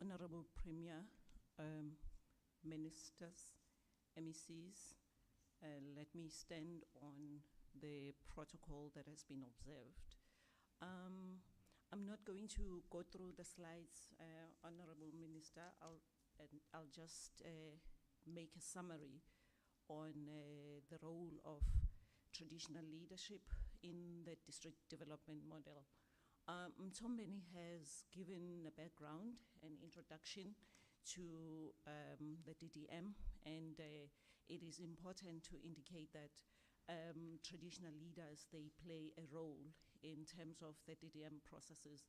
Honorable Premier, Ministers, MECs, let me stand on the protocol that has been observed. I'm not going to go through the slides, Honorable Minister. I'll just make a summary on the role of traditional leadership in the district development model. Mtombeni has given a background and introduction to the DDM, and it is important to indicate that traditional leaders, they play a role in terms of the DDM processes.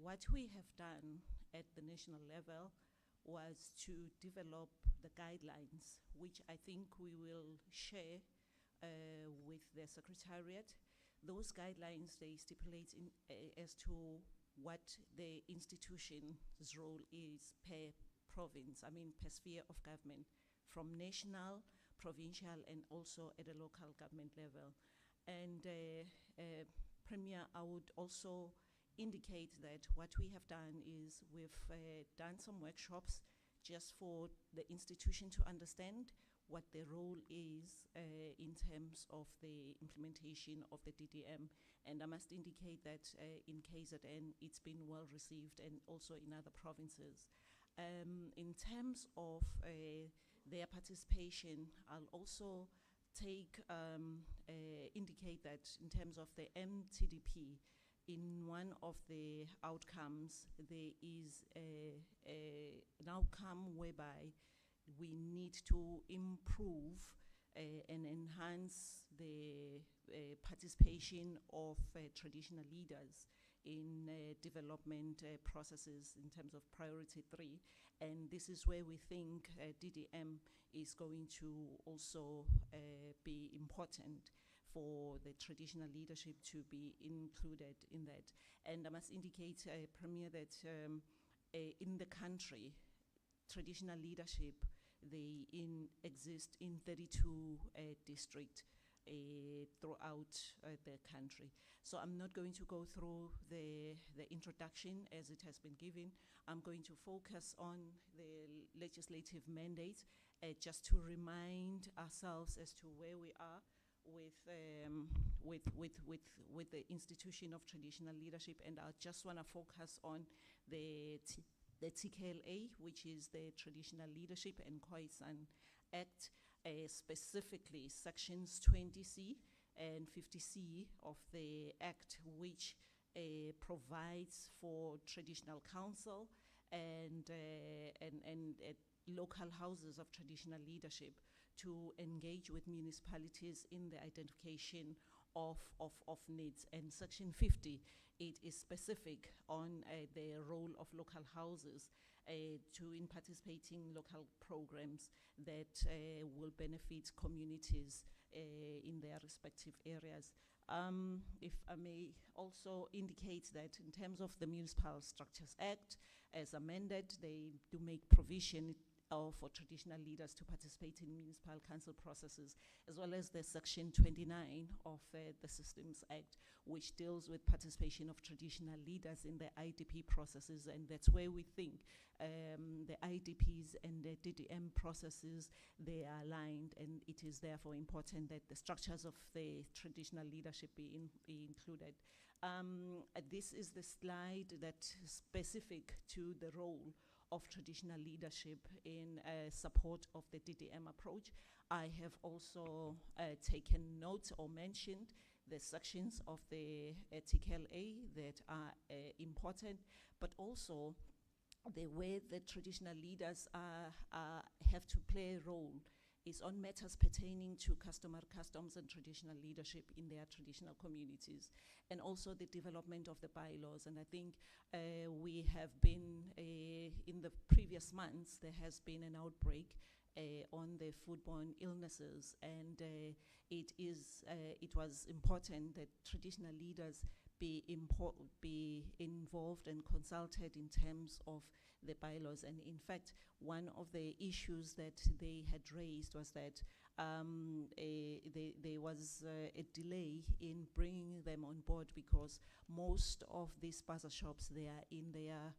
What we have done at the national level was to develop the guidelines, which I think we will share with the Secretariat. Those guidelines, they stipulate as to what the institution's role is per province, per sphere of government, from national, provincial, and also at a local government level. And Premier, I would also indicate that what we have done is we've done some workshops just for the institution to understand what the role is in terms of the implementation of the DDM. And I must indicate that in KZN, it's been well received, and also in other provinces. In terms of their participation, I'll also indicate that in terms of the MTDP, in one of the outcomes, there is an outcome whereby we need to improve and enhance the participation of traditional leaders in development processes in terms of priority 3. And this is where we think DDM is going to also be important for the traditional leadership to be included in that. And I must indicate, Premier, that in the country, traditional leadership, they exist in 32 districts throughout the country. So I'm not going to go through the introduction as it has been given. I'm going to focus on the legislative mandate just to remind ourselves as to where we are with the institution of traditional leadership. And I just want to focus on the TKLA, which is the Traditional Leadership and Khoisan Act, specifically sections 20C and 50C of the Act, which provides for traditional council and local houses of traditional leadership to engage with municipalities in the identification of needs. And section 50, it is specific on the role of local houses in participating local programs that will benefit communities in their respective areas. If I may also indicate that in terms of the Municipal Structures Act, as amended, they do make provision for traditional leaders to participate in municipal council processes, as well as the section 29 of the Systems Act, which deals with participation of traditional leaders in the IDP processes. And that's where we think the IDPs and the DDM processes, they are aligned, and it is therefore important that the structures of the traditional leadership be included. This is the slide that's specific to the role of traditional leadership in support of the DDM approach. I have also taken note or mentioned the sections of the TKLA that are important, but also the way the traditional leaders have to play a role is on matters pertaining to customs and traditional leadership in their traditional communities, and also the development of the bylaws. And I think we have been, in the previous months, there has been an outbreak on the foodborne illnesses, and it was important that traditional leaders be involved and consulted in terms of the bylaws. And in fact, one of the issues that they had raised was that there was a delay in bringing them on board because most of these spaza shops, they are in their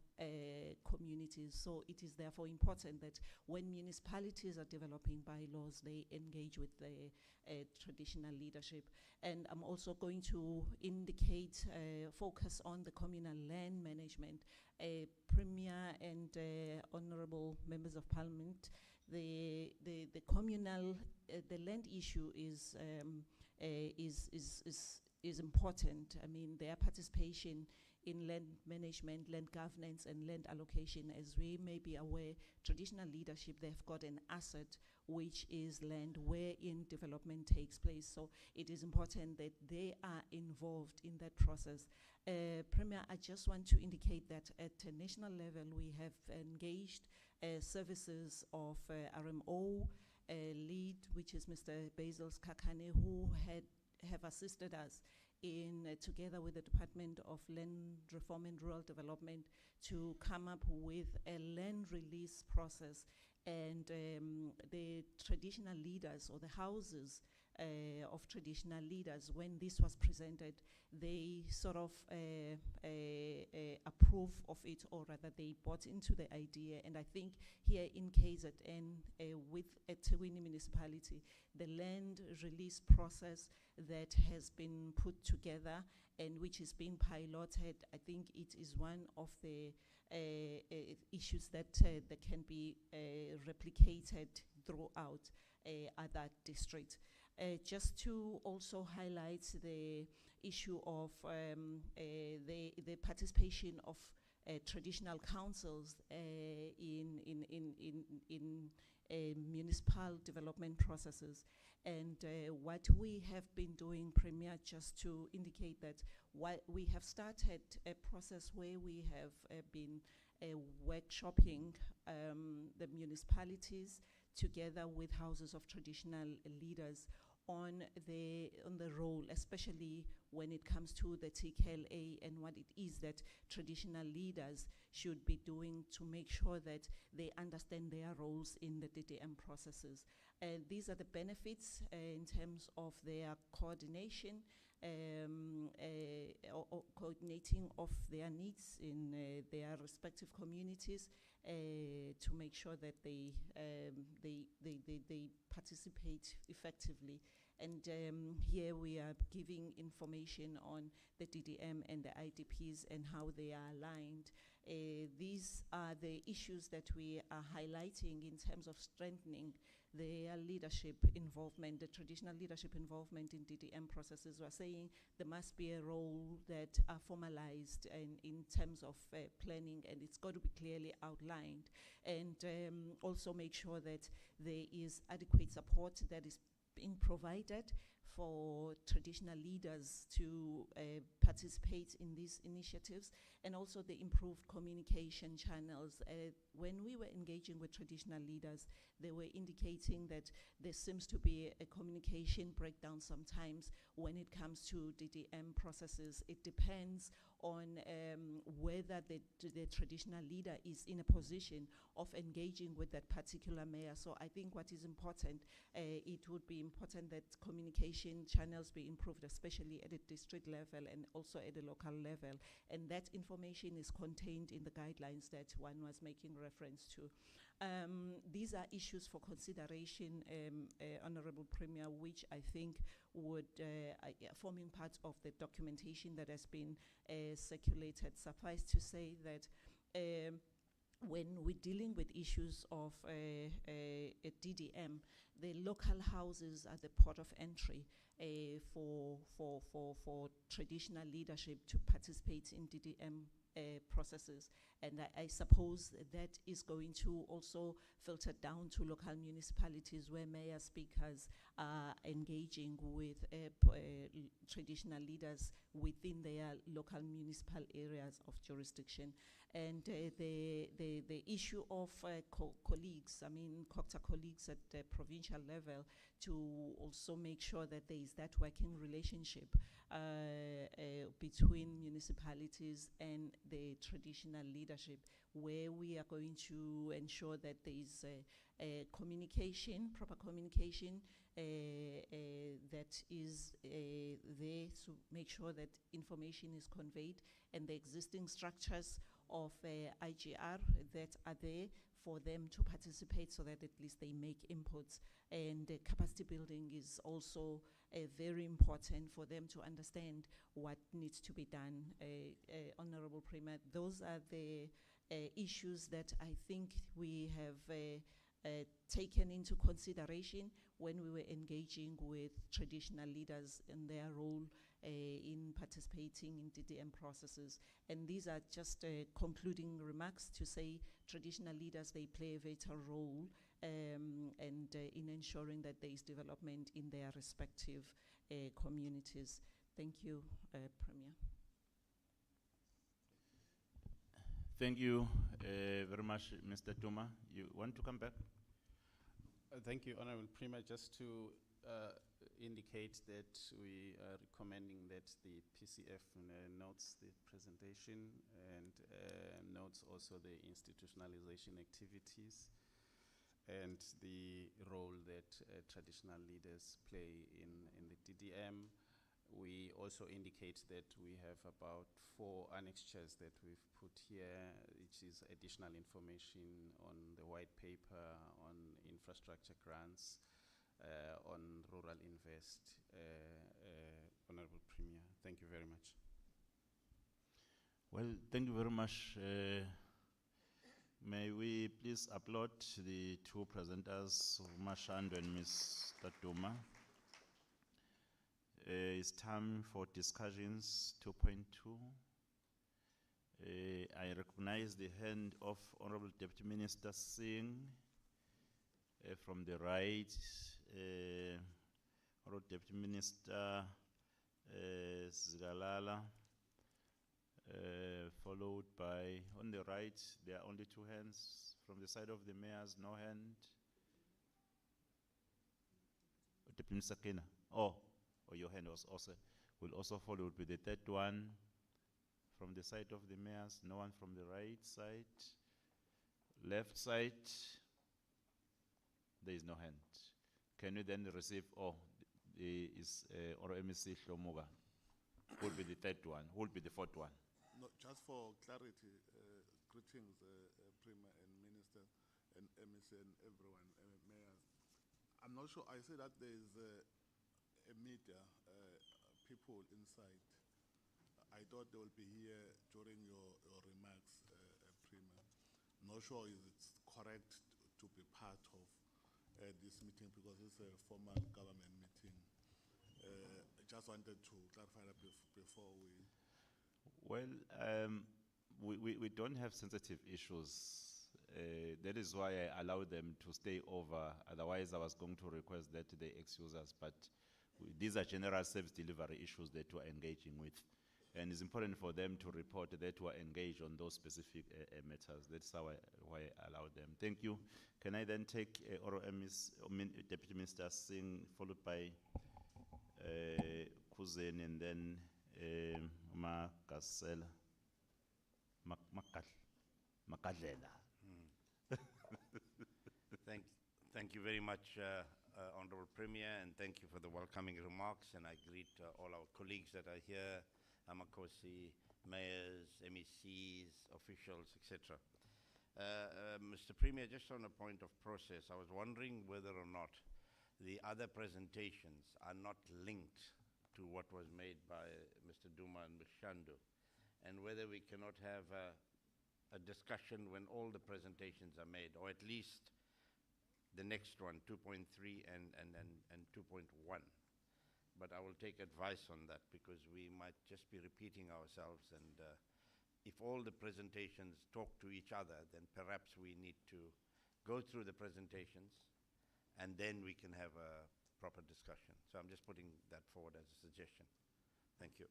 communities. So it is therefore important that when municipalities are developing bylaws, they engage with the traditional leadership. And I'm also going to indicate focus on the communal land management. Premier and honorable members of parliament, the communal the land issue is important. I mean, their participation in land management, land governance, and land allocation, as we may be aware, traditional leadership, they've got an asset which is land wherein development takes place. So it is important that they are involved in that process. Premier, I just want to indicate that at a national level, we have engaged services of RMO lead, which is Mr. Basil Skakane, who have assisted us in, together with the Department of Land Reform and Rural Development, to come up with a land release process. And the traditional leaders, or the houses of traditional leaders, when this was presented, they sort of approve of it, or rather they bought into the idea. And I think here in KZN, with eThekwini municipality, the land release process that has been put together and which is being piloted, I think it is one of the issues that can be replicated throughout other districts. Just to also highlight the issue of the participation of traditional councils in municipal development processes. And what we have been doing, Premier, just to indicate that we have started a process where we have been workshopping the municipalities together with houses of traditional leaders on the role, especially when it comes to the TKLA and what it is that traditional leaders should be doing to make sure that they understand their roles in the DDM processes. These are the benefits in terms of their coordination, or coordinating of their needs in their respective communities, to make sure that they participate effectively. And here we are giving information on the DDM and the IDPs and how they are aligned. These are the issues that we are highlighting in terms of strengthening their leadership involvement, the traditional leadership involvement in DDM processes. We're saying there must be a role that are formalized in terms of planning, and it's got to be clearly outlined. And also make sure that there is adequate support that is being provided for traditional leaders to participate in these initiatives, and also the improved communication channels. When we were engaging with traditional leaders, they were indicating that there seems to be a communication breakdown sometimes when it comes to DDM processes. It depends on whether the traditional leader is in a position of engaging with that particular mayor. So I think what is important, it would be important that communication channels be improved, especially at a district level and also at the local level. And that information is contained in the guidelines that one was making reference to. These are issues for consideration, Honorable Premier, which I think would, forming part of the documentation that has been circulated. Suffice to say that when we're dealing with issues of DDM, the local houses are the port of entry for traditional leadership to participate in DDM processes. And I suppose that is going to also filter down to local municipalities where mayor speakers are engaging with traditional leaders within their local municipal areas of jurisdiction. And the issue of colleagues, I mean, COGTA colleagues at the provincial level, to also make sure that there is that working relationship between municipalities and the traditional leadership, where we are going to ensure that there is communication, proper communication that is there to make sure that information is conveyed, and the existing structures of IGR that are there for them to participate so that at least they make inputs. And capacity building is also very important for them to understand what needs to be done. Honorable Premier, those are the issues that I think we have taken into consideration when we were engaging with traditional leaders in their role in participating in DDM processes. And these are just concluding remarks to say traditional leaders, they play a vital role and in ensuring that there is development in their respective communities. Thank you, Premier. Thank you very much, Mr. Duma. You want to come back? Thank you, Honorable Premier. Just to indicate that we are recommending that the PCF notes the presentation and notes also the institutionalization activities and the role that traditional leaders play in the DDM. We also indicate that we have about 4 annexures that we've put here, which is additional information on the white paper, on infrastructure grants, on Rural Invest. Honorable Premier, thank you very much. Well, thank you very much. May we please applaud the 2 presenters, Mashando and Mr. Duma. It's time for discussions 2.2. I recognize the hand of Honorable Deputy Minister Singh from the right. Honorable Deputy Minister Zikalala, followed by, on the right, there are only 2 hands. From the side of the mayors, no hand. Deputy Minister Kena. Oh, your hand was also, will also follow with the 3rd one. From the side of the mayors, no one from the right side. Left side, there is no hand. Can we then receive, is RMC Shlomuga? Who will be the 3rd one? Who will be the 4th one? No, just for clarity, greetings, Premier and Minister and MEC and everyone, mayors. I'm not sure, I say that there is a media, people inside. I thought they will be here during your remarks, Premier. Not sure if it's correct to be part of this meeting because it's a formal government meeting. I just wanted to clarify that before we... Well, we don't have sensitive issues. That is why I allow them to stay over. Otherwise, I was going to request that they excuse us. But these are general service delivery issues that we're engaging with. And it's important for them to report that we're engaged on those specific matters. That's why I allow them. Thank you. Can I then take Deputy Minister Singh, followed by Kuzen, and then Makadlela. Thank you very much, Honorable Premier, and thank you for the welcoming remarks. And I greet all our colleagues that are here, Amakosi, mayors, MECs, officials, etc. Mr. Premier, just on a point of process, I was wondering whether or not the other presentations are not linked to what was made by Mr. Duma and Ms. Shando, and whether we cannot have a discussion when all the presentations are made, or at least the next one, 2.3 and 2.1. But I will take advice on that because we might just be repeating ourselves, and if all the presentations talk to each other, then perhaps we need to go through the presentations and then we can have a proper discussion. So I'm just putting that forward as a suggestion. Thank you.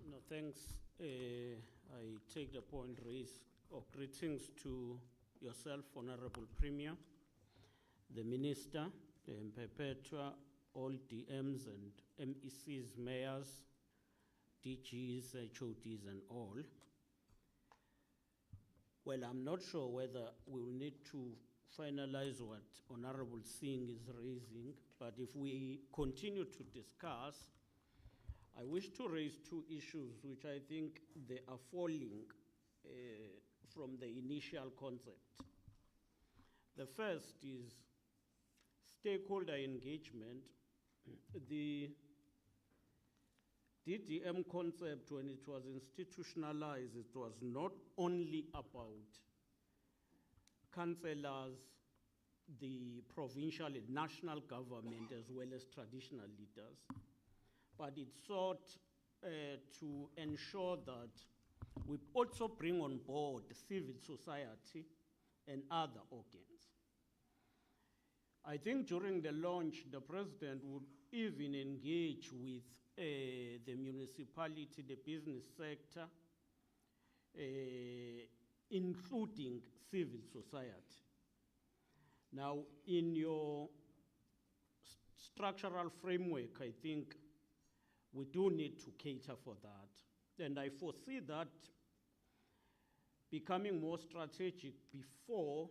No, thanks. I take the point raised of greetings to yourself, Honorable Premier, the Minister, the Perpetua, all DMs and MECs, mayors, DGs, HODs, and all. Well, I'm not sure whether we will need to finalize what Honorable Singh is raising, but if we continue to discuss, I wish to raise two issues which I think they are falling from the initial concept. The first is stakeholder engagement. The DDM concept, when it was institutionalized, it was not only about councillors, the provincial and national government, as well as traditional leaders, but it sought to ensure that we also bring on board civil society and other organs. I think during the launch, the president would even engage with the municipality, the business sector, including civil society. Now, in your structural framework, I think we do need to cater for that. And I foresee that becoming more strategic before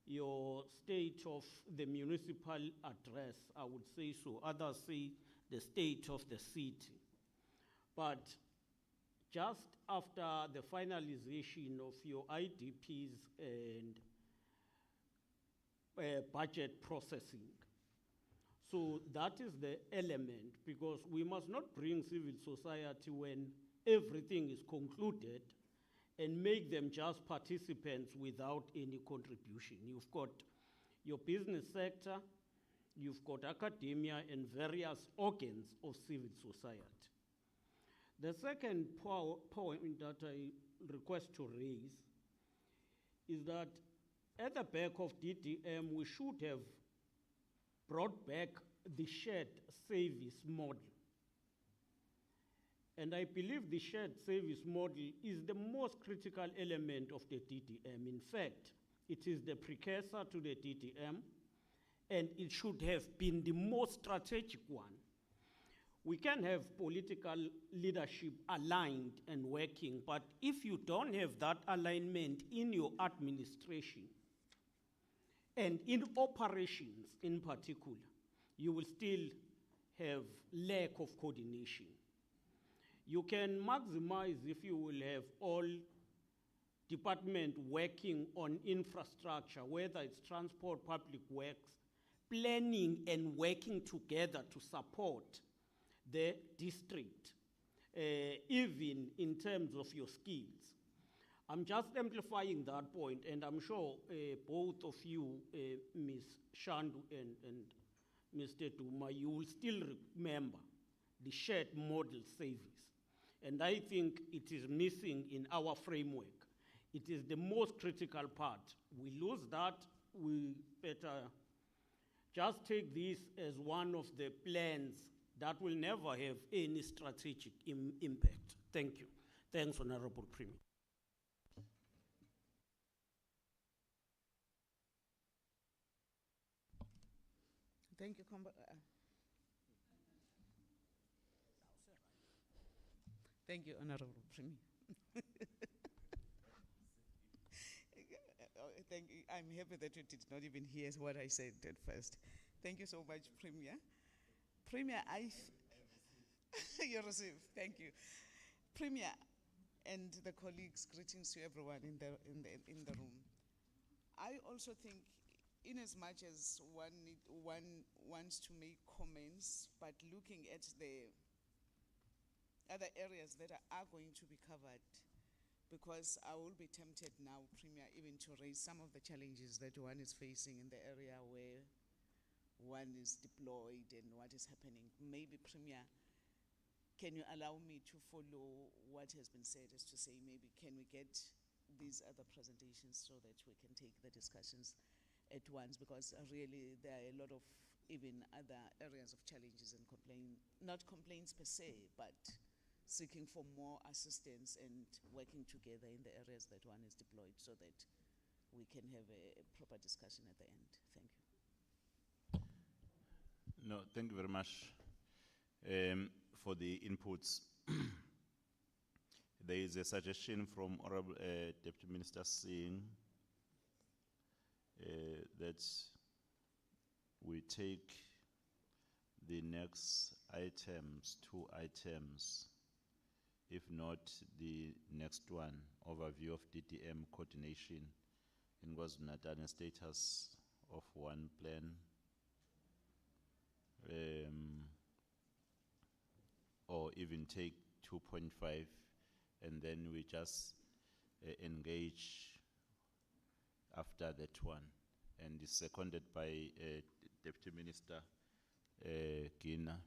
your state of the municipal address, I would say so. Others say the state of the city. But just after the finalization of your IDPs and budget processing. So that is the element, because we must not bring civil society when everything is concluded and make them just participants without any contribution. You've got your business sector, you've got academia and various organs of civil society. The second point that I request to raise is that at the back of DDM, we should have brought back the shared service model. And I believe the shared service model is the most critical element of the DDM. In fact, it is the precursor to the DDM, and it should have been the most strategic one. We can have political leadership aligned and working, but if you don't have that alignment in your administration and in operations in particular, you will still have lack of coordination. You can maximize if you will have all departments working on infrastructure, whether it's transport, public works, planning and working together to support the district, even in terms of your skills. I'm just amplifying that point, and I'm sure both of you, Ms. Shandu and Mr. Duma, you will still remember the shared model service. And I think it is missing in our framework. It is the most critical part. We lose that, we better just take this as one of the plans that will never have any strategic impact. Thank you. Thanks, Honorable Premier. Thank you, Thank you, Honorable Premier. Thank you. I'm happy that you did not even hear what I said at first. Thank you so much, Premier. Premier, you receive. Thank you, Premier, and the colleagues. Greetings to everyone in the room. I also think, in as much as one wants to make comments, but looking at the other areas that are going to be covered, because I will be tempted now, Premier, even to raise some of the challenges that one is facing in the area where one is deployed and what is happening. Maybe, Premier, can you allow me to follow what has been said, as to say, maybe can we get these other presentations so that we can take the discussions at once, because really there are a lot of even other areas of challenges and not complaints per se, but seeking for more assistance and working together in the areas that one is deployed, so that we can have a proper discussion at the end. Thank you. No, thank you very much for the inputs. There is a suggestion from Honorable Deputy Minister Singh that we take the next items, 2 items, if not the next one, overview of DDM coordination in KwaZulu-Natal and status of one plan, or even take 2.5, and then we just engage after that one. And is seconded by Deputy Minister Gina.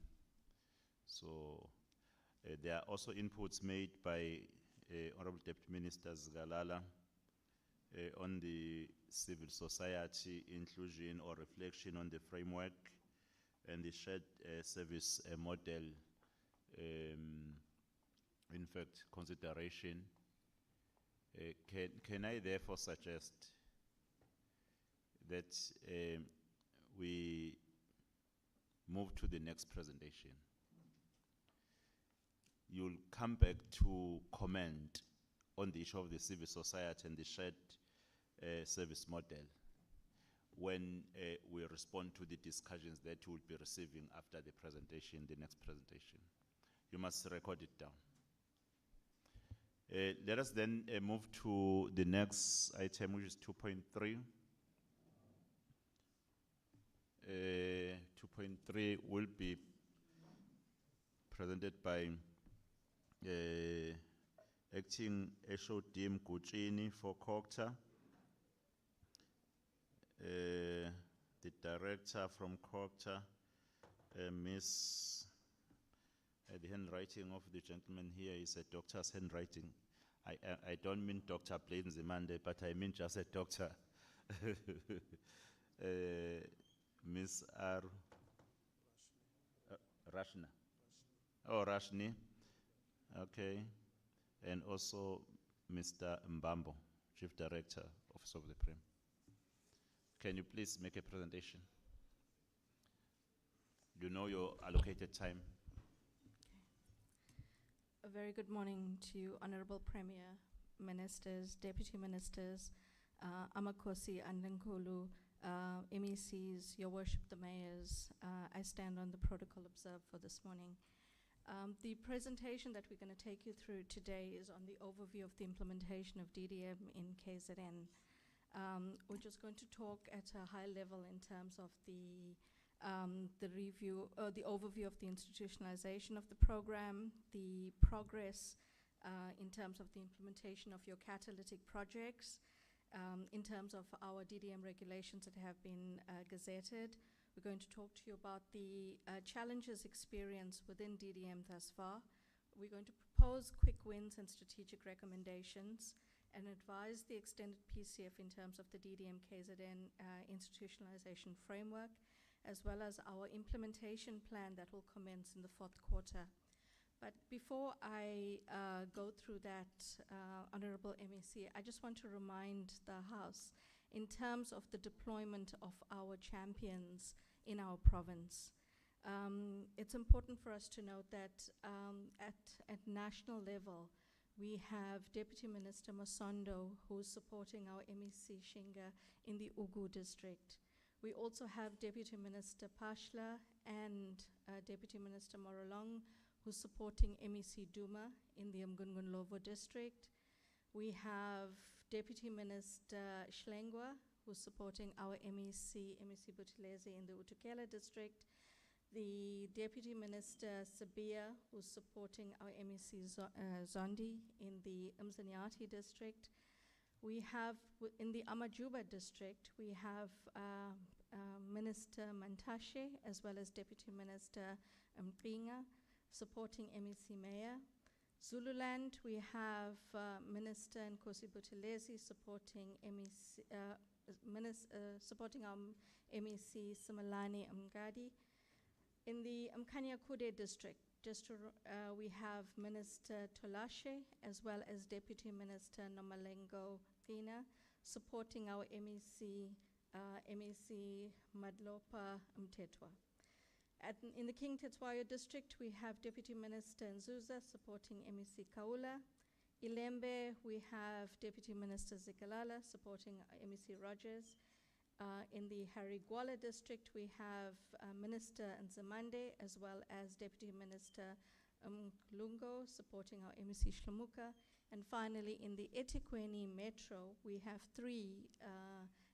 So there are also inputs made by Honorable Deputy Minister Zgalala on the civil society inclusion or reflection on the framework and the shared service model, in fact, consideration. Can I therefore suggest that we move to the next presentation? You'll come back to comment on the issue of the civil society and the shared service model when we respond to the discussions that we'll be receiving after the presentation, the next presentation. You must record it down. Let us then move to the next item, which is 2.3. 2.3 will be presented by Acting HOD Mguchini for COGTA, the director from COGTA, Miss, the handwriting of the gentleman here is a doctor's handwriting. I don't mean Dr. Plain Zimande, but I mean just a doctor. Miss R. Rashna. Oh, Rashni. Okay. And also Mr. Mbambo, Chief Director, Office of the Prem. Can you please make a presentation? You know your allocated time. A very good morning to you, Honorable Premier, Ministers, Deputy Ministers, Amakosi Andankulu, MECs, Your Worship the Mayors. I stand on the protocol observed for this morning. The presentation that we're going to take you through today is on the overview of the implementation of DDM in KZN. We're just going to talk at a high level in terms of the review, the overview of the institutionalization of the program, the progress in terms of the implementation of your catalytic projects, in terms of our DDM regulations that have been gazetted. We're going to talk to you about the challenges experienced within DDM thus far. We're going to propose quick wins and strategic recommendations and advise the extended PCF in terms of the DDM KZN institutionalization framework, as well as our implementation plan that will commence in the 4th quarter. But before I go through that, Honorable MEC, I just want to remind the House in terms of the deployment of our champions in our province. It's important for us to note that at national level, we have Deputy Minister Masondo, who's supporting our MEC Shinga in the Ugu district. We also have Deputy Minister Pashla and Deputy Minister Morolong, who's supporting MEC Duma in the Mgungunlovo district. We have Deputy Minister Shlengwa, who's supporting our MEC Buthelezi in the Utukela district. The Deputy Minister Sabia, who's supporting our MEC Zondi in the Mzanyati district. We have, in the Amajuba district, we have Minister Mantashe, as well as Deputy Minister Mpinga, supporting MEC Mayor. Zululand, we have Minister Nkosi Buthelezi supporting MEC, supporting our MEC Simelane Mgadi. In the Mkanya Kude district, we have Minister Tolashe as well as Deputy Minister Nomalengo Kina supporting our MEC, MEC Madlopa Mtetwa. In the King Tetwayo district, we have Deputy Minister Nzuza supporting MEC Kaula. Ilembe, we have Deputy Minister Zikalala supporting MEC Rogers. In the Harry Gwala district, we have Minister Nzimande as well as Deputy Minister Lungo supporting our MEC Shlomuka. And finally, in the eThekwini Metro, we have three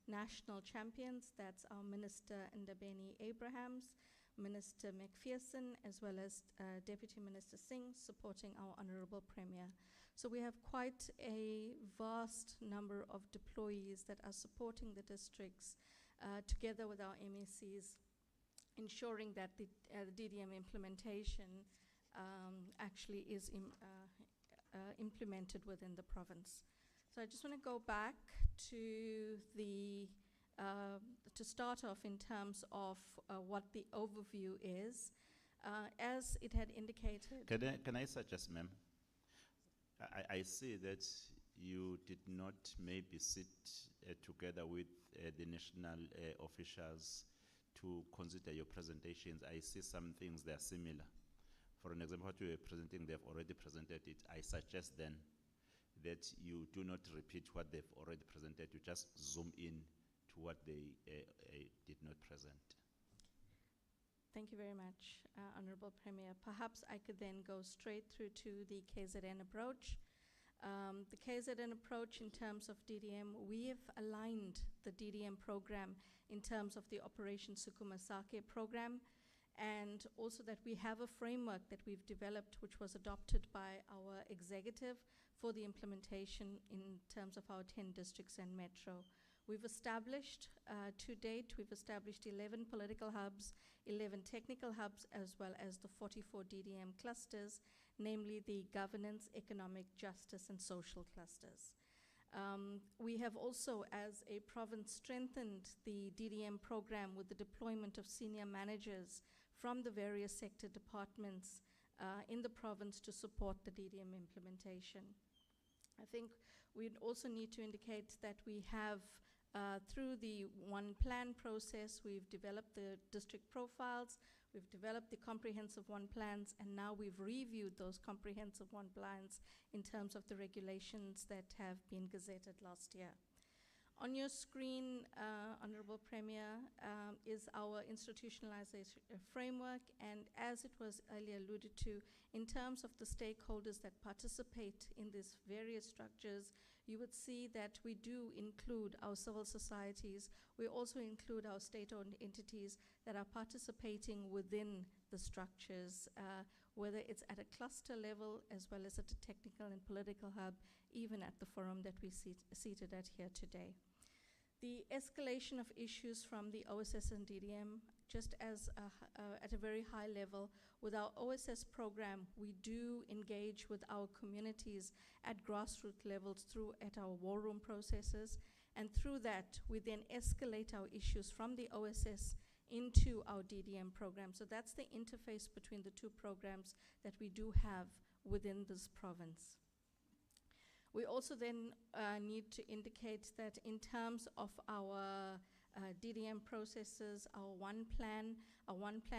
national champions. That's our Minister Ndabeni Abrahams, Minister McPherson, as well as Deputy Minister Singh supporting our Honorable Premier. So we have quite a vast number of deployees that are supporting the districts together with our MECs, ensuring that the DDM implementation actually is implemented within the province. So I just want to go back to the to start off in terms of what the overview is. As it had indicated. Can I suggest, ma'am? I see that you did not maybe sit together with the national officials to consider your presentations. I see some things that are similar. For an example, what you are presenting, they've already presented it. I suggest then that you do not repeat what they've already presented. You just zoom in to what they did not present. Thank you very much, Honorable Premier. Perhaps I could then go straight through to the KZN approach. The KZN approach in terms of DDM, we have aligned the DDM program in terms of the Operation Sukuma Sake program, and also that we have a framework that we've developed which was adopted by our executive for the implementation in terms of our 10 districts and metro. We've established, to date, we've established 11 political hubs, 11 technical hubs, as well as the 44 DDM clusters, namely the governance, economic, justice, and social clusters. We have also, as a province, strengthened the DDM program with the deployment of senior managers from the various sector departments in the province to support the DDM implementation. I think we also need to indicate that we have through the One Plan process, we've developed the district profiles, we've developed the comprehensive One Plans, and now we've reviewed those comprehensive One Plans in terms of the regulations that have been gazetted last year. On your screen, Honorable Premier, is our institutionalization framework, and as it was earlier alluded to, in terms of the stakeholders that participate in these various structures, you would see that we do include our civil societies. We also include our state-owned entities that are participating within the structures, whether it's at a cluster level as well as at a technical and political hub, even at the forum that we seated at here today. The escalation of issues from the OSS and DDM, just as at a very high level, with our OSS program, we do engage with our communities at grassroots levels at our war room processes, and through that, we then escalate our issues from the OSS into our DDM program. So that's the interface between the two programs that we do have within this province. We also then need to indicate that in terms of our DDM processes, our One Plan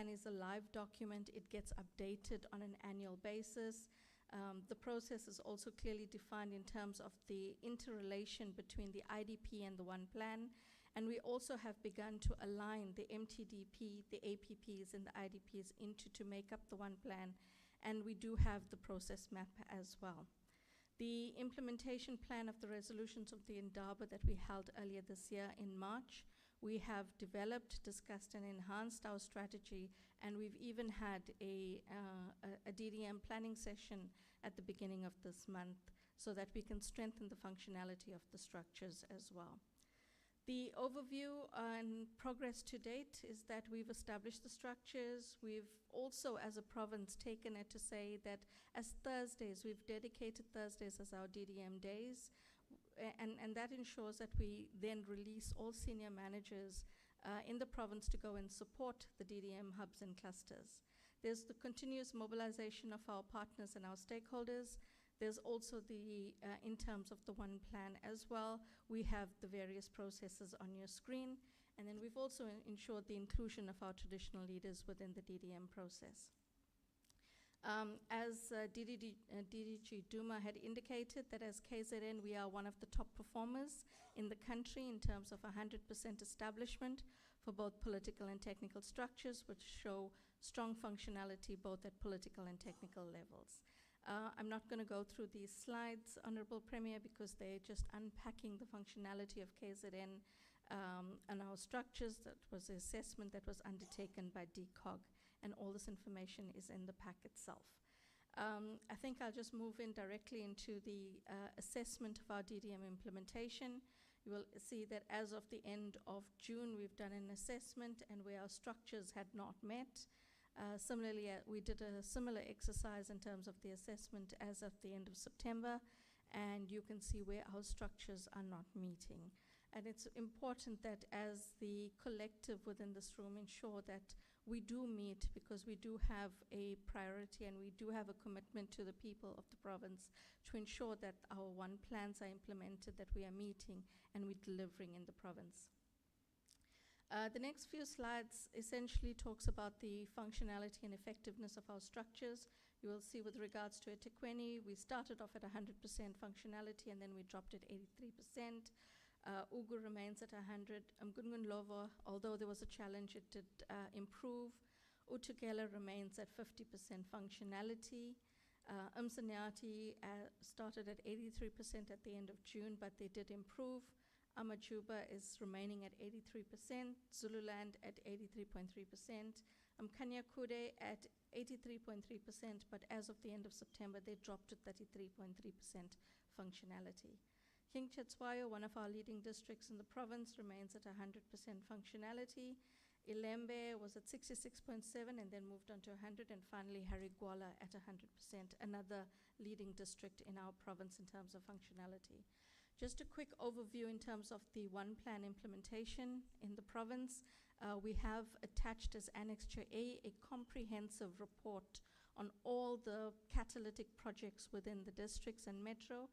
is a live document. It gets updated on an annual basis. The process is also clearly defined in terms of the interrelation between the IDP and the One Plan. And we also have begun to align the MTDP, the APPs, and the IDPs to make up the One Plan. And we do have the process map as well. The implementation plan of the resolutions of the Indaba that we held earlier this year in March, we have developed, discussed, and enhanced our strategy, and we've even had a DDM planning session at the beginning of this month so that we can strengthen the functionality of the structures as well. The overview and progress to date is that we've established the structures. We've also, as a province, taken it to say that as Thursdays, we've dedicated Thursdays as our DDM days, and that ensures that we then release all senior managers in the province to go and support the DDM hubs and clusters. There's the continuous mobilization of our partners and our stakeholders. There's also the, in terms of the One Plan as well, we have the various processes on your screen, and then we've also ensured the inclusion of our traditional leaders within the DDM process. As DDG Duma had indicated, that as KZN, we are one of the top performers in the country in terms of 100% establishment for both political and technical structures, which show strong functionality both at political and technical levels. I'm not going to go through these slides, Honorable Premier, because they're just unpacking the functionality of KZN and our structures. That was the assessment that was undertaken by DCOG, and all this information is in the pack itself. I think I'll just move in directly into the assessment of our DDM implementation. You will see that as of the end of June, we've done an assessment and where our structures had not met. Similarly, we did a similar exercise in terms of the assessment as of the end of September, and you can see where our structures are not meeting. And it's important that as the collective within this room ensure that we do meet, because we do have a priority and we do have a commitment to the people of the province to ensure that our one plans are implemented, that we are meeting and we're delivering in the province. The next few slides essentially talks about the functionality and effectiveness of our structures. You will see with regards to eThekwini, we started off at 100% functionality and then we dropped at 83%. Ugu remains at 100. Mgungunlovo, although there was a challenge, it did improve. Utugela remains at 50% functionality. Umsanyati started at 83% at the end of June, but they did improve. Amajuba is remaining at 83%, Zululand at 83.3%, Kanyakude at 83.3%, but as of the end of September, they dropped to 33.3% functionality. King Chetshwayo, one of our leading districts in the province, remains at 100% functionality. Ilembe was at 66.7 and then moved on to 100, and finally Harigwala at 100%, another leading district in our province in terms of functionality. Just a quick overview in terms of the one plan implementation in the province. We have attached as Annexure A a comprehensive report on all the catalytic projects within the districts and metro.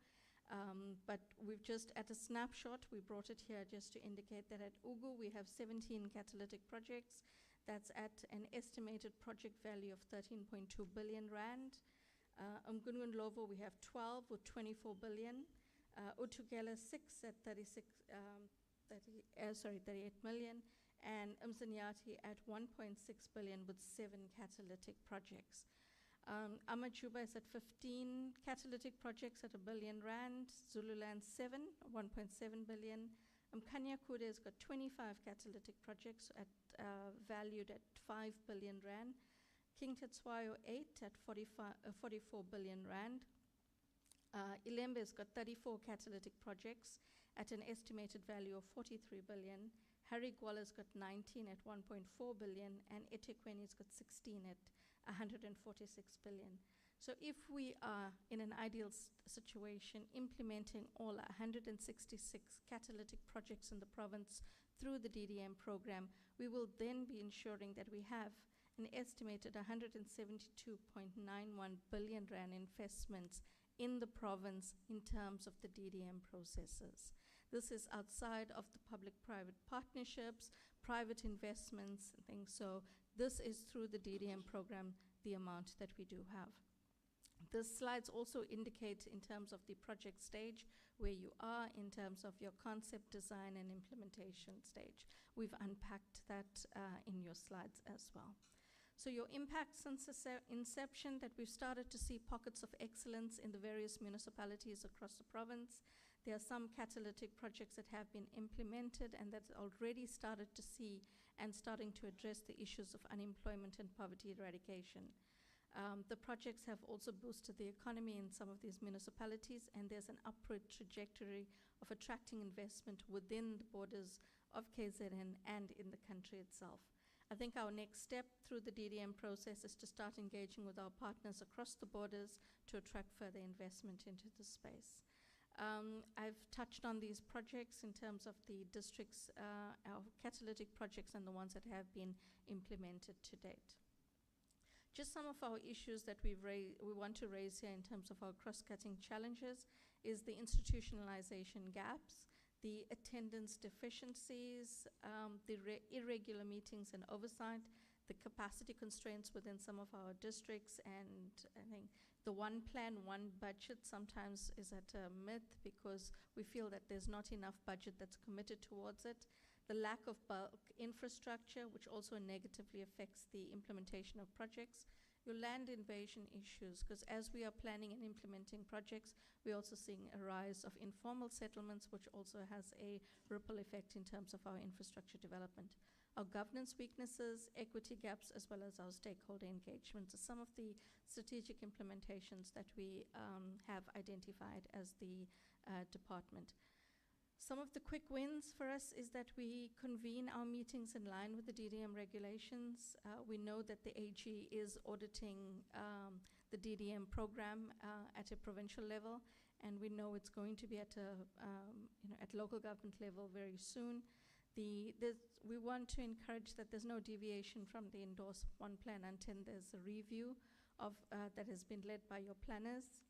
But we've just, at a snapshot, we brought it here just to indicate that at Ugu we have 17 catalytic projects. That's at an estimated project value of 13.2 billion rand. Mgungunlovo we have 12 with 24 billion. Utugela 6 at 38 million, and Umsanyati at 1.6 billion with 7 catalytic projects. Amajuba is at 15 catalytic projects at 1 billion rand, Zululand 7, 1.7 billion. Kanyakude has got 25 catalytic projects at valued at 5 billion rand. King Chetshwayo 8 at 44 billion rand. Ilembe has got 34 catalytic projects at an estimated value of 43 billion. Harigwala's got 19 at 1.4 billion, and eThekwini's got 16 at 146 billion. So if we are in an ideal situation implementing all 166 catalytic projects in the province through the DDM program, we will then be ensuring that we have an estimated 172.91 billion rand investments in the province in terms of the DDM processes. This is outside of the public-private partnerships, private investments, and things. So this is through the DDM program, the amount that we do have. The slides also indicate in terms of the project stage where you are in terms of your concept, design, and implementation stage. We've unpacked that in your slides as well. So your impact since inception, that we've started to see pockets of excellence in the various municipalities across the province. There are some catalytic projects that have been implemented and that already started to see and starting to address the issues of unemployment and poverty eradication. The projects have also boosted the economy in some of these municipalities, and there's an upward trajectory of attracting investment within the borders of KZN and in the country itself. I think our next step through the DDM process is to start engaging with our partners across the borders to attract further investment into the space. I've touched on these projects in terms of the districts, our catalytic projects and the ones that have been implemented to date. Just some of our issues that we want to raise here in terms of our cross-cutting challenges is the institutionalization gaps, the attendance deficiencies, the irregular meetings and oversight, the capacity constraints within some of our districts, and I think the one plan, one budget sometimes is at a myth because we feel that there's not enough budget that's committed towards it. The lack of bulk infrastructure, which also negatively affects the implementation of projects. Your land invasion issues, because as we are planning and implementing projects, we're also seeing a rise of informal settlements, which also has a ripple effect in terms of our infrastructure development. Our governance weaknesses, equity gaps, as well as our stakeholder engagements are some of the strategic implementations that we have identified as the department. Some of the quick wins for us is that we convene our meetings in line with the DDM regulations. We know that the AG is auditing the DDM program at a provincial level, and we know it's going to be at a at local government level very soon. We want to encourage that there's no deviation from the endorsed one plan until there's a review of that has been led by your planners.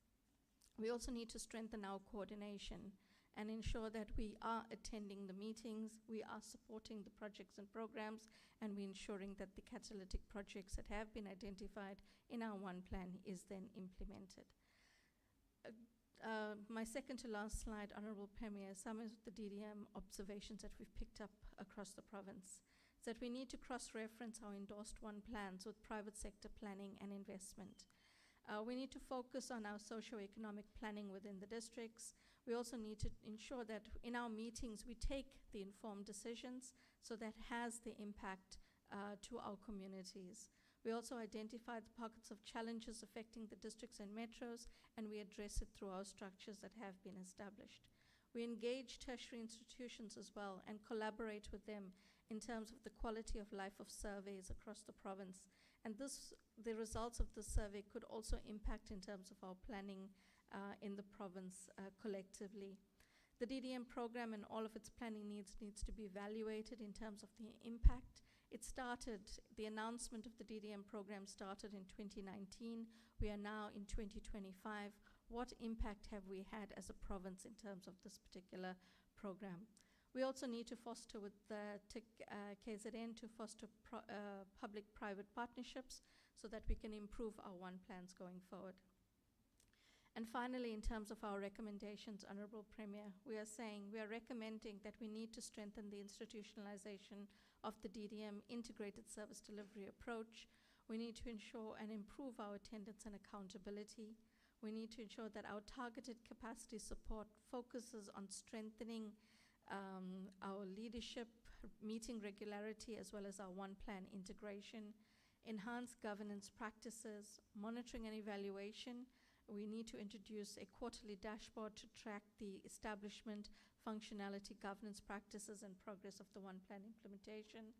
We also need to strengthen our coordination and ensure that we are attending the meetings, we are supporting the projects and programs, and we're ensuring that the catalytic projects that have been identified in our one plan is then implemented. My second to last slide, Honorable Premier, some of the DDM observations that we've picked up across the province is that we need to cross-reference our endorsed one plans with private sector planning and investment. We need to focus on our socio-economic planning within the districts. We also need to ensure that in our meetings we take the informed decisions so that has the impact to our communities. We also identify the pockets of challenges affecting the districts and metros, and we address it through our structures that have been established. We engage tertiary institutions as well and collaborate with them in terms of the quality of life of surveys across the province. And the results of the survey could also impact in terms of our planning in the province collectively. The DDM program and all of its planning needs to be evaluated in terms of the impact. The announcement of the DDM program started in 2019. We are now in 2025. What impact have we had as a province in terms of this particular program? We also need to foster with the KZN to foster public-private partnerships so that we can improve our one plans going forward. And finally, in terms of our recommendations, Honorable Premier, we are recommending that we need to strengthen the institutionalization of the DDM integrated service delivery approach. We need to ensure and improve our attendance and accountability. We need to ensure that our targeted capacity support focuses on strengthening our leadership, meeting regularity, as well as our one plan integration, enhance governance practices, monitoring and evaluation. We need to introduce a quarterly dashboard to track the establishment, functionality, governance practices, and progress of the one plan implementation.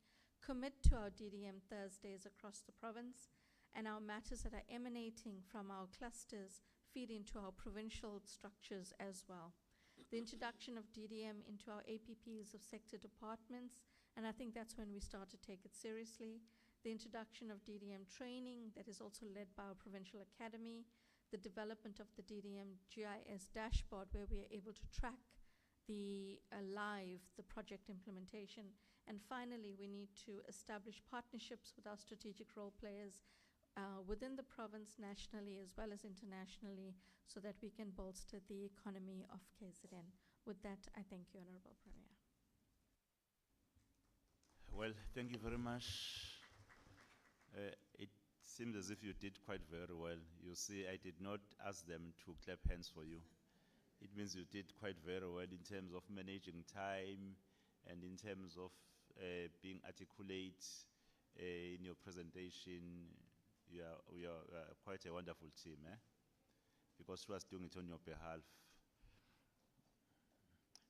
Commit to our DDM Thursdays across the province, and our matters that are emanating from our clusters feed into our provincial structures as well. The introduction of DDM into our APPs of sector departments, and I think that's when we start to take it seriously. The introduction of DDM training that is also led by our provincial academy. The development of the DDM GIS dashboard where we are able to track the project implementation. And finally, we need to establish partnerships with our strategic role players within the province, nationally as well as internationally, so that we can bolster the economy of KZN. With that, I thank you, Honorable Premier. Well, thank you very much. It seems as if you did quite very well. You see, I did not ask them to clap hands for you. It means you did quite very well in terms of managing time and in terms of being articulate in your presentation. We are quite a wonderful team, because you was doing it on your behalf.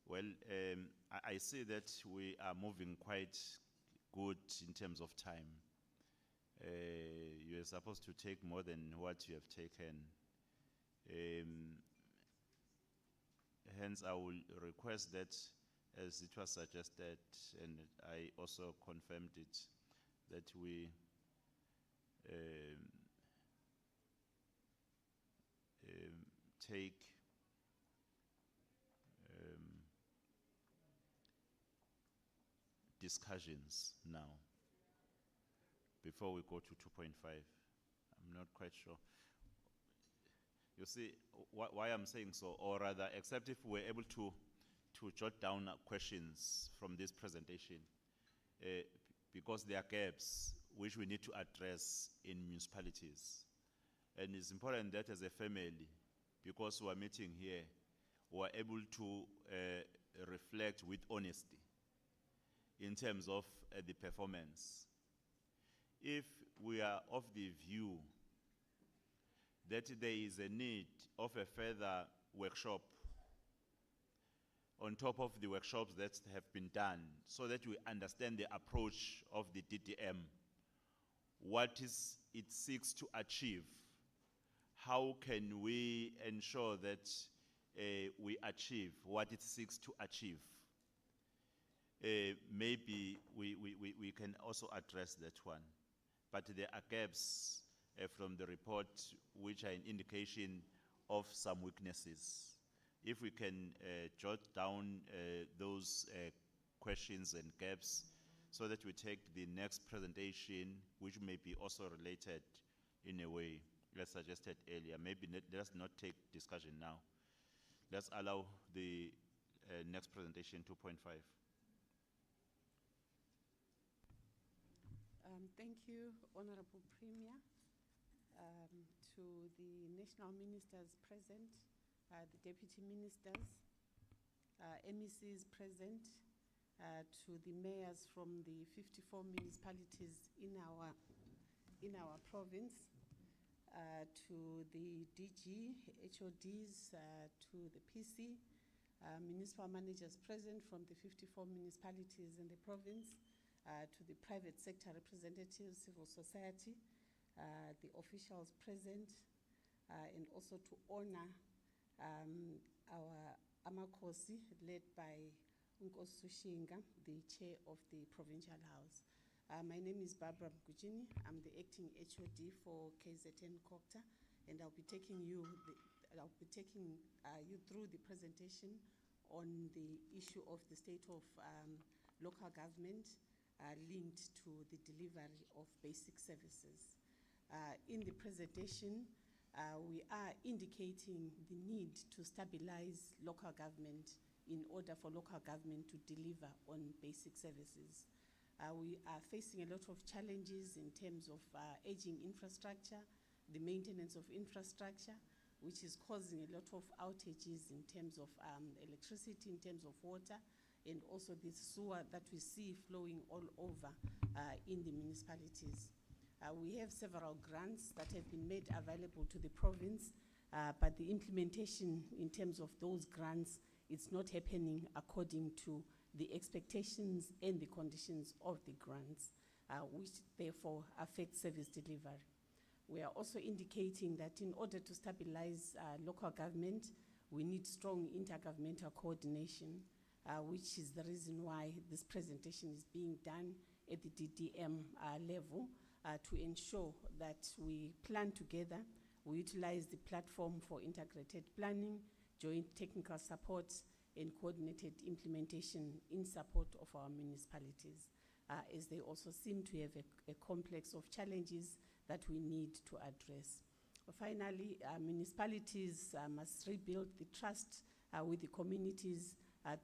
Well, I see that we are moving quite good in terms of time. You are supposed to take more than what you have taken. Hence, I will request that, as it was suggested, and I also confirmed it, that we take discussions now before we go to 2.5. I'm not quite sure. You see, why I'm saying so, or rather, except if we're able to jot down questions from this presentation, because there are gaps which we need to address in municipalities. And it's important that as a family, because we're meeting here, we're able to reflect with honesty in terms of the performance. If we are of the view that there is a need of a further workshop on top of the workshops that have been done, so that we understand the approach of the DDM, what is it seeks to achieve, how can we ensure that we achieve what it seeks to achieve. Maybe we can also address that one. But there are gaps from the report which are an indication of some weaknesses. If we can jot down those questions and gaps so that we take the next presentation, which may be also related in a way, as suggested earlier. Maybe let's not take discussion now. Let's allow the next presentation, 2.5. Thank you, Honorable Premier, to the national ministers present, the deputy ministers, MECs present, to the mayors from the 54 municipalities in our province, to the DG, HODs, to the PC, municipal managers present from the 54 municipalities in the province, to the private sector representatives, civil society, the officials present, and also to honor our Amakosi, led by Nkosi Sushinga, the chair of the provincial house. My name is Barbara Mgujini. I'm the acting HOD for KZN COGTA, and I'll be taking you through the presentation on the issue of the state of local government linked to the delivery of basic services. In the presentation, we are indicating the need to stabilize local government in order for local government to deliver on basic services. We are facing a lot of challenges in terms of aging infrastructure, the maintenance of infrastructure, which is causing a lot of outages in terms of electricity, in terms of water, and also the sewer that we see flowing all over in the municipalities. We have several grants that have been made available to the province, but the implementation in terms of those grants, it's not happening according to the expectations and the conditions of the grants, which therefore affect service delivery. We are also indicating that in order to stabilize local government, we need strong intergovernmental coordination, which is the reason why this presentation is being done at the DDM level, to ensure that we plan together, we utilize the platform for integrated planning, joint technical support, and coordinated implementation in support of our municipalities, as they also seem to have a complex of challenges that we need to address. Finally, municipalities must rebuild the trust with the communities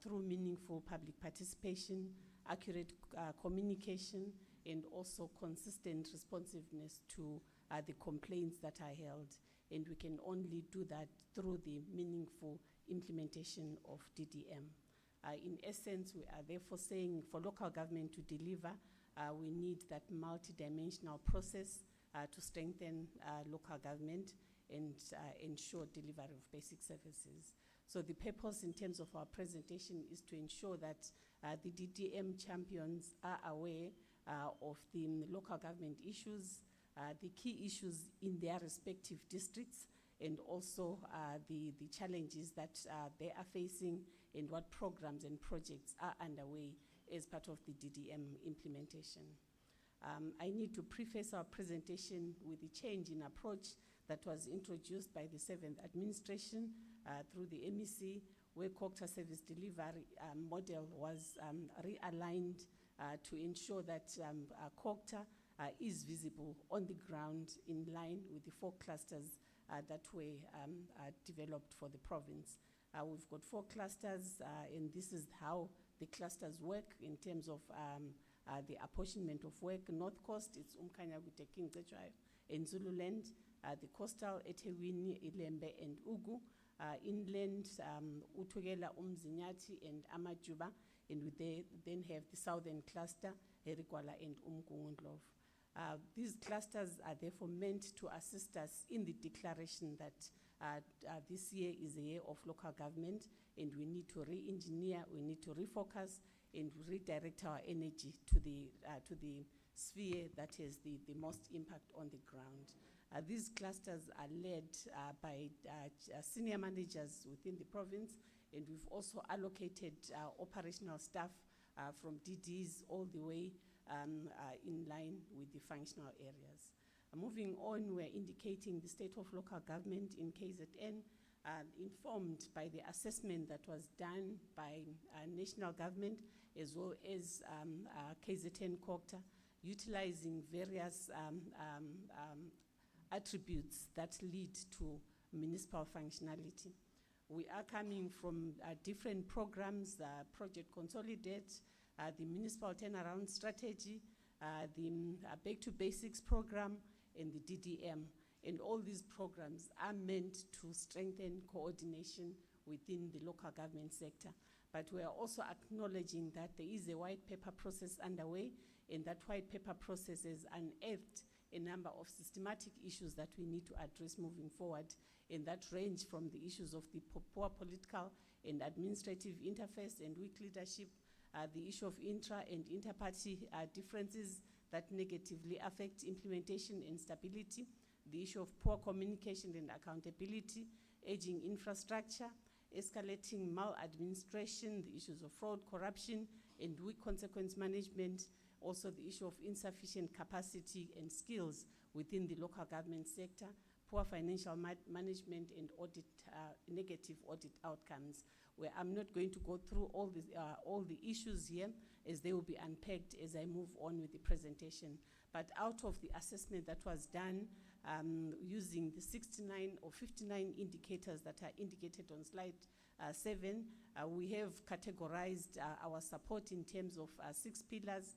through meaningful public participation, accurate communication, and also consistent responsiveness to the complaints that are held. And we can only do that through the meaningful implementation of DDM. In essence, we are therefore saying for local government to deliver, we need that multidimensional process to strengthen local government and ensure delivery of basic services. So the purpose in terms of our presentation is to ensure that the DDM champions are aware of the local government issues, the key issues in their respective districts, and also the challenges that they are facing and what programs and projects are underway as part of the DDM implementation. I need to preface our presentation with the change in approach that was introduced by the 7th administration through the MEC, where COGTA service delivery model was realigned to ensure that COGTA is visible on the ground in line with the 4 clusters that were developed for the province. We've got 4 clusters, and this is how the clusters work in terms of the apportionment of work. North Coast, it's Umkanyagute, King Cetshwayo, and Zululand. The coastal, eThekwini, Ilembe, and Ugu. Inland, Uthugela, Umzinyathi, and Amajuba. And we then have the southern cluster, Herikwala and Umgungundlovu. These clusters are therefore meant to assist us in the declaration that this year is a year of local government, and we need to re-engineer, we need to refocus, and redirect our energy to the sphere that has the most impact on the ground. These clusters are led by senior managers within the province, and we've also allocated operational staff from DDs all the way in line with the functional areas. Moving on, we're indicating the state of local government in KZN, informed by the assessment that was done by national government as well as KZN COGTA, utilizing various attributes that lead to municipal functionality. We are coming from different programs, Project Consolidate, the Municipal Turnaround Strategy, the Back to Basics program, and the DDM. And all these programs are meant to strengthen coordination within the local government sector. But we are also acknowledging that there is a white paper process underway, and that white paper process has unearthed a number of systematic issues that we need to address moving forward, and that range from the issues of the poor political and administrative interface and weak leadership, the issue of intra and inter-party differences that negatively affect implementation and stability, the issue of poor communication and accountability, aging infrastructure, escalating maladministration, the issues of fraud, corruption, and weak consequence management, also the issue of insufficient capacity and skills within the local government sector, poor financial management, and negative audit outcomes. Where I'm not going to go through all the issues here, as they will be unpacked as I move on with the presentation. But out of the assessment that was done using the 69 or 59 indicators that are indicated on slide 7, we have categorized our support in terms of 6 pillars: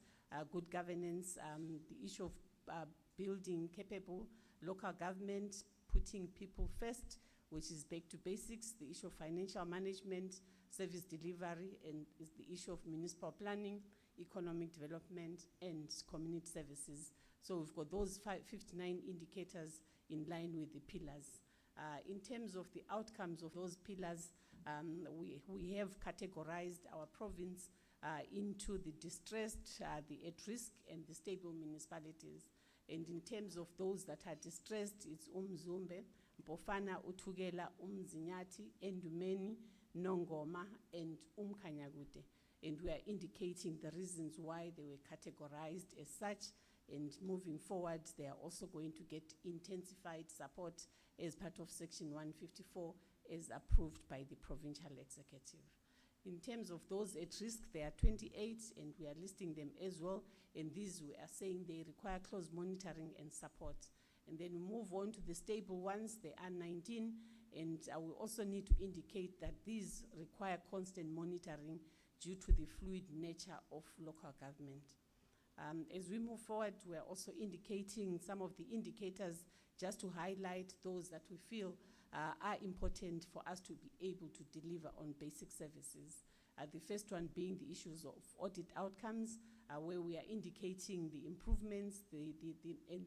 good governance, the issue of building capable local government, putting people first, which is back to basics, the issue of financial management, service delivery, and is the issue of municipal planning, economic development, and community services. So we've got those 59 indicators in line with the pillars. In terms of the outcomes of those pillars, we have categorized our province into the distressed, the at-risk, and the stable municipalities. And in terms of those that are distressed, it's Umzumbe, Mpofana, Uthugela, Umzinyathi, Endumeni, Nongoma, and Umkanyagute. And we are indicating the reasons why they were categorized as such. And moving forward, they are also going to get intensified support as part of Section 154 as approved by the provincial executive. In terms of those at risk, there are 28, and we are listing them as well. And these, we are saying they require close monitoring and support. And then we move on to the stable ones. There are 19, and we also need to indicate that these require constant monitoring due to the fluid nature of local government. As we move forward, we are also indicating some of the indicators just to highlight those that we feel are important for us to be able to deliver on basic services. The first one being the issues of audit outcomes, where we are indicating the improvements and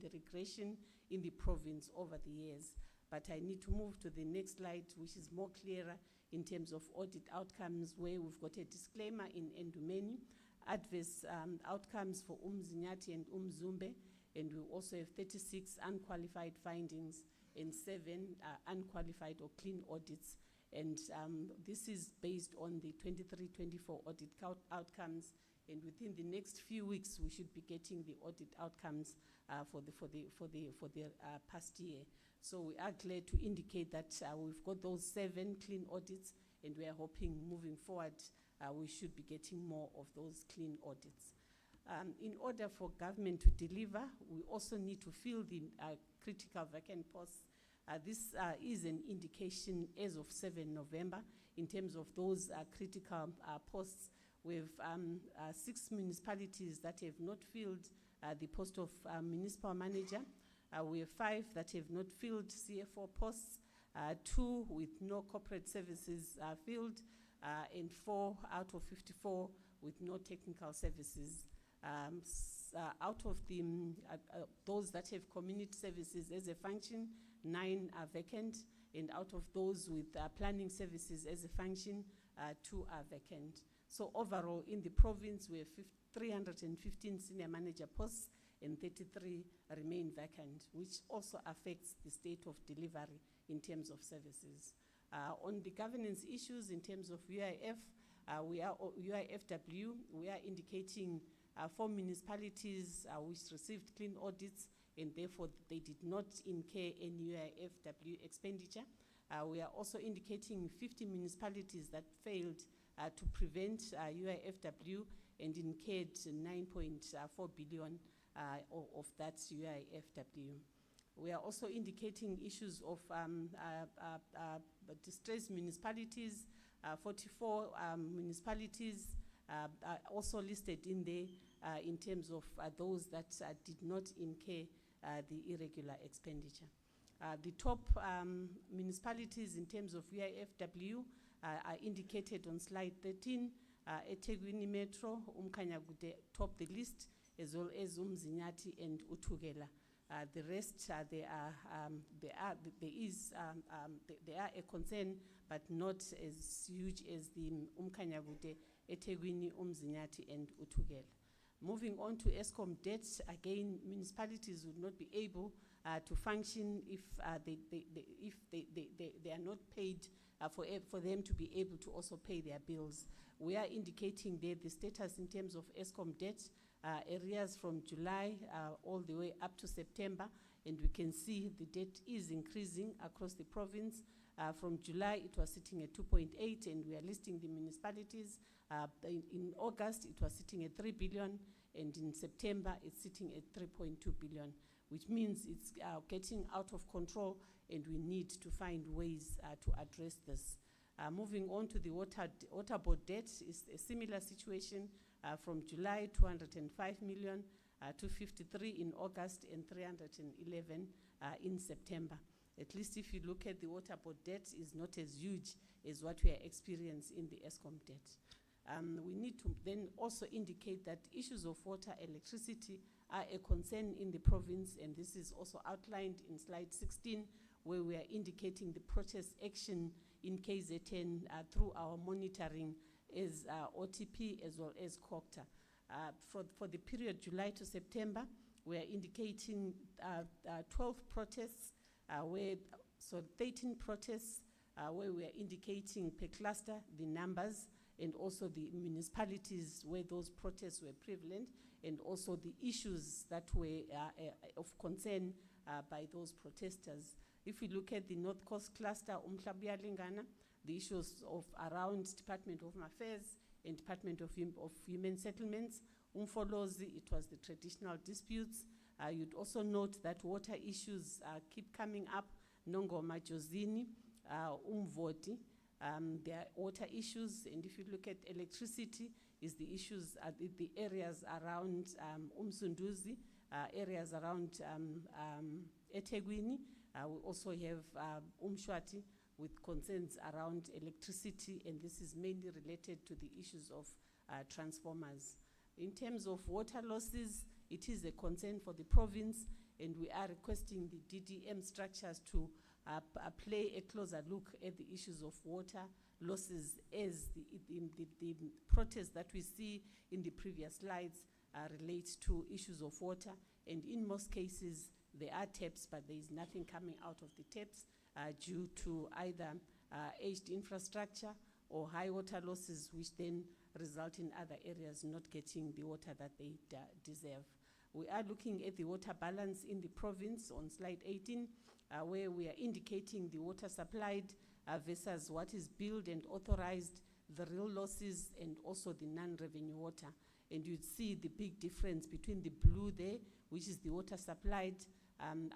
the regression in the province over the years. But I need to move to the next slide, which is more clearer in terms of audit outcomes, where we've got a disclaimer in Endumeni, adverse outcomes for Umzinyathi and Umzumbe, and we also have 36 unqualified findings and 7 unqualified or clean audits. And this is based on the 23-24 audit outcomes. And within the next few weeks, we should be getting the audit outcomes for the past year. So we are glad to indicate that we've got those 7 clean audits, and we are hoping moving forward we should be getting more of those clean audits. In order for government to deliver, we also need to fill the critical vacant posts. This is an indication as of 7 November in terms of those critical posts. We have 6 municipalities that have not filled the post of municipal manager. We have 5 that have not filled CFO posts, 2 with no corporate services filled, and 4 out of 54 with no technical services. Out of the those that have community services as a function, 9 are vacant, and out of those with planning services as a function, 2 are vacant. So overall, in the province, we have 315 senior manager posts and 33 remain vacant, which also affects the state of delivery in terms of services. On the governance issues in terms of UIF, UIFW, we are indicating 4 municipalities which received clean audits, and therefore they did not incur any UIFW expenditure. We are also indicating 50 municipalities that failed to prevent UIFW and incurred 9.4 billion of that UIFW. We are also indicating issues of distressed municipalities. 44 municipalities are also listed in there in terms of those that did not incur the irregular expenditure. The top municipalities in terms of UIFW are indicated on slide 13. eThekwini Metro, Umkhanyakude top the list, as well as Umzinyati and Uthukela. The rest, they are a concern, but not as huge as the Umkhanyakude, eThekwini, Umzinyati and Uthukela. Moving on to Eskom debt, again, municipalities would not be able to function if they are not paid for them to be able to also pay their bills. We are indicating there the status in terms of Eskom debt, areas from July all the way up to September, and we can see the debt is increasing across the province. From July, it was sitting at 2.8, and we are listing the municipalities. In August, it was sitting at 3 billion, and in September, it's sitting at 3.2 billion, which means it's getting out of control, and we need to find ways to address this. Moving on to the water board debt, is a similar situation. From July, 205 million, 253 in August, and 311 in September. At least if you look at the water board debt, is not as huge as what we are experiencing in the Eskom debt. We need to then also indicate that issues of water, electricity are a concern in the province, and this is also outlined in slide 16, where we are indicating the protest action in KZN through our monitoring as OTP as well as COCTA. For the period July to September, we are indicating 12 protests, 13 protests where we are indicating per cluster the numbers and also the municipalities where those protests were prevalent, and also the issues that were of concern by those protesters. If we look at the North Coast cluster, Umhlaba Lingana, the issues of around Department of Home Affairs and Department of Human Settlements. Umfolozi, it was the traditional disputes. You'd also note that water issues keep coming up. Nongoma Jozini, Umvoti, there are water issues. And if you look at electricity, is the issues at the areas around Umsunduzi, areas around eThekwini. We also have Umshwati with concerns around electricity, and this is mainly related to the issues of transformers. In terms of water losses, it is a concern for the province, and we are requesting the DDM structures to play a closer look at the issues of water losses, as the protests that we see in the previous slides relate to issues of water, and in most cases there are taps, but there is nothing coming out of the taps due to either aged infrastructure or high water losses, which then result in other areas not getting the water that they deserve. We are looking at the water balance in the province on slide 18, where we are indicating the water supplied versus what is billed and authorized, the real losses, and also the non-revenue water. and you'd see the big difference between the blue there, which is the water supplied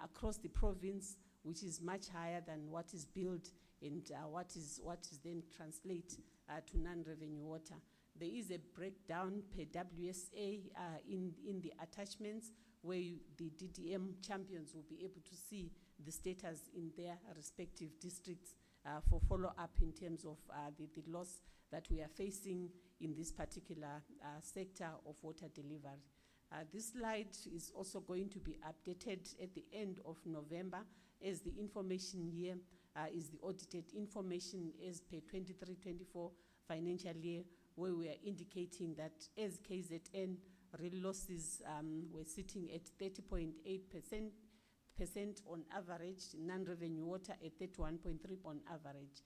across the province, which is much higher than what is billed and what is then translate to non-revenue water. There is a breakdown per WSA in the attachments where the DDM champions will be able to see the status in their respective districts for follow-up in terms of the loss that we are facing in this particular sector of water delivery. This slide is also going to be updated at the end of November, as the information here is the audited information as per 23-24 financial year, where we are indicating that as KZN, real losses were sitting at 30.8% on average, non-revenue water at 31.3% on average.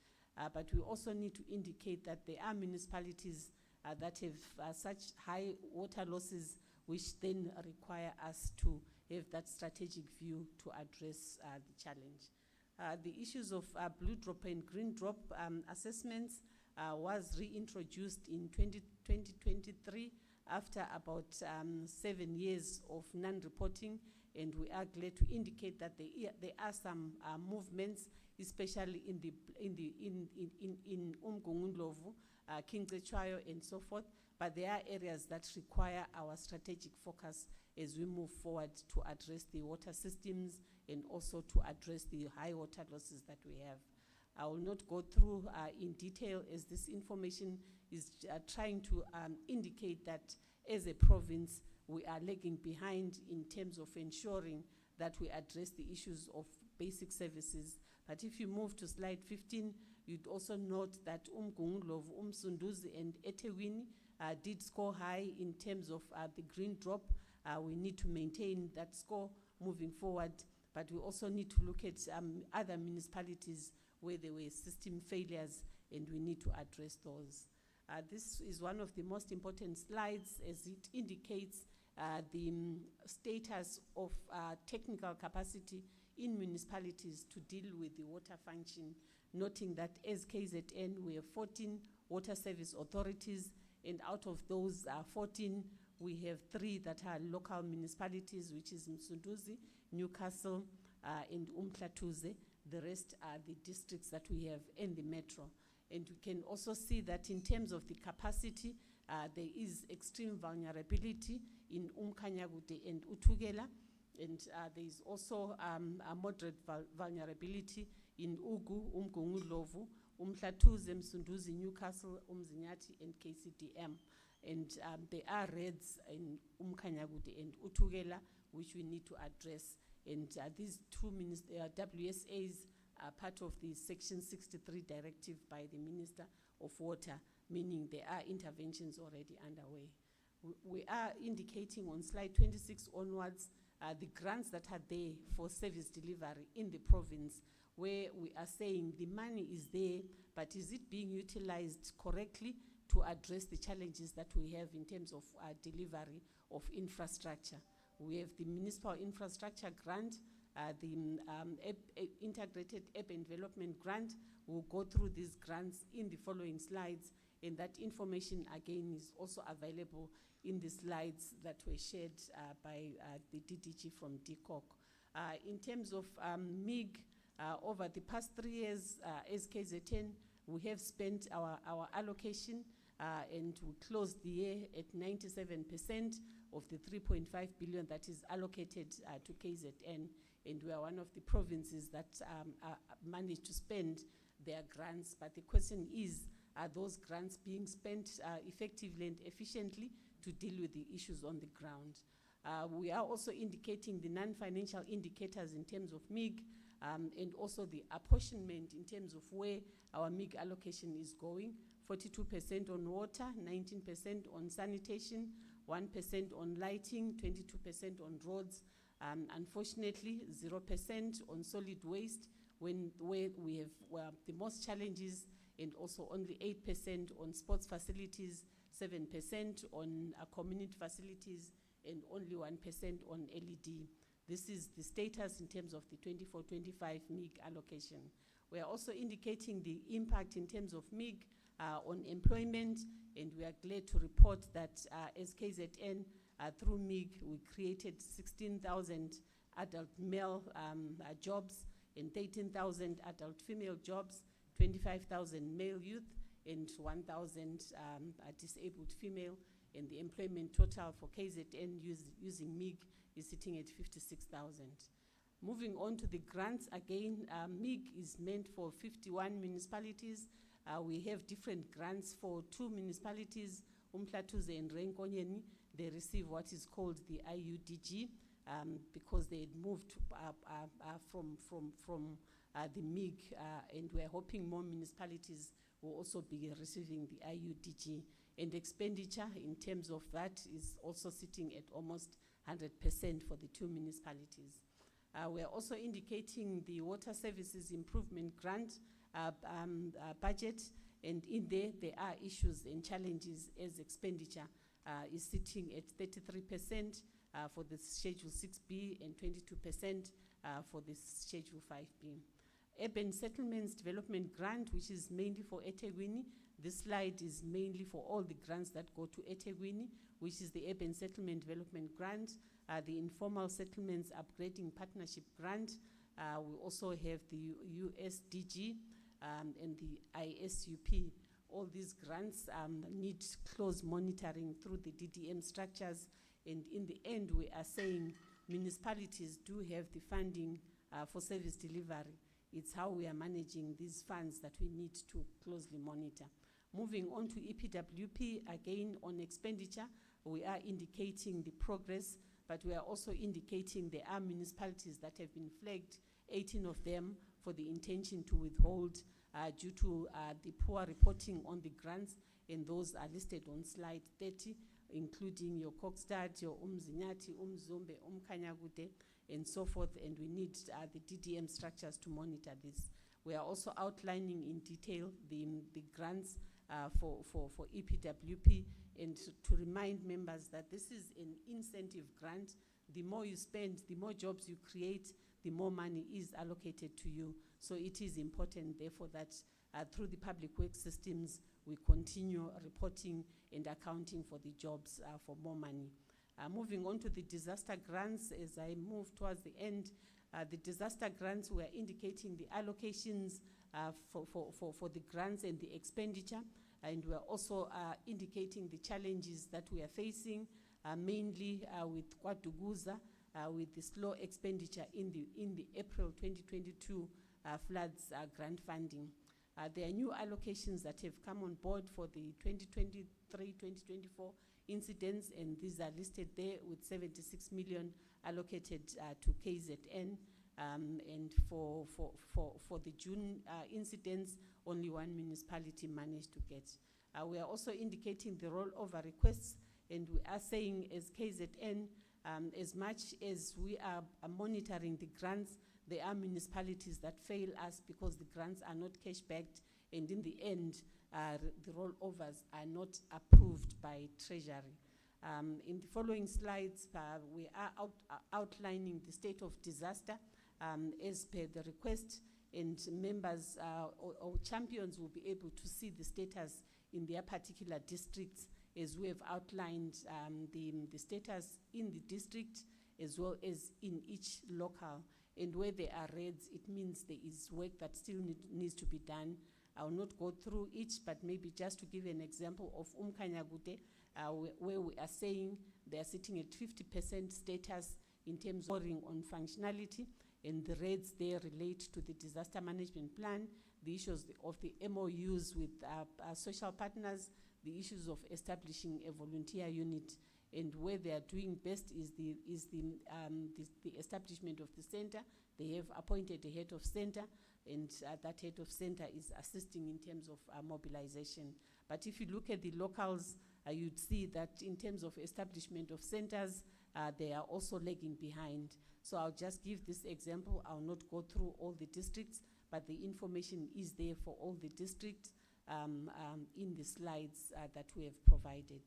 But we also need to indicate that there are municipalities that have such high water losses, which then require us to have that strategic view to address the challenge. The issues of blue drop and green drop assessments was reintroduced in 2023 after about 7 years of non-reporting, and we are glad to indicate that there are some movements, especially in Umgungundlovu, Kingcetshwayo, and so forth. But there are areas that require our strategic focus as we move forward to address the water systems and also to address the high water losses that we have. I will not go through in detail, as this information is trying to indicate that as a province, we are lagging behind in terms of ensuring that we address the issues of basic services. But if you move to slide 15, you'd also note that Umgungundlovu, Umsunduzi, and eThekwini did score high in terms of the green drop. We need to maintain that score moving forward, but we also need to look at other municipalities where there were system failures, and we need to address those. This is one of the most important slides, as it indicates the status of technical capacity in municipalities to deal with the water function, noting that as KZN, we have 14 water service authorities, and out of those 14, we have 3 that are local municipalities, which is Msunduzi, Newcastle, and Umhlatuze. The rest are the districts that we have in the metro. And we can also see that in terms of the capacity, there is extreme vulnerability in Umkhanyakude and Uthugela, and there is also a moderate vulnerability in Ugu, Umgungundlovu, Umhlatuze, Msunduzi, Newcastle, Umzinyathi, and KCDM. And there are reds in Umkhanyakude and Uthugela, which we need to address. And these 2 WSAs are part of the Section 63 directive by the Minister of Water, meaning there are interventions already underway. We are indicating on slide 26 onwards the grants that are there for service delivery in the province, where we are saying the money is there, but is it being utilized correctly to address the challenges that we have in terms of delivery of infrastructure? We have the municipal infrastructure grant, the integrated urban development grant. We'll go through these grants in the following slides, and that information again is also available in the slides that were shared by the DDG from DCOC. In terms of MIG, over the past 3 years, as KZN, we have spent our allocation and we closed the year at 97% of the 3.5 billion that is allocated to KZN, and we are one of the provinces that managed to spend their grants. But the question is, are those grants being spent effectively and efficiently to deal with the issues on the ground? We are also indicating the non-financial indicators in terms of MIG, and also the apportionment in terms of where our MIG allocation is going. 42% on water, 19% on sanitation, 1% on lighting, 22% on roads. Unfortunately, 0% on solid waste, where we have the most challenges, and also only 8% on sports facilities, 7% on community facilities, and only 1% on LED. This is the status in terms of the 24-25 MIG allocation. We are also indicating the impact in terms of MIG on employment and we are glad to report that as KZN, through MIG, we created 16,000 adult male jobs and 13,000 adult female jobs, 25,000 male youth, and 1,000 disabled female. And the employment total for KZN using MIG is sitting at 56,000. Moving on to the grants, again, MIG is meant for 51 municipalities. We have different grants for 2 municipalities, Umhlatuze and Renkonyeni. They receive what is called the IUDG because they had moved from the MIG, and we're hoping more municipalities will also be receiving the IUDG. And expenditure in terms of that is also sitting at almost 100% for the 2 municipalities. We are also indicating the Water Services Improvement Grant budget, and in there are issues and challenges as expenditure is sitting at 33% for the Schedule 6B and 22% for the Schedule 5B. Urban Settlements Development Grant, which is mainly for eThekwini. This slide is mainly for all the grants that go to eThekwini, which is the Urban Settlement Development Grant, the Informal Settlements Upgrading Partnership Grant. We also have the USDG and the ISUP. All these grants need close monitoring through the DDM structures, and in the end we are saying municipalities do have the funding for service delivery. It's how we are managing these funds that we need to closely monitor. Moving on to EPWP, again on expenditure, we are indicating the progress, but we are also indicating there are municipalities that have been flagged, 18 of them, for the intention to withhold due to the poor reporting on the grants, and those are listed on slide 30, including your Kokstad, your Umzinyati, Umzombe, Kanyagute, and so forth, and we need the DDM structures to monitor this. We are also outlining in detail the grants for EPWP, and to remind members that this is an incentive grant. The more you spend, the more jobs you create, the more money is allocated to you. So it is important, therefore, that through the public works systems, we continue reporting and accounting for the jobs for more money. Moving on to the disaster grants, as I move towards the end, the disaster grants, we are indicating the allocations for the grants and the expenditure, and we are also indicating the challenges that we are facing, mainly with KwaDuguza, with the slow expenditure in the April 2022 floods grant funding. There are new allocations that have come on board for the 2023-2024 incidents, and these are listed there with 76 million allocated to KZN. And for the June incidents, only 1 municipality managed to get. We are also indicating the rollover requests, and we are saying as KZN, as much as we are monitoring the grants, there are municipalities that fail us because the grants are not cash-backed, and in the end, the rollovers are not approved by Treasury. In the following slides, we are outlining the state of disaster as per the request, and members or champions will be able to see the status in their particular districts, as we have outlined the status in the district as well as in each local. And where there are reds, it means there is work that still needs to be done. I will not go through each, but maybe just to give an example of Kanyagute, where we are saying they are sitting at 50% status in terms of on functionality, and the reds there relate to the disaster management plan, the issues of the MOUs with social partners, the issues of establishing a volunteer unit, and where they are doing best is the establishment of the center. They have appointed a head of center, and that head of center is assisting in terms of mobilization. But if you look at the locals, you'd see that in terms of establishment of centers, they are also lagging behind. So I'll just give this example. I'll not go through all the districts, but the information is there for all the districts in the slides that we have provided.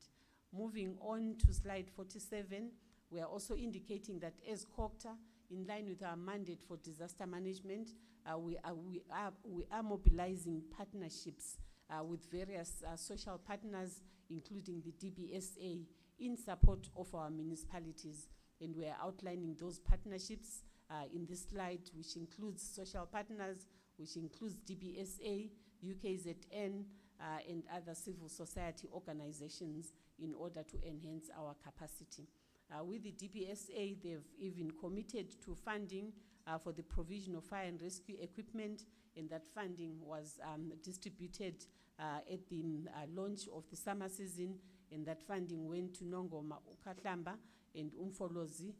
Moving on to slide 47, we are also indicating that as COGTA, in line with our mandate for disaster management, we are mobilizing partnerships with various social partners, including the DBSA, in support of our municipalities. And we are outlining those partnerships in this slide, which includes social partners, which includes DBSA, UKZN, and other civil society organizations in order to enhance our capacity. With the DBSA, they've even committed to funding for the provision of fire and rescue equipment, and that funding was distributed at the launch of the summer season, and that funding went to Nongoma, Ukatlamba, and Umfolozi,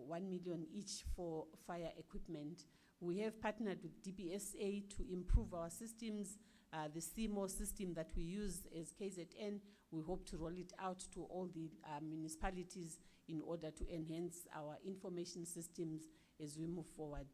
1 million each for fire equipment. We have partnered with DBSA to improve our systems. The CMO system that we use as KZN, we hope to roll it out to all the municipalities in order to enhance our information systems as we move forward.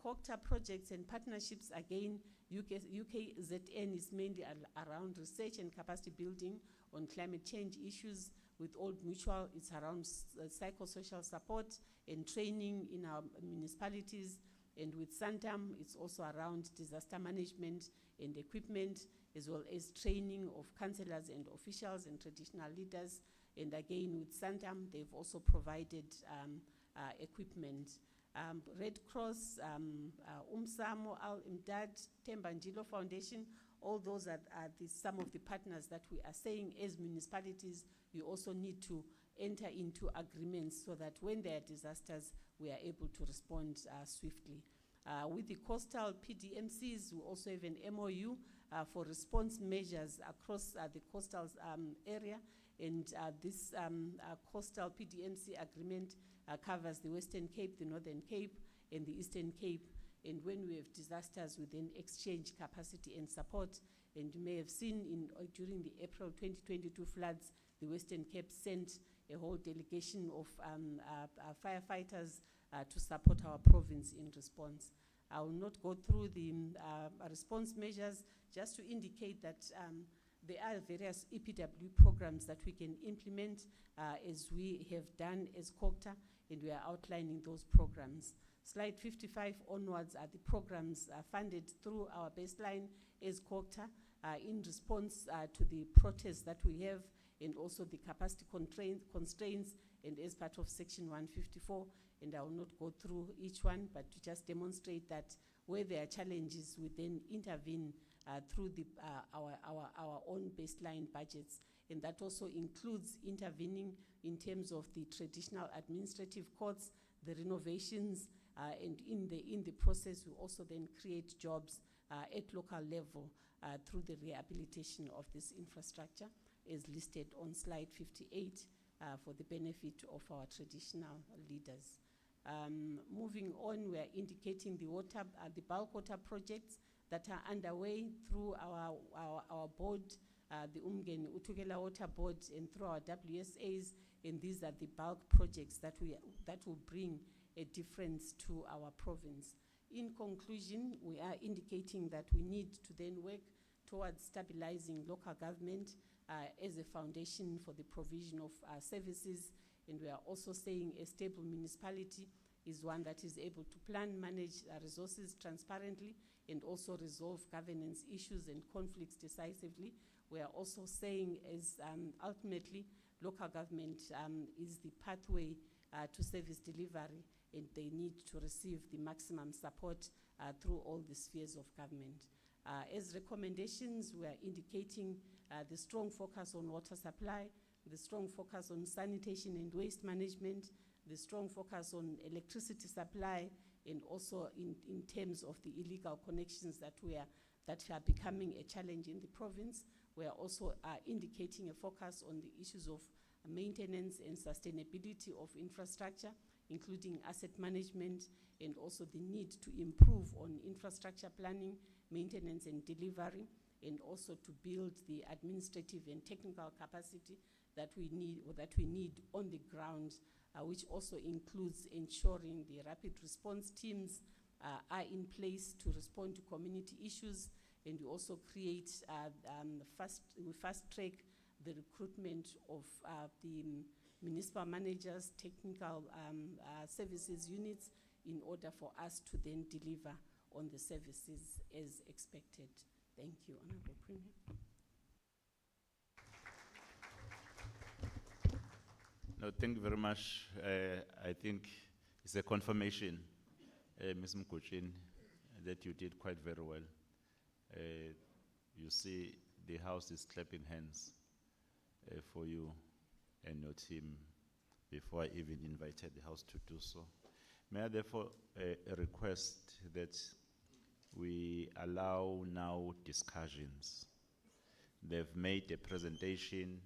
COGTA projects and partnerships, again, UKZN is mainly around research and capacity building on climate change issues. With Old Mutual, it's around psychosocial support and training in our municipalities. And with Santam, it's also around disaster management and equipment, as well as training of councillors and officials and traditional leaders. And again, with Santam, they've also provided equipment. Red Cross, UMSAMO, Al-Imdad, Tembanjilo Foundation, all those are some of the partners that we are saying as municipalities, we also need to enter into agreements so that when there are disasters, we are able to respond swiftly. With the coastal PDMCs, we also have an MOU for response measures across the coastal area, and this coastal PDMC agreement covers the Western Cape, the Northern Cape, and the Eastern Cape. And when we have disasters, we then exchange capacity and support. And you may have seen during the April 2022 floods, the Western Cape sent a whole delegation of firefighters to support our province in response. I will not go through the response measures, just to indicate that there are various EPW programs that we can implement as we have done as COGTA, and we are outlining those programs. Slide 55 onwards are the programs funded through our baseline as COGTA in response to the protests that we have, and also the capacity constraints, and as part of Section 154. And I will not go through each one, but to just demonstrate that where there are challenges, we then intervene through our own baseline budgets. And that also includes intervening in terms of the traditional administrative courts, the renovations, and in the process, we also then create jobs at local level through the rehabilitation of this infrastructure, as listed on slide 58 for the benefit of our traditional leaders. Moving on, we are indicating the bulk water projects that are underway through our board, the Umgeni Utukela Water Board, and through our WSAs, and these are the bulk projects that will bring a difference to our province. In conclusion, we are indicating that we need to then work towards stabilizing local government as a foundation for the provision of services, and we are also saying a stable municipality is one that is able to plan, manage resources transparently, and also resolve governance issues and conflicts decisively. We are also saying as ultimately local government is the pathway to service delivery, and they need to receive the maximum support through all the spheres of government. As recommendations, we are indicating the strong focus on water supply, the strong focus on sanitation and waste management, the strong focus on electricity supply, and also in terms of the illegal connections that are becoming a challenge in the province. We are also indicating a focus on the issues of maintenance and sustainability of infrastructure, including asset management, and also the need to improve on infrastructure planning, maintenance and delivery, and also to build the administrative and technical capacity that we need on the ground, which also includes ensuring the rapid response teams are in place to respond to community issues, and we also create fast track the recruitment of the municipal managers, technical services units, in order for us to then deliver on the services as expected. Thank you, Honorable Premier. No, thank you very much. I think it's a confirmation, Ms. Mkuchin, that you did quite very well. You see, the House is clapping hands for you and your team before I even invited the House to do so. May I therefore request that we allow now discussions. They've made a presentation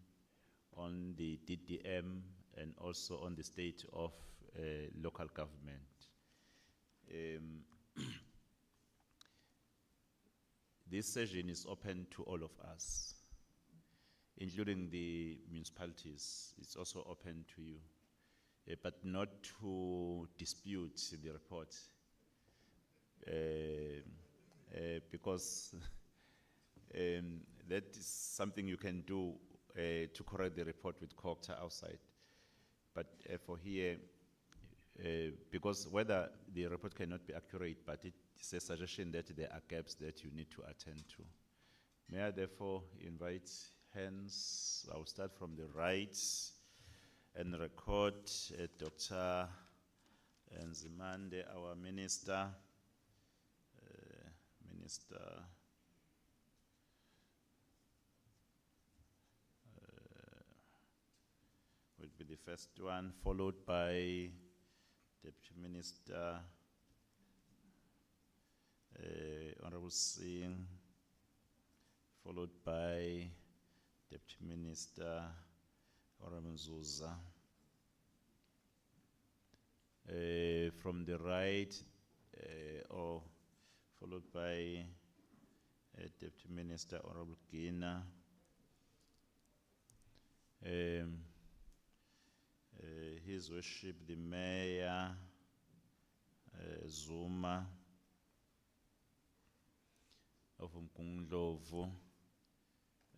on the DDM and also on the state of local government. This session is open to all of us, including the municipalities. It's also open to you, but not to dispute the report, because that is something you can do to correct the report with COGTA outside. But for here, because whether the report cannot be accurate, but it's a suggestion that there are gaps that you need to attend to. May I therefore invite hands? I'll start from the right and record Dr. Nzimande, our minister. Will be the first one, followed by Deputy Minister Honorable Singh, followed by Deputy Minister Honorable Zuza. From the right, or followed by Deputy Minister Honorable Gina. His Worship the Mayor Zuma of Mkunglovu,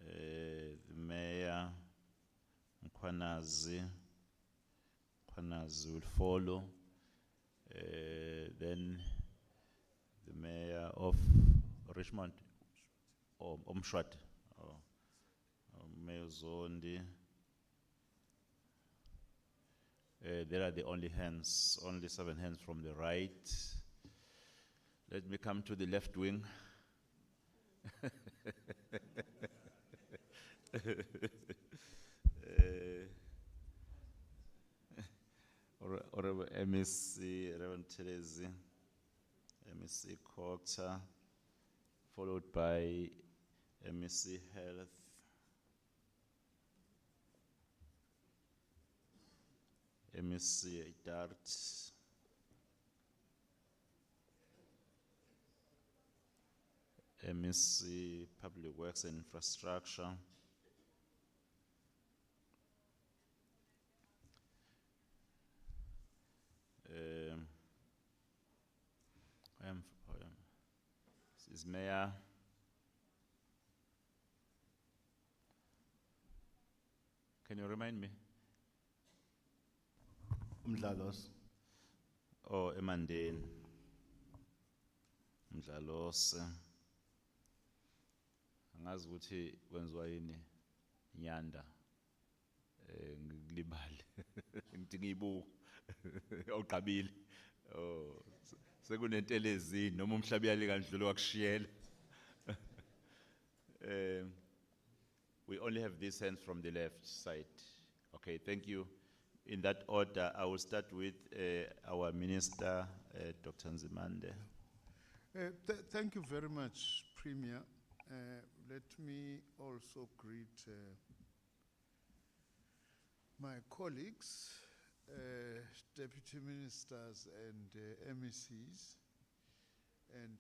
the Mayor Mkwanazi will follow, then the Mayor of Richmond, or Mshwat, Mayor Zondi. There are the only hands, only 7 hands from the right. Let me come to the left wing. Honorable MEC Reverend Terezi, MEC COGTA, followed by MEC Health. MEC Dart, MEC Public Works and Infrastructure, this is Mayor. Can you remind me? Mdlalos. Oh, Emandeni. Mdlalos. Angazi ukuthi kwenziwa yini Nyanda. Ngilibali. Ngithi ngiyibuka. Awuqabile. Oh, sekunentelezini noma umhlabi yali kandlula wakushiyela. We only have these hands from the left side. Okay, thank you. In that order, I will start with our Minister, Dr. Nzimande. Thank you very much, Premier. Let me also greet my colleagues, Deputy Ministers and MECs, and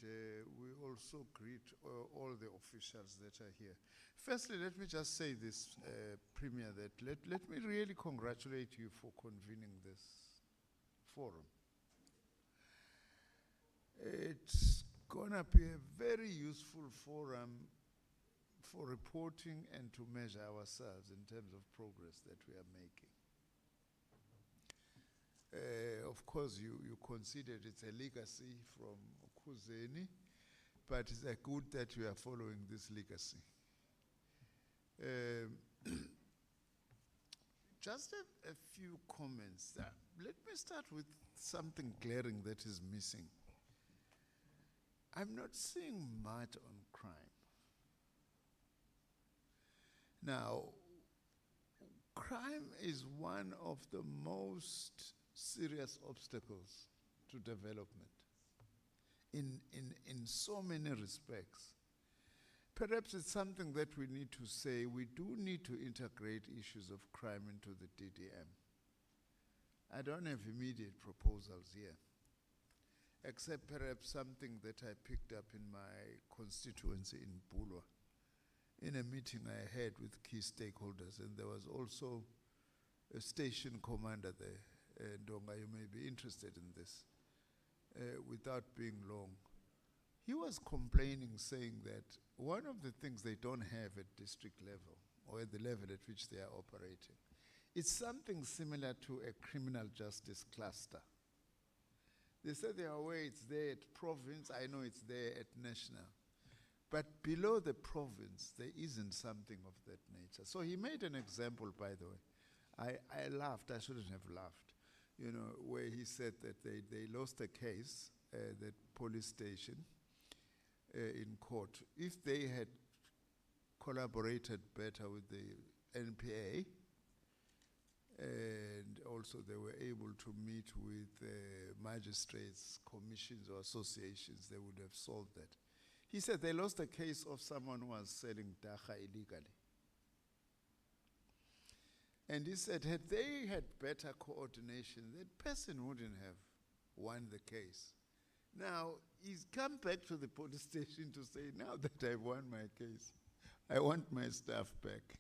we also greet all the officials that are here. Firstly, let me just say this, Premier, that let me really congratulate you for convening this forum. It's gonna be a very useful forum for reporting and to measure ourselves in terms of progress that we are making. Of course, you considered it's a legacy from Khuzeni, but it's good that you are following this legacy. Just a few comments. Let me start with something glaring that is missing. I'm not seeing much on crime. Now, crime is one of the most serious obstacles to development in so many respects. Perhaps it's something that we need to say. We do need to integrate issues of crime into the DDM. I don't have immediate proposals here, except perhaps something that I picked up in my constituency in Bulwa, in a meeting I had with key stakeholders, and there was also a station commander there. Ndonga, you may be interested in this, without being long. He was complaining, saying that one of the things they don't have at district level, or at the level at which they are operating, it's something similar to a criminal justice cluster. They said they are aware it's there at province, I know it's there at national. But below the province, there isn't something of that nature. So he made an example, by the way. I laughed, I shouldn't have laughed, you know, where he said that they lost a case at the police station in court. If they had collaborated better with the NPA, and also they were able to meet with magistrates, commissions, or associations, they would have solved that. He said they lost a case of someone who was selling dacha illegally. And he said, had they had better coordination, that person wouldn't have won the case. Now, he's come back to the police station to say, now that I've won my case, I want my stuff back.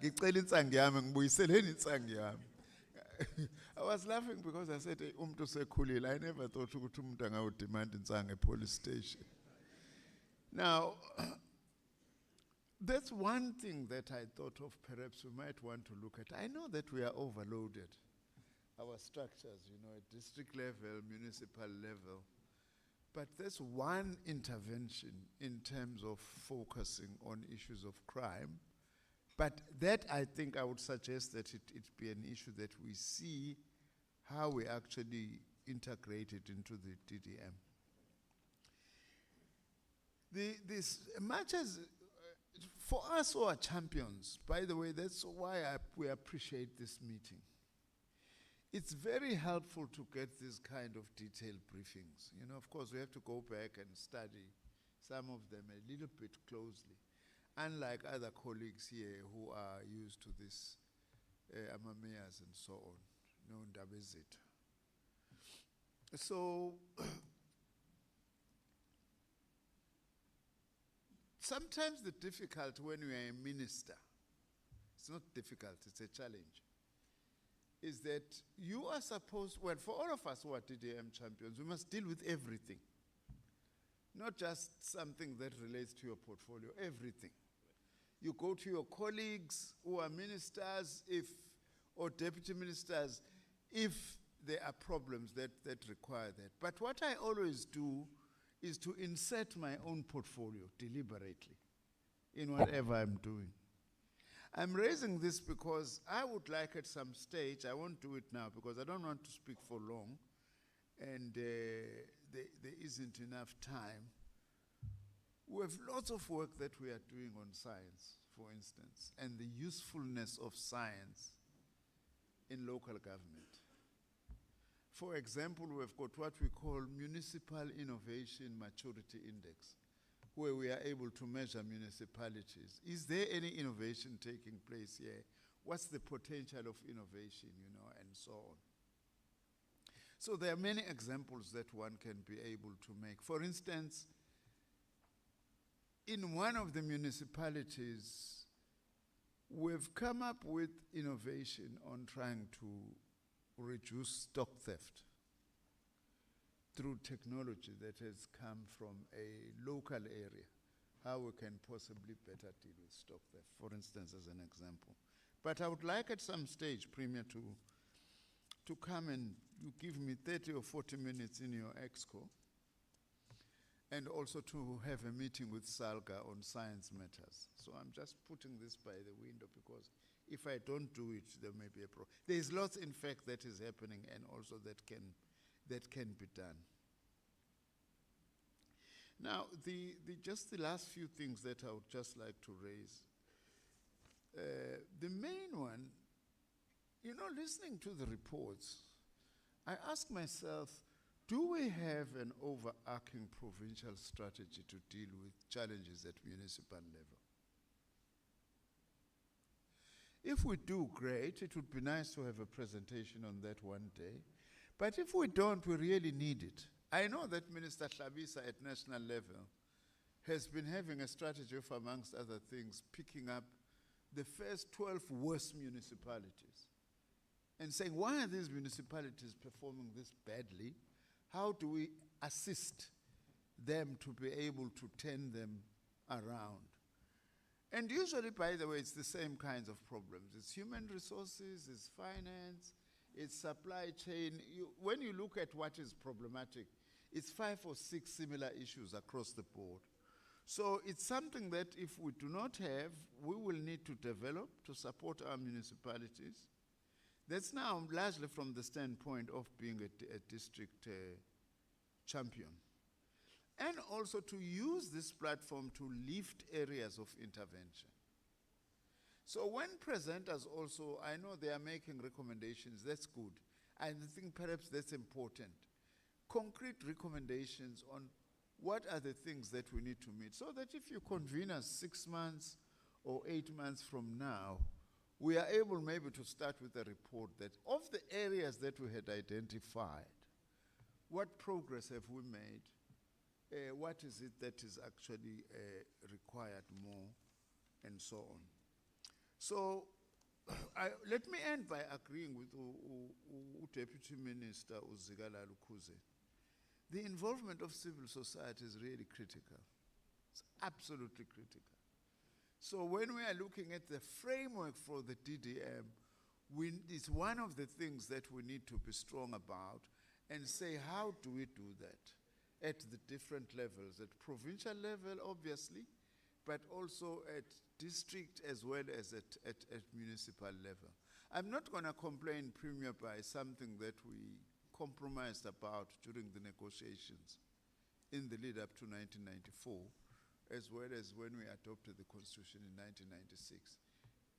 Ngicela intsangu yami, ngibuyiseleni intsangu yami. I was laughing because I said, umuntu sekhulile. I never thought ukuthi umuntu angawudemand intsangu at police station. Now, that's one thing that I thought of perhaps we might want to look at. I know that we are overloaded. Our structures, you know, at district level, municipal level. But there's one intervention in terms of focusing on issues of crime. But that, I think, I would suggest that it be an issue that we see how we actually integrate it into the DDM. This much as, for us who are champions, by the way, that's why we appreciate this meeting. It's very helpful to get these kind of detailed briefings. You know, of course, we have to go back and study some of them a little bit closely. Unlike other colleagues here who are used to this, mayors and so on, no ndabezit. So, sometimes the difficult when you are a minister, it's not difficult, it's a challenge, is that you are supposed, well, for all of us who are DDM champions, we must deal with everything. Not just something that relates to your portfolio, everything. You go to your colleagues who are ministers or deputy ministers if there are problems that require that. But what I always do is to insert my own portfolio deliberately in whatever I'm doing. I'm raising this because I would like at some stage, I won't do it now because I don't want to speak for long, and there isn't enough time. We have lots of work that we are doing on science, for instance, and the usefulness of science in local government. For example, we've got what we call Municipal Innovation Maturity Index, where we are able to measure municipalities. Is there any innovation taking place here? What's the potential of innovation, you know, and so on. So there are many examples that one can be able to make. For instance, in one of the municipalities, we've come up with innovation on trying to reduce stock theft through technology that has come from a local area, how we can possibly better deal with stock theft, for instance, as an example. But I would like at some stage, Premier, to come and you give me 30 or 40 minutes in your exco and also to have a meeting with SALGA on science matters. So I'm just putting this by the window because if I don't do it, there may be a problem. There's lots, in fact, that is happening and also that can be done. Now, just the last few things that I would just like to raise. The main one, you know, listening to the reports, I ask myself, do we have an overarching provincial strategy to deal with challenges at municipal level? If we do, great. It would be nice to have a presentation on that one day. But if we don't, we really need it. I know that Minister Hlabisa at national level has been having a strategy of, amongst other things, picking up the first 12 worst municipalities and saying, why are these municipalities performing this badly? How do we assist them to be able to turn them around? And usually, by the way, it's the same kinds of problems. It's human resources, it's finance, it's supply chain. When you look at what is problematic, it's 5 or 6 similar issues across the board. So it's something that if we do not have, we will need to develop to support our municipalities. That's now largely from the standpoint of being a district champion. And also to use this platform to lift areas of intervention. So when presenters also, I know they are making recommendations, that's good. I think perhaps that's important. Concrete recommendations on what are the things that we need to meet, so that if you convene us 6 months or 8 months from now, we are able maybe to start with a report that of the areas that we had identified, what progress have we made? What is it that is actually required more, and so on. So let me end by agreeing with Deputy Minister Uzikala Lukuze. The involvement of civil society is really critical. It's absolutely critical. So when we are looking at the framework for the DDM, it's one of the things that we need to be strong about and say, how do we do that at the different levels, at provincial level, obviously, but also at district as well as at municipal level. I'm not going to complain, Premier, by something that we compromised about during the negotiations in the lead up to 1994, as well as when we adopted the Constitution in 1996.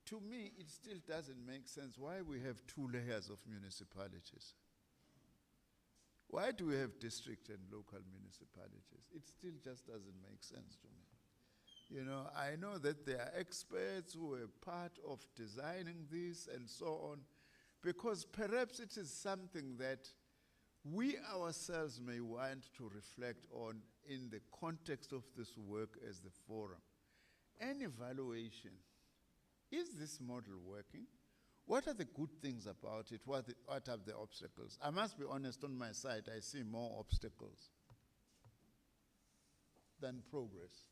To me, it still doesn't make sense why we have 2 layers of municipalities. Why do we have district and local municipalities? It still just doesn't make sense to me. You know, I know that there are experts who are part of designing this and so on, because perhaps it is something that we ourselves may want to reflect on in the context of this work as the forum. An evaluation. Is this model working? What are the good things about it? What are the obstacles? I must be honest, on my side, I see more obstacles than progress.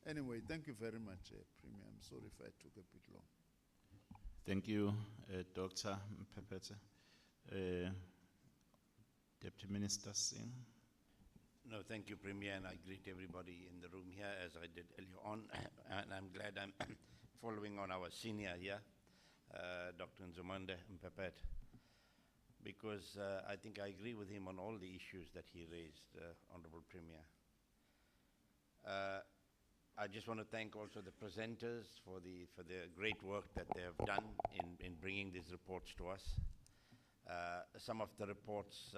Anyway, thank you very much, Premier. I'm sorry if I took a bit long. Thank you, Dr. Mpepete. Deputy Minister Singh. No, thank you, Premier, and I greet everybody in the room here, as I did earlier on. And I'm glad I'm following on our senior here, Dr. Nzimande Mpepete, because I think I agree with him on all the issues that he raised, Honorable Premier. I just want to thank also the presenters for the great work that they have done in bringing these reports to us. Some of the reports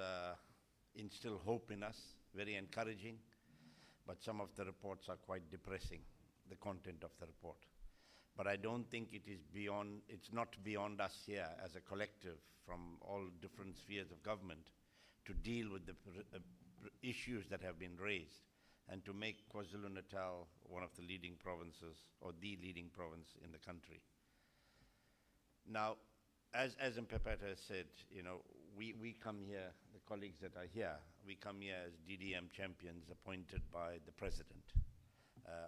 instill hope in us, very encouraging, but some of the reports are quite depressing, the content of the report. But I don't think it is beyond, it's not beyond us here as a collective from all different spheres of government to deal with the issues that have been raised and to make KwaZulu-Natal one of the leading provinces, or the leading province in the country. Now, as Mpepete has said, you know, we come here, the colleagues that are here, we come here as DDM champions appointed by the President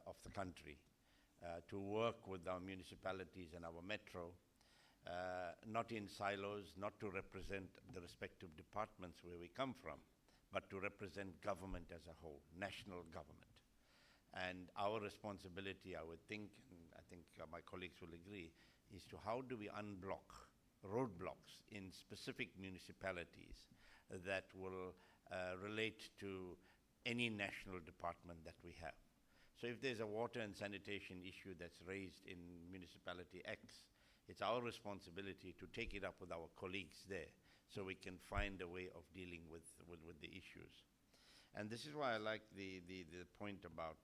of the country to work with our municipalities and our metro, not in silos, not to represent the respective departments where we come from, but to represent government as a whole, national government. And our responsibility, I would think, and I think my colleagues will agree, is to how do we unblock roadblocks in specific municipalities that will relate to any national department that we have. So if there's a water and sanitation issue that's raised in municipality X, it's our responsibility to take it up with our colleagues there so we can find a way of dealing with the issues. And this is why I like the point about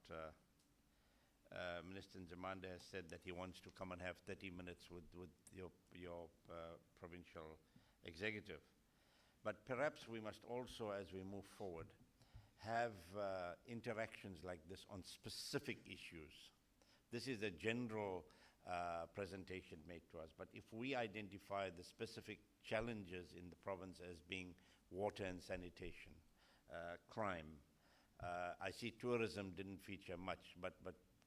Minister Nzimande has said that he wants to come and have 30 minutes with your provincial executive. But perhaps we must also, as we move forward, have interactions like this on specific issues. This is a general presentation made to us, but if we identify the specific challenges in the province as being water and sanitation, crime, I see tourism didn't feature much, but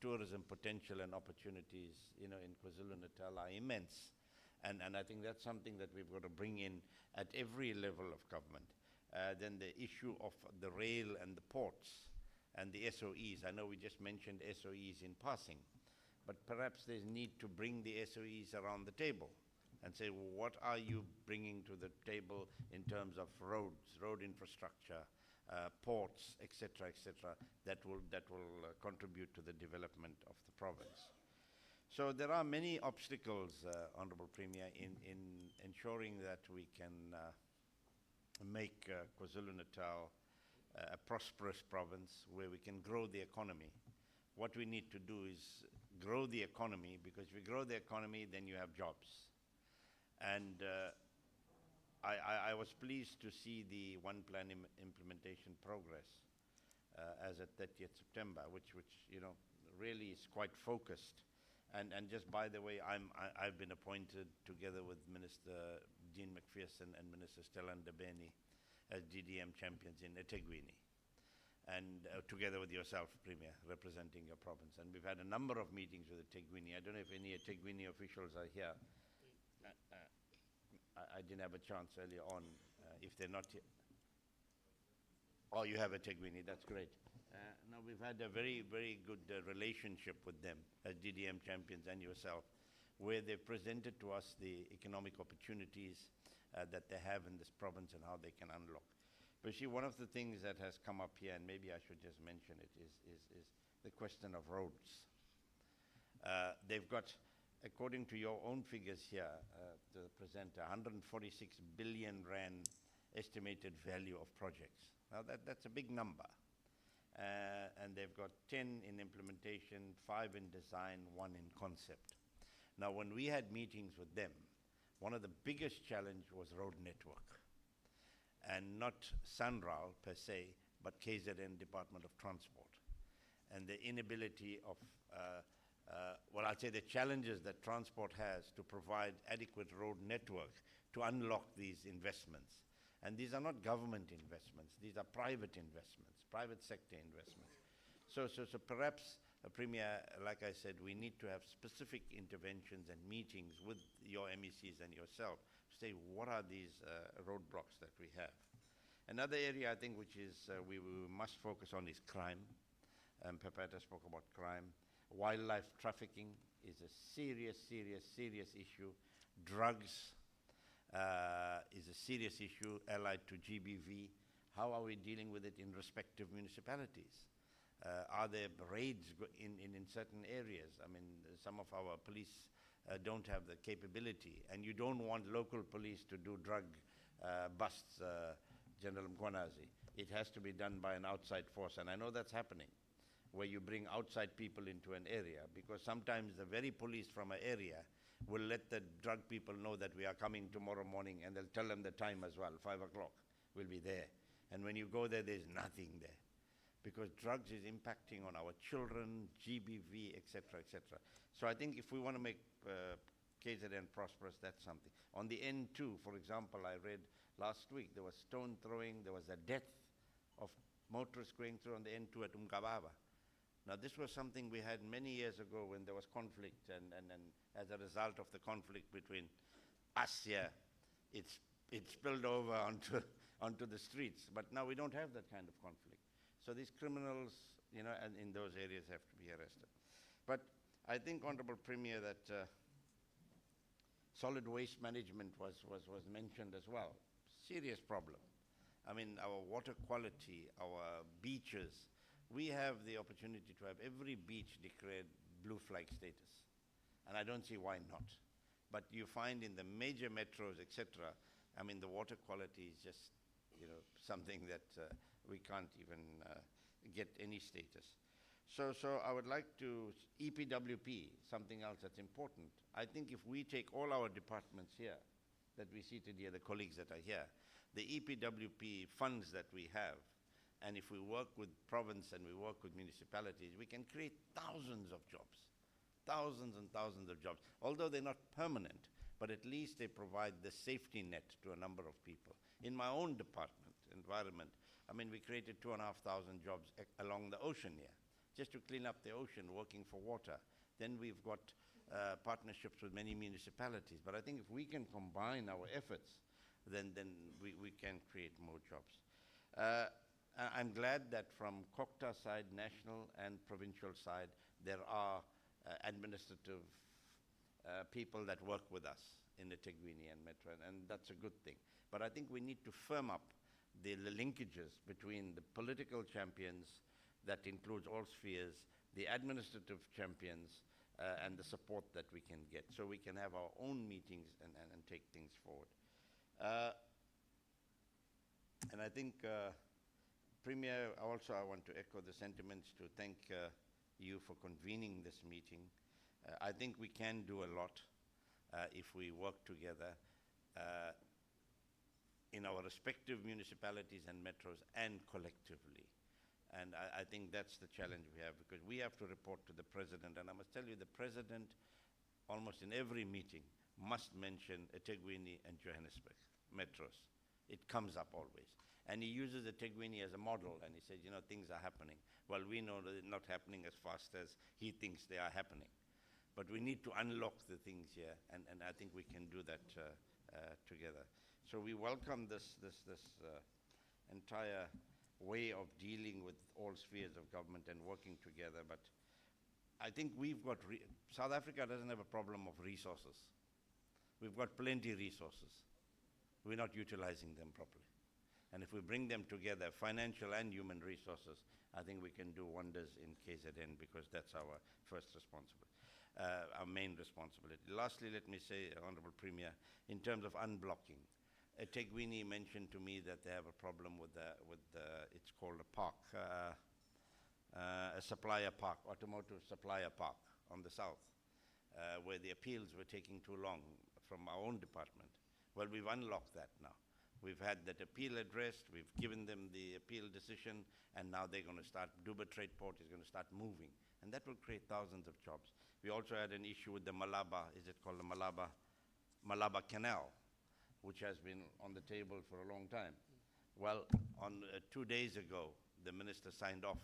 tourism potential and opportunities, in KwaZulu-Natal are immense. And I think that's something that we've got to bring in at every level of government. Then the issue of the rail and the ports and the SOEs. I know we just mentioned SOEs in passing, but perhaps there's need to bring the SOEs around the table and say, well, what are you bringing to the table in terms of roads, road infrastructure, ports, etc., that will contribute to the development of the province. So there are many obstacles, Honourable Premier, in ensuring that we can make KwaZulu-Natal a prosperous province where we can grow the economy. What we need to do is grow the economy, because if you grow the economy, then you have jobs. And I was pleased to see the One Plan implementation progress as at 30th September, which really is quite focused. And just by the way, I've been appointed together with Minister Dean McPherson and Minister Stella Ndabeni as DDM champions in eThekwini, and together with yourself, Premier, representing your province. And we've had a number of meetings with eThekwini. I don't know if any eThekwini officials are here. I didn't have a chance earlier on. If they're not here. Oh, you have eThekwini, that's great. Now, we've had a very, very good relationship with them as DDM champions and yourself, where they've presented to us the economic opportunities that they have in this province and how they can unlock. But see, one of the things that has come up here, and maybe I should just mention it, is the question of roads. They've got, according to your own figures here, the presenter, 146 billion rand estimated value of projects. Now that's a big number. And they've got 10 in implementation, 5 in design, 1 in concept. Now, when we had meetings with them, one of the biggest challenge was road network. And not SANRAL per se, but KZN Department of Transport. And the inability of, well, I'd say the challenges that transport has to provide adequate road network to unlock these investments. And these are not government investments, these are private investments, private sector investments. So perhaps, Premier, like I said, we need to have specific interventions and meetings with your MECs and yourself to say what are these roadblocks that we have. Another area I think which is we must focus on is crime. Pepeta spoke about crime. Wildlife trafficking is a serious issue. Drugs is a serious issue allied to GBV. How are we dealing with it in respective municipalities? Are there raids in certain areas? I mean, some of our police don't have the capability, and you don't want local police to do drug busts, General Mkhonazi. It has to be done by an outside force, and I know that's happening, where you bring outside people into an area, because sometimes the very police from an area will let the drug people know that we are coming tomorrow morning, and they'll tell them the time as well, 5 o'clock, we'll be there. And when you go there, there's nothing there, because drugs is impacting on our children, GBV, etc., etc. So I think if we want to make KZN prosperous, that's something. On the N2, for example, I read last week, there was stone throwing, there was a death of motorists going through on the N2 at Umgababa. Now, this was something we had many years ago when there was conflict, and as a result of the conflict between us here, it spilled over onto the streets. But now we don't have that kind of conflict. So these criminals, you know, and in those areas have to be arrested. But I think, Honorable Premier, that solid waste management was mentioned as well. Serious problem. I mean, our water quality, our beaches, we have the opportunity to have every beach declared blue flag status. And I don't see why not. But you find in the major metros, etc., I mean, the water quality is just, you know, something that we can't even get any status. So I would like to, EPWP, something else that's important. I think if we take all our departments here, that we seated here, the colleagues that are here, the EPWP funds that we have, and if we work with province and we work with municipalities, we can create thousands of jobs, thousands and thousands of jobs. Although they're not permanent, but at least they provide the safety net to a number of people. In my own department, environment, I mean, we created 2,500 jobs along the ocean here, just to clean up the ocean, working for water. Then we've got partnerships with many municipalities. But I think if we can combine our efforts, then we can create more jobs. I'm glad that from Kokta side, national and provincial side, there are administrative people that work with us in the eThekwini and Metro, and that's a good thing. But I think we need to firm up the linkages between the political champions, that includes all spheres, the administrative champions, and the support that we can get, so we can have our own meetings and take things forward. And I think, Premier, also I want to echo the sentiments to thank you for convening this meeting. I think we can do a lot if we work together in our respective municipalities and metros and collectively. And I think that's the challenge we have, because we have to report to the President. And I must tell you, the President, almost in every meeting, must mention eThekwini and Johannesburg metros. It comes up always. And he uses eThekwini as a model, and he says, you know, things are happening. Well, we know that they're not happening as fast as he thinks they are happening. But we need to unlock the things here, and I think we can do that together. So we welcome this entire way of dealing with all spheres of government and working together. But I think we've got, South Africa doesn't have a problem of resources. We've got plenty of resources. We're not utilizing them properly. And if we bring them together, financial and human resources, I think we can do wonders in KZN, because that's our first responsibility, our main responsibility. Lastly, let me say, Honorable Premier, in terms of unblocking, eThekwini mentioned to me that they have a problem with it's called a park, a supplier park, automotive supplier park on the south, where the appeals were taking too long from our own department. Well, we've unlocked that now. We've had that appeal addressed, we've given them the appeal decision, and now they're going to start, Duba Trade Port is going to start moving, and that will create thousands of jobs. We also had an issue with the Malaba, is it called the Malaba Canal, which has been on the table for a long time. Well, on 2 days ago, the minister signed off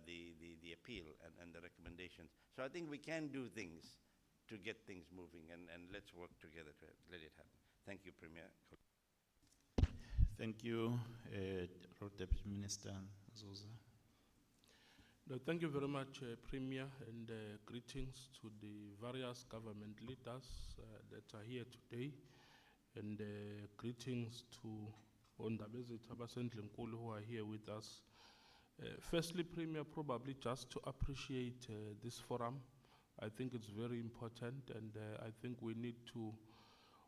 the appeal and the recommendations. So I think we can do things to get things moving, and let's work together to let it happen. Thank you, Premier. Thank you, Deputy Minister Zoza. No, thank you very much, Premier, and greetings to the various government leaders that are here today, and greetings to Ondabezit Abasendlenkulu who are here with us. Firstly, Premier, probably just to appreciate this forum. I think it's very important, and I think we need to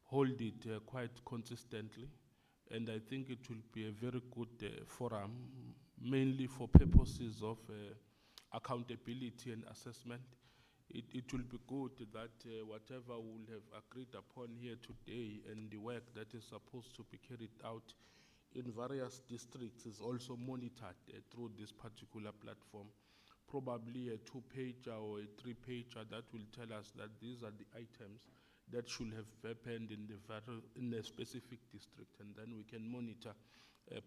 hold it quite consistently. And I think it will be a very good forum, mainly for purposes of accountability and assessment. It will be good that whatever we will have agreed upon here today and the work that is supposed to be carried out in various districts is also monitored through this particular platform. Probably a 2-pager or a 3-pager that will tell us that these are the items that should have happened in a specific district, and then we can monitor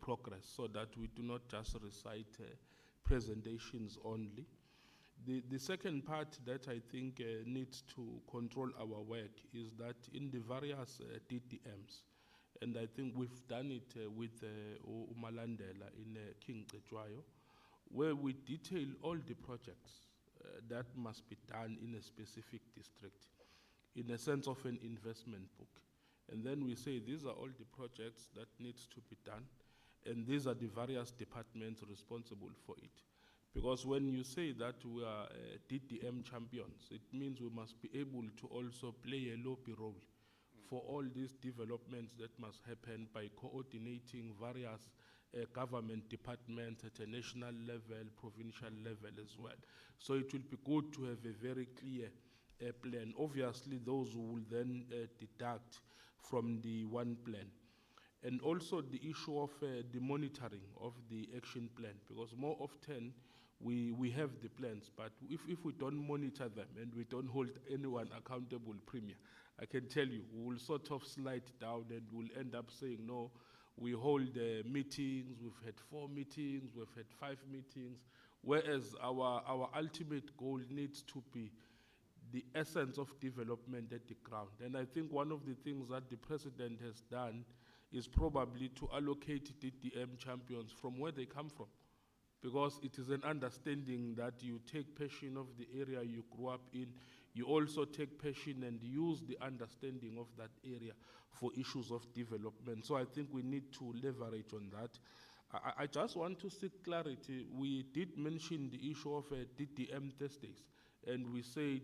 progress so that we do not just recite presentations only. The second part that I think needs to control our work is that in the various DDMs, And I think we've done it with Umalandela in King Cetshwayo, where we detail all the projects that must be done in a specific district, in a sense of an investment book. And then we say these are all the projects that needs to be done, and these are the various departments responsible for it. Because when you say that we are DDM champions, it means we must be able to also play a lobby role for all these developments that must happen by coordinating various government departments at a national level, provincial level as well. So it will be good to have a very clear plan. Obviously, those will then deduct from the one plan. And also the issue of the monitoring of the action plan, because more often we have the plans, but if we don't monitor them and we don't hold anyone accountable, Premier, I can tell you, we will sort of slide down and we'll end up saying, no, we hold meetings, we've had 4 meetings, we've had 5 meetings, whereas our ultimate goal needs to be the essence of development at the ground. And I think one of the things that the President has done is probably to allocate DDM champions from where they come from, because it is an understanding that you take passion of the area you grew up in, you also take passion and use the understanding of that area for issues of development. So I think we need to leverage on that. I just want to seek clarity. We did mention the issue of DDM Thursdays, and we said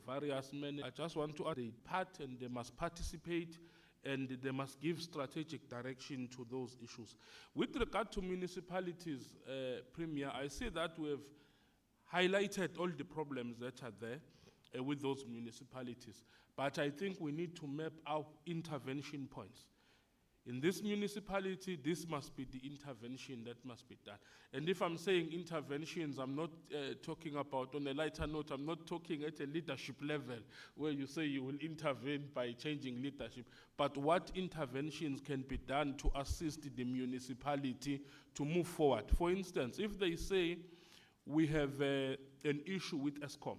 various men. I just want to add a part, and they must participate, and they must give strategic direction to those issues. With regard to municipalities, Premier, I say that we have highlighted all the problems that are there with those municipalities, but I think we need to map out intervention points. In this municipality, this must be the intervention that must be done. And if I'm saying interventions, I'm not talking about, on a lighter note, I'm not talking at a leadership level where you say you will intervene by changing leadership, but what interventions can be done to assist the municipality to move forward. For instance, if they say we have an issue with ESCOM,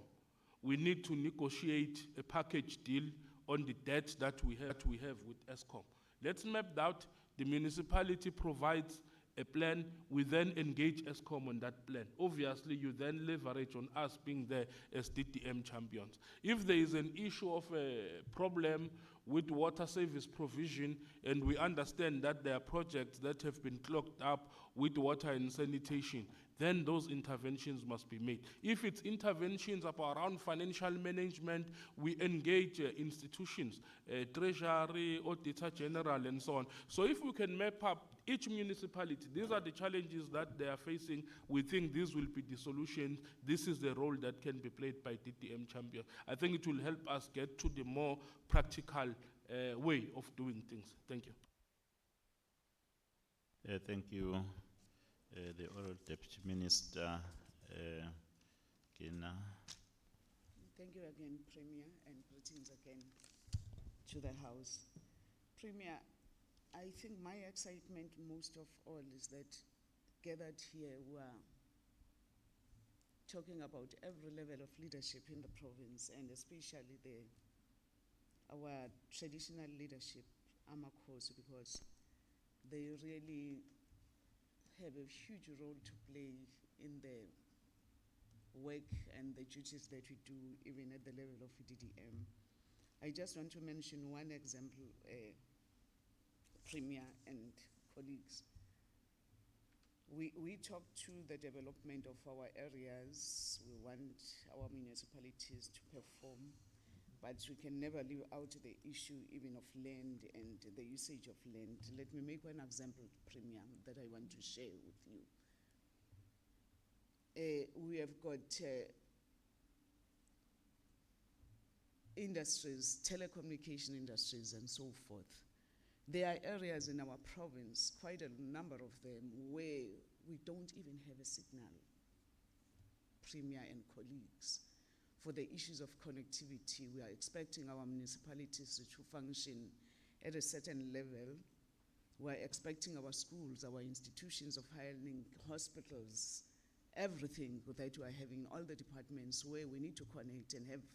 we need to negotiate a package deal on the debt that we have with ESCOM. Let's map out. The municipality provides a plan. We then engage ESCOM on that plan. Obviously, you then leverage on us being there as DDM champions. If there is an issue of a problem with water service provision, and we understand that there are projects that have been clogged up with water and sanitation, then those interventions must be made. If it's interventions around financial management, we engage institutions, Treasury, Auditor General, and so on. So if we can map up each municipality, these are the challenges that they are facing, we think this will be the solution. This is the role that can be played by DDM champion. I think it will help us get to the more practical way of doing things. Thank you. Thank you. The Honourable Deputy Minister, Gina. Thank you again, Premier, and greetings again to the House. Premier, I think my excitement most of all is that gathered here we are talking about every level of leadership in the province, and especially our traditional leadership, Amakhosi, because they really have a huge role to play in the work and the duties that we do, even at the level of DDM. I just want to mention one example, Premier and colleagues. We talk to the development of our areas. We want our municipalities to perform, but we can never leave out the issue even of land and the usage of land. Let me make one example, Premier, that I want to share with you. We have got industries, telecommunication industries, and so forth. There are areas in our province, quite a number of them, where we don't even have a signal, Premier and colleagues. For the issues of connectivity, we are expecting our municipalities to function at a certain level. We are expecting our schools, our institutions of higher learning, hospitals, everything that we are having, all the departments where we need to connect and have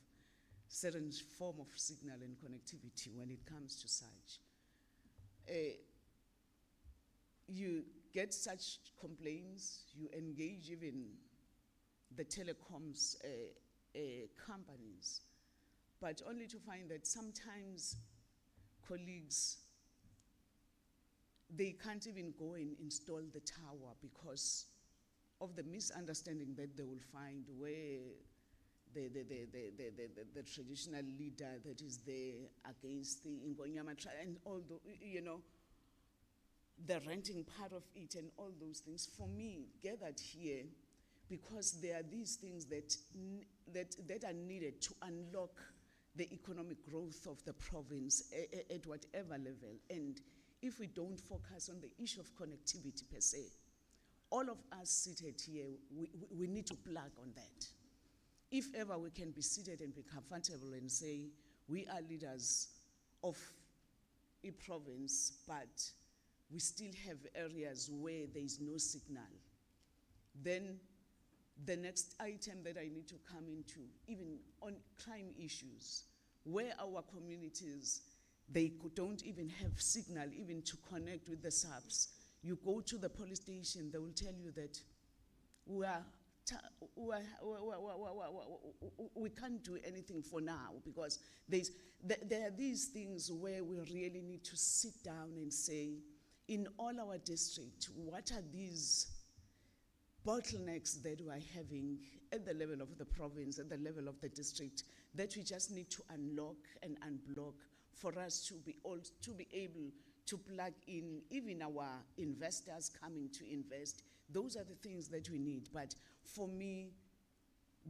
certain form of signal and connectivity when it comes to such. you get such complaints, you engage even the telecoms companies, but only to find that sometimes colleagues, they can't even go and install the tower because of the misunderstanding that they will find where the traditional leader that is there against the Ingonyama tribe and all the, the renting part of it and all those things. For me, gathered here, because there are these things that are needed to unlock the economic growth of the province at whatever level. And if we don't focus on the issue of connectivity per se, all of us seated here, we need to plug on that. If ever we can be seated and be comfortable and say, we are leaders of a province, but we still have areas where there is no signal, then the next item that I need to come into, even on crime issues, where our communities, they don't even have signal even to connect with the subs. You go to the police station, they will tell you that we can't do anything for now, because there are these things where we really need to sit down and say, in all our district, what are these bottlenecks that we are having at the level of the province, at the level of the district, that we just need to unlock and unblock for us to be able to plug in even our investors coming to invest. Those are the things that we need. But for me,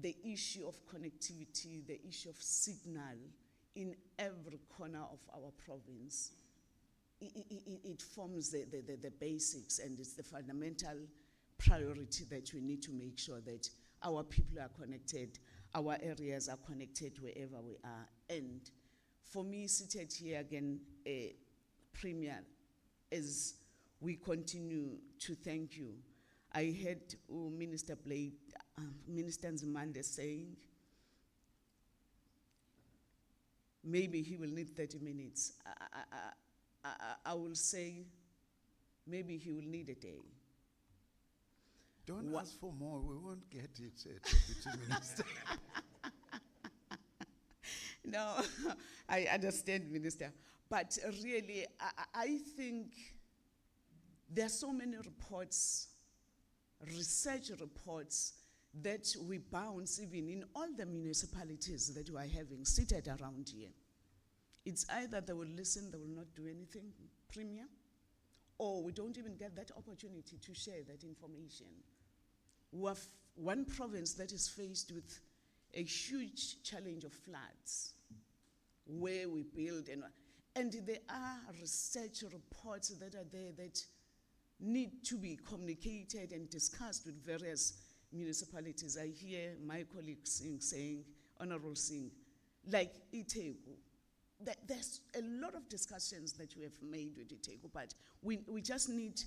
the issue of connectivity, the issue of signal in every corner of our province, it forms the basics, and it's the fundamental priority that we need to make sure that our people are connected, our areas are connected wherever we are. And for me, seated here again, Premier, as we continue to thank you, I heard Minister Blade, Minister Nzimande saying, maybe he will need 30 minutes. I will say, maybe he will need a day. Don't ask for more, we won't get it, Deputy Minister. No, I understand, Minister. But really, I think there are so many reports, research reports, that we bounce even in all the municipalities that we are having seated around here. It's either they will listen, they will not do anything, Premier, or we don't even get that opportunity to share that information. We have one province that is faced with a huge challenge of floods, where we build, and there are research reports that are there that need to be communicated and discussed with various municipalities. I hear my colleague saying, Honorable Singh, like Itegu, there's a lot of discussions that we have made with Itegu, but we just need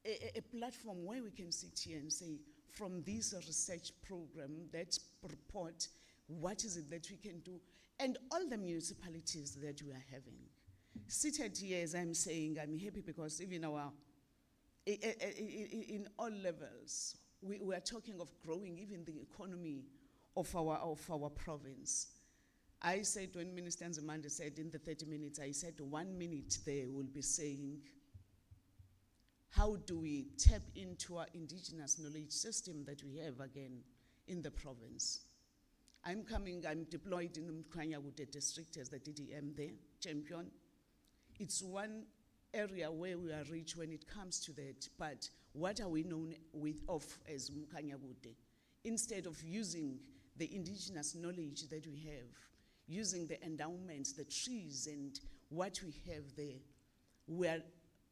a platform where we can sit here and say, from this research program, that report, what is it that we can do? And all the municipalities that we are having. Seated here, as I'm saying, I'm happy because even in all levels, we are talking of growing even the economy of our province. I said, when Minister Nzimande said in the 30 minutes, I said 1 minute there will be saying, how do we tap into our indigenous knowledge system that we have again in the province? I'm deployed in the Mkhwanyabute district as the DDM there, champion. It's one area where we are rich when it comes to that, but what are we known of as Mkhwanyabute? Instead of using the indigenous knowledge that we have, using the endowments, the trees, and what we have there, we are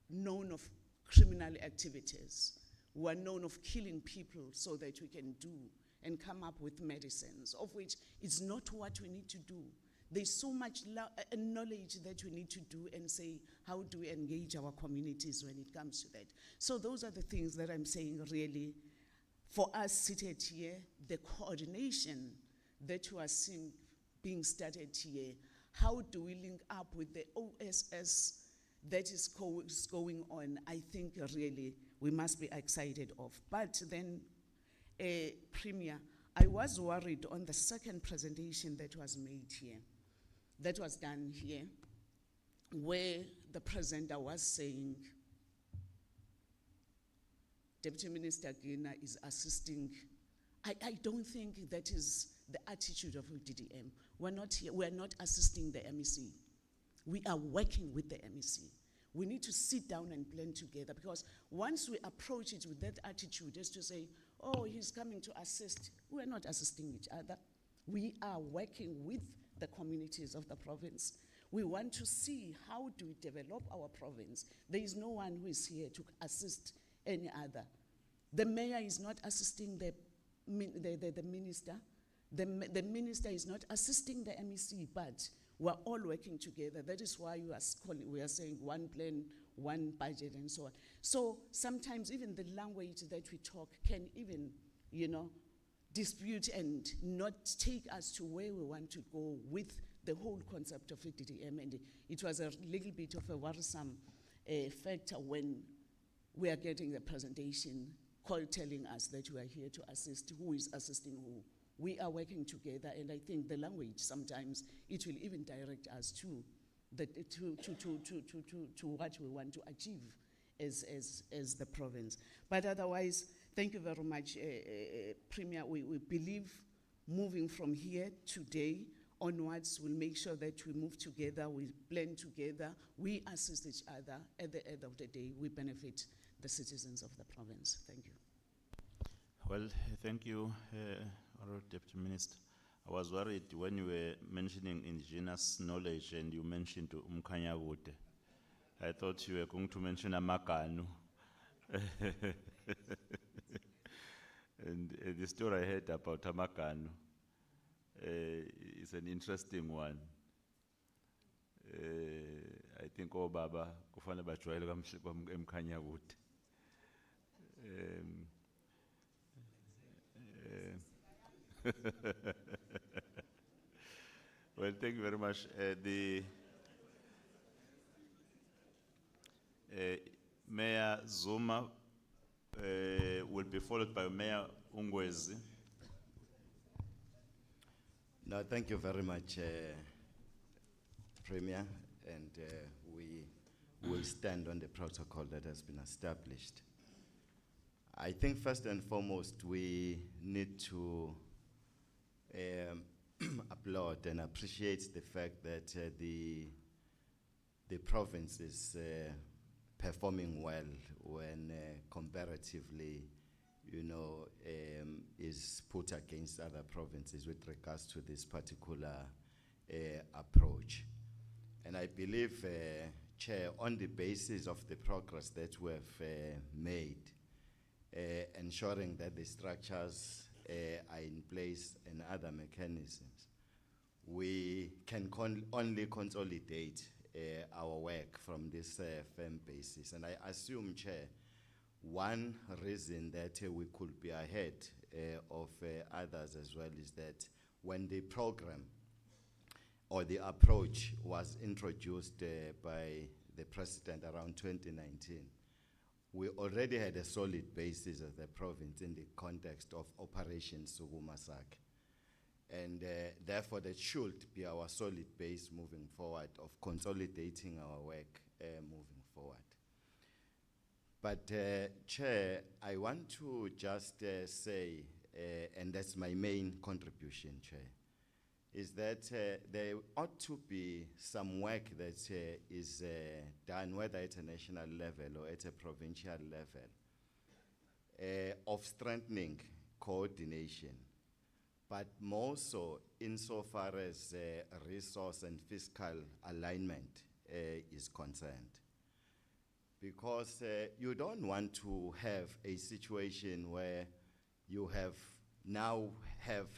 known of criminal activities. We are known of killing people so that we can do and come up with medicines, of which it's not what we need to do. There's so much knowledge that we need to do and say, how do we engage our communities when it comes to that? So those are the things that I'm saying really, for us seated here, the coordination that we are seeing being started here, how do we link up with the OSS that is going on, I think really we must be excited of. But then, Premier, I was worried on the second presentation that was made here, that was done here, where the presenter was saying, Deputy Minister Gina is assisting. I don't think that is the attitude of DDM. We're not here, we're not assisting the MEC. We are working with the MEC. We need to sit down and plan together, because once we approach it with that attitude, as to say, oh, he's coming to assist, we're not assisting each other. We are working with the communities of the province. We want to see how do we develop our province. There is no one who is here to assist any other. The mayor is not assisting the minister. The minister is not assisting the MEC, but we're all working together. That is why we are saying one plan, one budget, and so on. So sometimes even the language that we talk can even, dispute and not take us to where we want to go with the whole concept of DDM. And it was a little bit of a worrisome factor when we are getting the presentation telling us that we are here to assist. Who is assisting who? We are working together, and I think the language sometimes it will even direct us to what we want to achieve as the province. But otherwise, thank you very much, Premier. We believe moving from here today onwards, we'll make sure that we move together, we plan together, we assist each other. At the end of the day, we benefit the citizens of the province. Thank you. Well, thank you, Honourable Deputy Minister. I was worried when you were mentioning indigenous knowledge and you mentioned Umkhanyakude. I thought you were going to mention Amakanu. And the story I heard about Amakanu is an interesting one. I think Baba kufana bajwayele Umkhanyakude. Well, thank you very much. Mayor Zuma will be followed by Mayor Ungwezi. No, thank you very much, Premier, and we will stand on the protocol that has been established. I think first and foremost, we need to applaud and appreciate the fact that the province is performing well when comparatively, is put against other provinces with regards to this particular approach. And I believe, Chair, on the basis of the progress that we have made, ensuring that the structures are in place and other mechanisms, we can only consolidate our work from this firm basis. And I assume, Chair, one reason that we could be ahead of others as well is that when the program or the approach was introduced by the President around 2019, we already had a solid basis as the province in the context of Operation Sugumasak. And therefore, that should be our solid base moving forward of consolidating our work moving forward. But Chair, I want to just say, and that's my main contribution, Chair, is that there ought to be some work that is done, whether at a national level or at a provincial level, of strengthening coordination, but more so insofar as resource and fiscal alignment is concerned. Because you don't want to have a situation where you have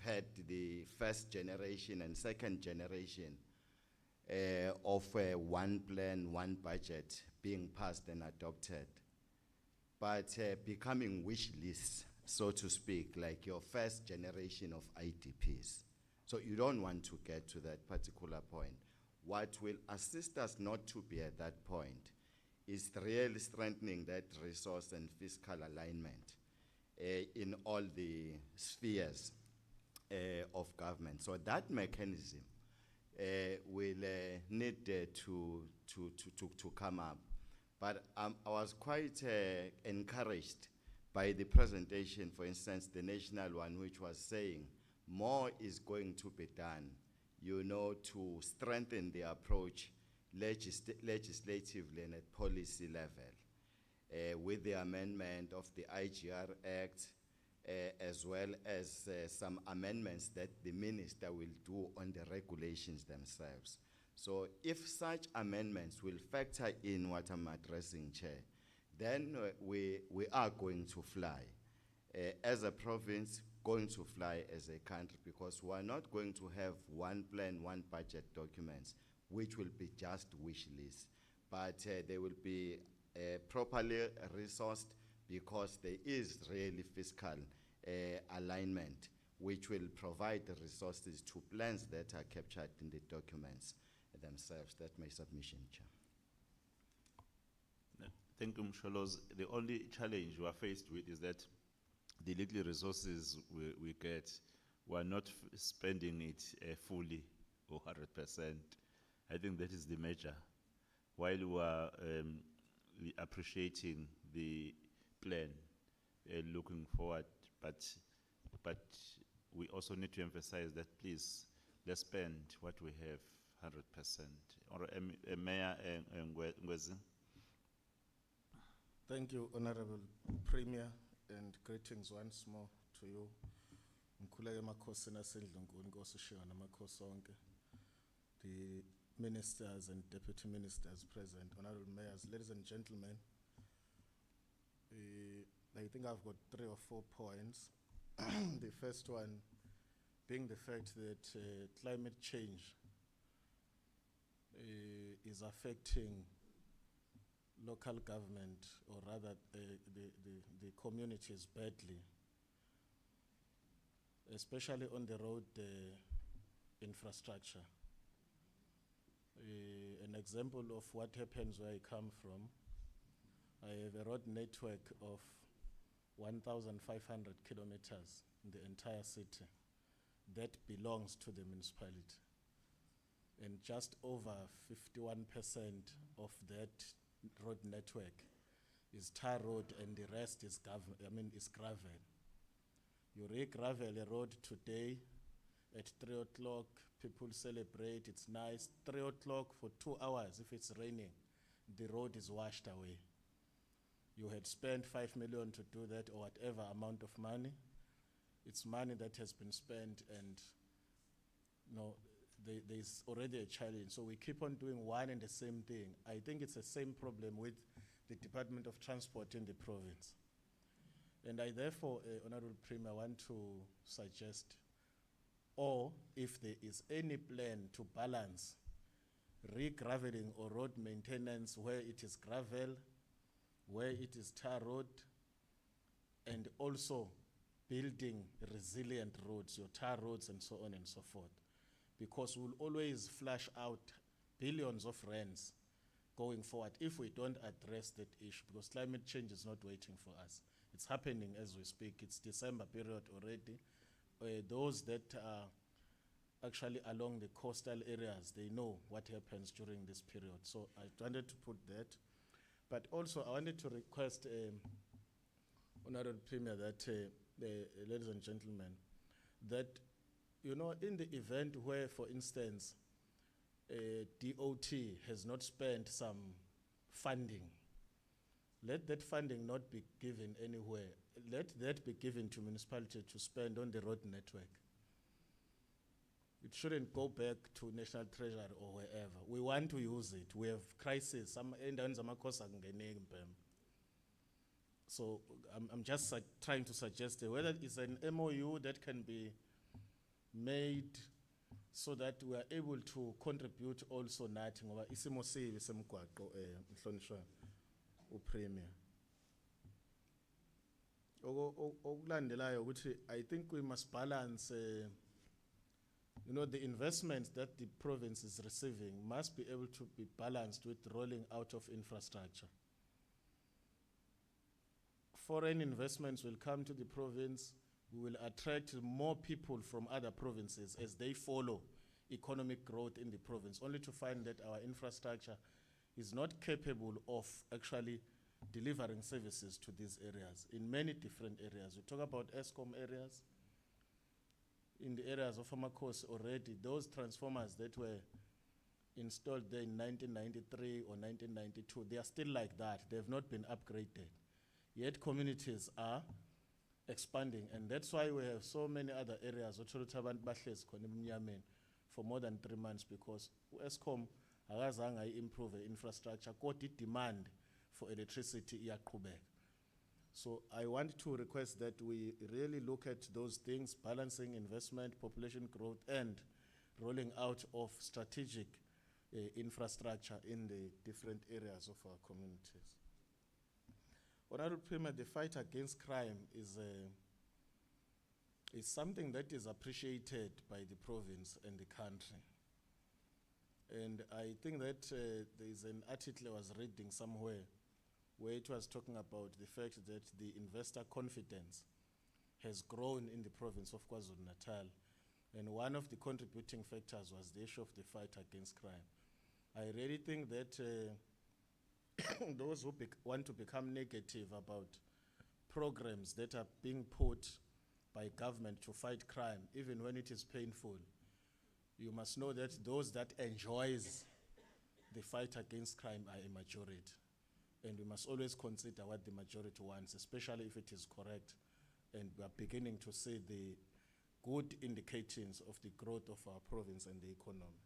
had the first generation and second generation of one plan, one budget being passed and adopted, but becoming wish lists, so to speak, like your first generation of IDPs. So you don't want to get to that particular point. What will assist us not to be at that point is really strengthening that resource and fiscal alignment in all the spheres of government. So that mechanism will need to come up. But I was quite encouraged by the presentation, for instance, the national one, which was saying more is going to be done, you know, to strengthen the approach legislatively and at policy level, with the amendment of the IGR Act, as well as some amendments that the minister will do on the regulations themselves. So if such amendments will factor in what I'm addressing, Chair, then we are going to fly. As a province, going to fly as a country, because we are not going to have one plan, one budget documents, which will be just wish lists, but they will be properly resourced, because there is really fiscal alignment, which will provide the resources to plans that are captured in the documents themselves. That's my submission, Chair. Thank you, Msholos. The only challenge we are faced with is that the little resources we get, we are not spending it fully or 100%. I think that is the measure. While we are appreciating the plan, looking forward, but we also need to emphasize that, please, let's spend what we have 100%. Or Mayor Ngwezi. Thank you, Honorable Premier, and greetings once more to you. Mkhuleke makhosi nasendlungu Nkosi Shiwa namakhosi onke. The ministers and deputy ministers present, honorable mayors, ladies and gentlemen. I think I've got 3 or 4 points. The first one being the fact that climate change is affecting local government, or rather the communities badly, especially on the road infrastructure. An example of what happens where I come from, I have a road network of 1,500 kilometers in the entire city that belongs to the municipality. And just over 51% of that road network is tar road, and the rest is gravel. You re-gravel a road today at 3 o'clock, people celebrate, it's nice. 3 o'clock for 2 hours, if it's raining, the road is washed away. You had spent 5 million to do that, or whatever amount of money. It's money that has been spent, and there's already a challenge. So we keep on doing one and the same thing. I think it's the same problem with the Department of Transport in the province. And I therefore, Honorable Premier, want to suggest, or if there is any plan to balance re-graveling or road maintenance where it is gravel, where it is tar road, and also building resilient roads, your tar roads and so on and so forth. Because we'll always flush out billions of rands going forward if we don't address that issue, because climate change is not waiting for us. It's happening as we speak. It's December period already. Those that are actually along the coastal areas, they know what happens during this period. So I wanted to put that. But also I wanted to request, Honorable Premier, that, ladies and gentlemen, that, you know, in the event where, for instance, DOT has not spent some funding, let that funding not be given anywhere. Let that be given to municipality to spend on the road network. It shouldn't go back to National Treasury or wherever. We want to use it. We have crisis. So I'm just trying to suggest whether it's an MOU that can be made so that we are able to contribute also nathi ngoba isimo sibi semgwaqo mhlonishwa uPremier. Okulandelayo ukuthi I think we must balance You know, the investments that the province is receiving must be able to be balanced with rolling out of infrastructure. Foreign investments will come to the province. We will attract more people from other provinces as they follow economic growth in the province, only to find that our infrastructure is not capable of actually delivering services to these areas, in many different areas. We talk about ESCOM areas. In the areas of Amakosi already, those transformers that were installed there in 1993 or 1992, they are still like that. They have not been upgraded. Yet communities are expanding, and that's why we have so many other areas for more than 3 months, because ESCOM akazange improve the infrastructure, kodwa demand for electricity iyaqhubeka. So I want to request that we really look at those things, balancing investment, population growth, and rolling out of strategic infrastructure in the different areas of our communities. Honorable Premier, the fight against crime is something that is appreciated by the province and the country. And I think that there is an article I was reading somewhere where it was talking about the fact that the investor confidence has grown in the province of KwaZulu-Natal. And one of the contributing factors was the issue of the fight against crime. I really think that those who want to become negative about programs that are being put by government to fight crime, even when it is painful, you must know that those that enjoys the fight against crime are a majority. And we must always consider what the majority wants, especially if it is correct. And we are beginning to see the good indications of the growth of our province and the economy.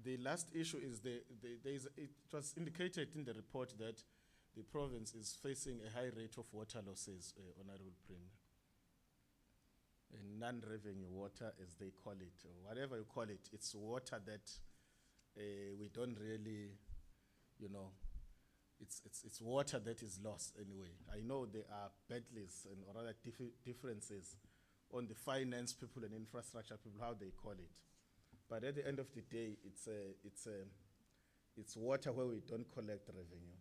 The last issue is it was indicated in the report that the province is facing a high rate of water losses, Honorable Premier. Non-revenue water, as they call it, or whatever you call it, it's water that we don't really, you know, it's water that is lost anyway. I know there are battles and or other differences on the finance people and infrastructure people, how they call it. But at the end of the day, it's water where we don't collect revenue.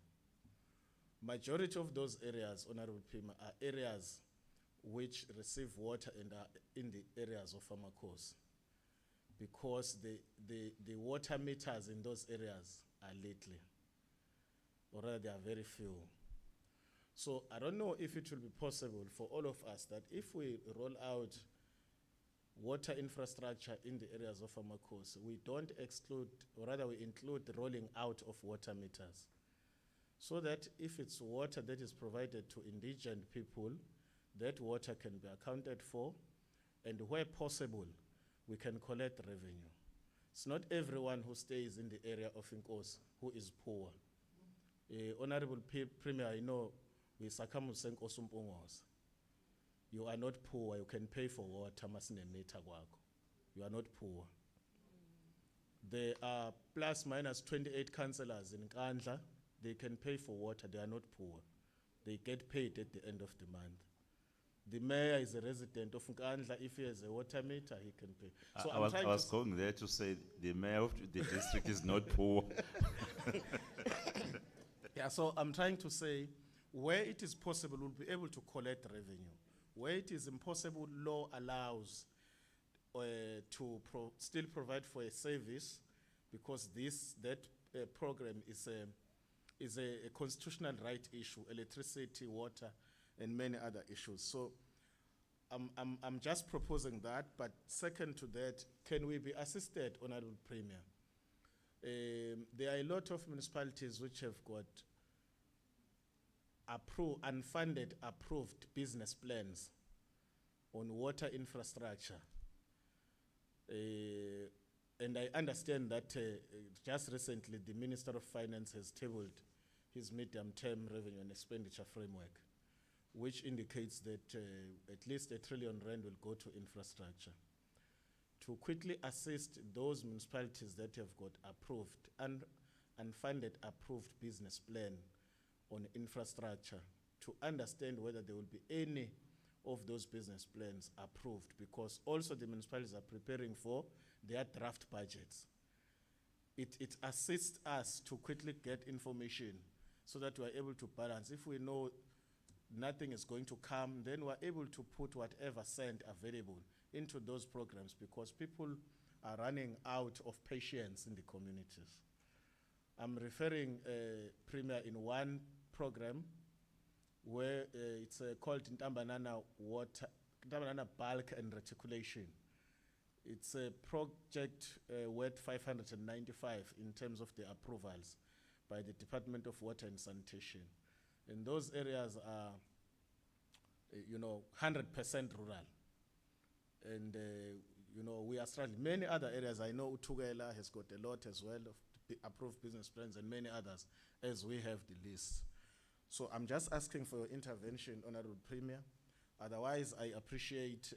Majority of those areas, Honorable Premier, are areas which receive water and are in the areas of Amakosi, because the water meters in those areas are little, or rather they are very few. So I don't know if it will be possible for all of us that if we roll out water infrastructure in the areas of Amakosi, we don't exclude, or rather we include the rolling out of water meters, so that if it's water that is provided to indigent people, that water can be accounted for, and where possible, we can collect revenue. It's not everyone who stays in the area of Inkosi who is poor. Honorable Premier, I know we Sakamusa Nkosi Mpungose. You are not poor, you can pay for water, masinemeta kwakho. You are not poor. There are plus minus 28 councillors in Nkandla. They can pay for water, they are not poor. They get paid at the end of the month. The mayor is a resident of Nkandla. If he has a water meter, he can pay. So I was going there to say the mayor of the district is not poor. Yeah, so I'm trying to say, where it is possible, we'll be able to collect revenue. Where it is impossible, law allows to still provide for a service, because that program is a constitutional right issue, electricity, water, and many other issues. So I'm just proposing that, but second to that, can we be assisted, Honorable Premier? There are a lot of municipalities which have got unfunded approved business plans on water infrastructure. And I understand that just recently the Minister of Finance has tabled his medium-term revenue and expenditure framework, which indicates that at least R1 trillion will go to infrastructure. To quickly assist those municipalities that have got approved and unfunded approved business plan on infrastructure, to understand whether there will be any of those business plans approved, because also the municipalities are preparing for their draft budgets. It assists us to quickly get information so that we are able to balance. If we know nothing is going to come, then we're able to put whatever cent available into those programs, because people are running out of patience in the communities. I'm referring, Premier, in one program where it's called Ntambanana Bulk and Reticulation. It's a project worth 595 in terms of the approvals by the Department of Water and Sanitation. And those areas are, 100% rural. And, we are struggling. Many other areas, I know Utugela has got a lot as well of approved business plans, and many others, as we have the list. So I'm just asking for your intervention, Honorable Premier. Otherwise, I appreciate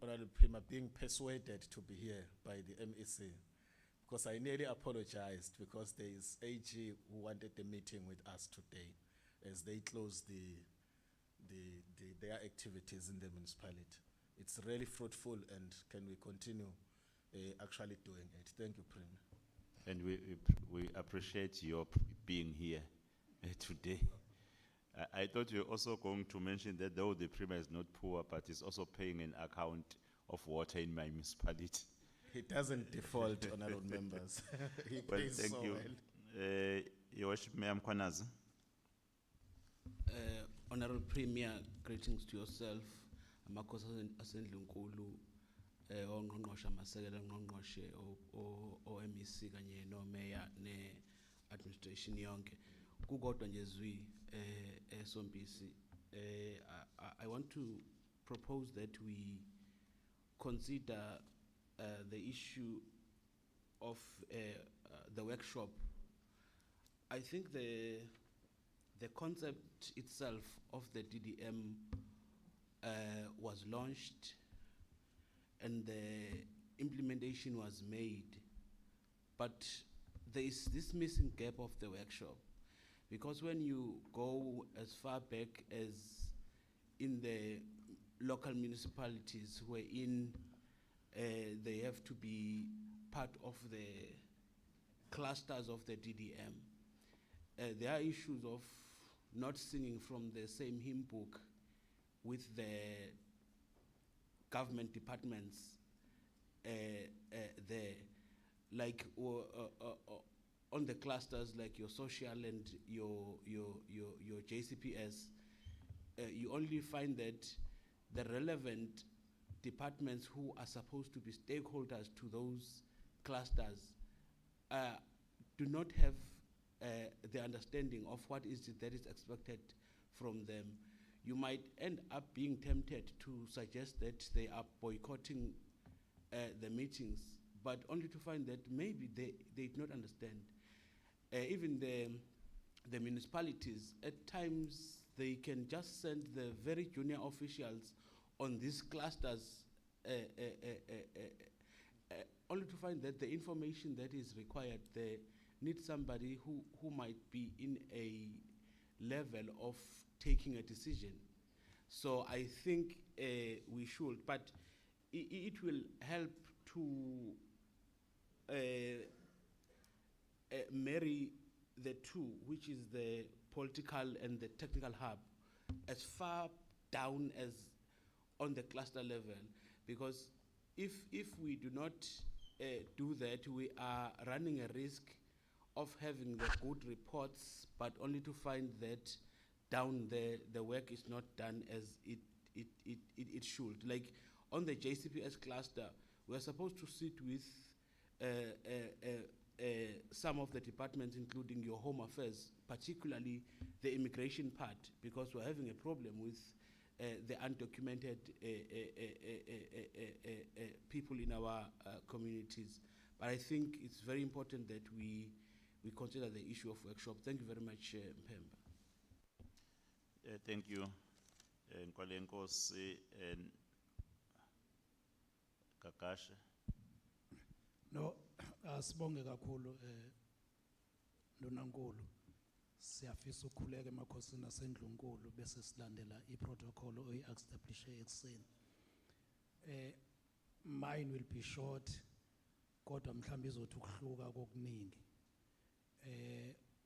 Honorable Premier being persuaded to be here by the MEC, because I nearly apologized because there is AG who wanted the meeting with us today as they close their activities in the municipality. It's really fruitful, and can we continue actually doing it? Thank you, Premier. And we appreciate your being here today. I thought you were also going to mention that though the Premier is not poor, but he's also paying an account of water in my municipality. He doesn't default, honorable members. He Well, pays thank so you. well. Your Worship, Mayor Mkhwanazi. Honorable Premier, greetings to yourself, Amakosi Asendlunkulu, ongqongqoshe amasekela ngqongqoshe o-MEC kanye no-mayor ne-administration yonke. Kukodwa nje zwi Sompisi, I want to propose that we consider the issue of the workshop. I think the concept itself of the DDM was launched and the implementation was made, but there is this missing gap of the workshop, because when you go as far back as in the local municipalities wherein they have to be part of the clusters of the DDM, there are issues of not singing from the same hymn book with the government departments there, like on the clusters like your social and your JCPS, you only find that the relevant departments who are supposed to be stakeholders to those clusters do not have the understanding of what is it that is expected from them. You might end up being tempted to suggest that they are boycotting the meetings, but only to find that maybe they did not understand. Even the municipalities, at times they can just send the very junior officials on these clusters only to find that the information that is required, they need somebody who might be in a level of taking a decision. So I think we should, but it will help to marry the two, which is the political and the technical hub, as far down as on the cluster level. Because if we do not do that, we are running a risk of having the good reports, but only to find that down there the work is not done as it should. Like on the JCPS cluster, we are supposed to sit with some of the departments, including your Home Affairs, particularly the immigration part, because we're having a problem with the undocumented people in our communities. But I think it's very important that we consider the issue of workshop. Thank you very much, Mpemba. Thank you. Nkwalenkosi and Kakasha. No, asibonge kakhulu Ndunankulu. Siyafisa ukukhuleka emakhosini aseNdlunkulu bese silandela iprotocol oyi-establishe ekseni. Mine will be short, kodwa mhlambe izothi ukuhluka kokuningi.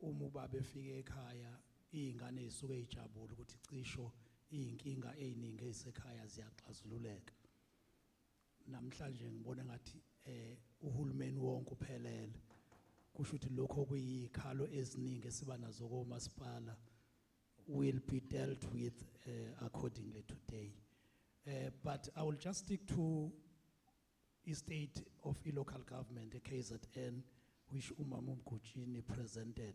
Uma ubaba efike ekhaya, iy'ngane zisuke ijabule ukuthi cisho iy'nkinga ey'ningi ezisekhaya ziyaxazululeka. Namhlanje ngibona ngathi uhulumeni wonke uphelele. Kusho ukuthi lokho kuyikhalo eziningi esiba nazo komasipala will be dealt with accordingly today. But I will just stick to the state of local government, the KZN, which Umama Mgujini presented.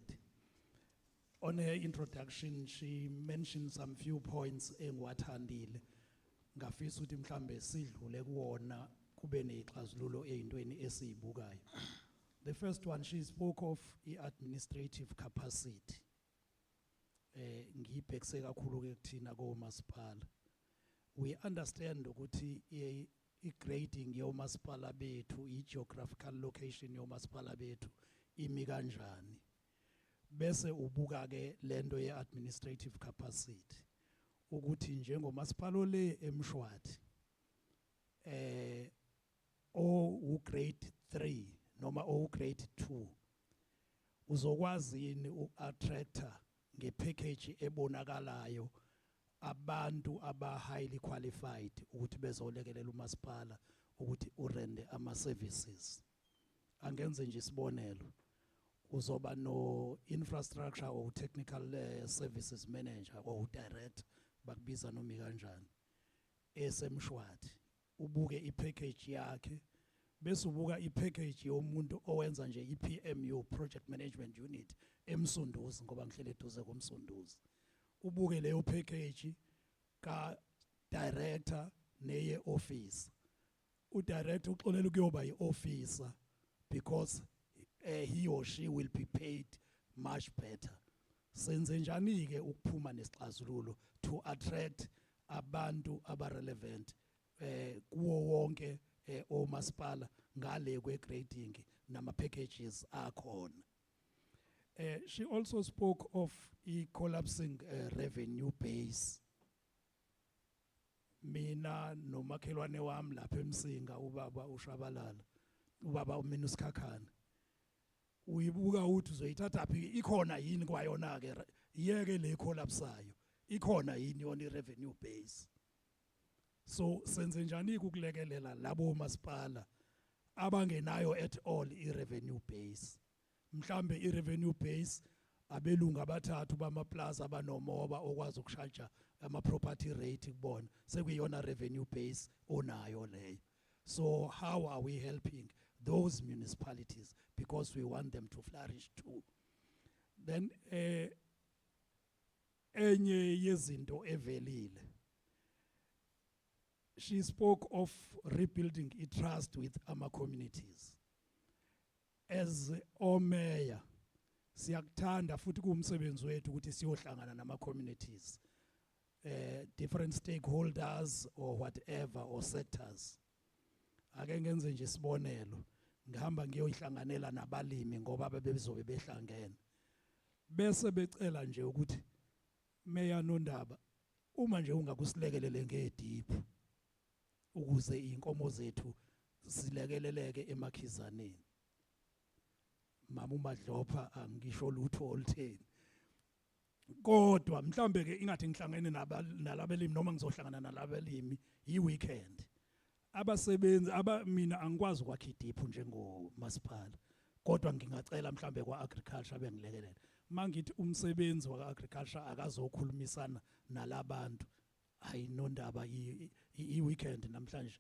On her introduction, she mentioned some few points engwathandile. Ngafisa ukuthi mhlambe sidlule kuwona kube nexazululo eyintweni esiyibukayo. The first one, she spoke of administrative capacity. Ngibhekise kakhulu ke kuthina komasipala. We understand ukuthi i-grading yomasipala bethu, i-geographical location yomasipala bethu imi kanjani. Bese ubuka ke lento ye-administrative capacity. Ukuthi njengomasipala ole eMshwathi, o grade 3 noma o grade 2, uzokwazi yini u-attractor nge-package ebonakalayo abantu aba-highly qualified ukuthi bezolekelela umasipala ukuthi urende ama-services. Angenze nje isibonelo, uzoba no-infrastructure or technical services manager or director, bakubiza noma kanjani, eseMshwathi, ubuke i-package yakhe, bese ubuka i-package yomuntu owenza nje i-PMU, Project Management Unit, eMsunduzi ngoba ngihlele eduze koMsunduzi. Ubuke leyo package ka director neye office. U-director uxolela ukuyoba yi-officer because he or she will be paid much better. Senze njani ke ukuphuma nesixazululo to attract abantu aba-relevant kuwo wonke omasipala ngale kwe-grading nama-packages akhona. She also spoke of collapsing revenue base. Mina nomakhelwane wami lapha eMsinga, ubaba uShabalala, ubaba uMinusikhakhana, uyibuka ukuthi uzoyithatha phi, ikhona yini kwayona ke, yeke le collapsayo, ikhona yini yona i-revenue base. So senze njani ukulekelela labo masipala abangenayo at all i-revenue base. Mhlambe i-revenue base abelungu abathathu bamaplaza abanomoba okwazi ukushaja ama-property rate kubona, sekuyiyona revenue base onayo leyo. So how are we helping those municipalities, because we want them to flourish too? Then enye yezinto evelile, she spoke of rebuilding trust with our communities. As mayor, siyakuthanda futhi kuumsebenzi wethu ukuthi siyohlangana nama communities, different stakeholders or whatever or sectors. Ake ngenze nje isibonelo, ngihamba ngiyohlanganela nabalimi ngoba bebezobe behlangene. Bese becela nje ukuthi Mayor Nondaba, uma nje ungakusilekelele ngediphu ukuze inkomo zethu silekeleleke emakhizaneni. Mama uMadlopha angisho lutho olutheni. Kodwa mhlambe ke ingathi ngihlangene nalabelimi noma ngizohlangana nalabelimi yi-weekend. Abasebenzi mina angikwazi ukwakha idiphu njengomasipala. Kodwa ngingacela mhlambe kwa-agriculture bengilekelela. Mangithi umsebenzi waka-agriculture akazokhulumisana nalabantu, hayi Nondaba i-weekend namhlanje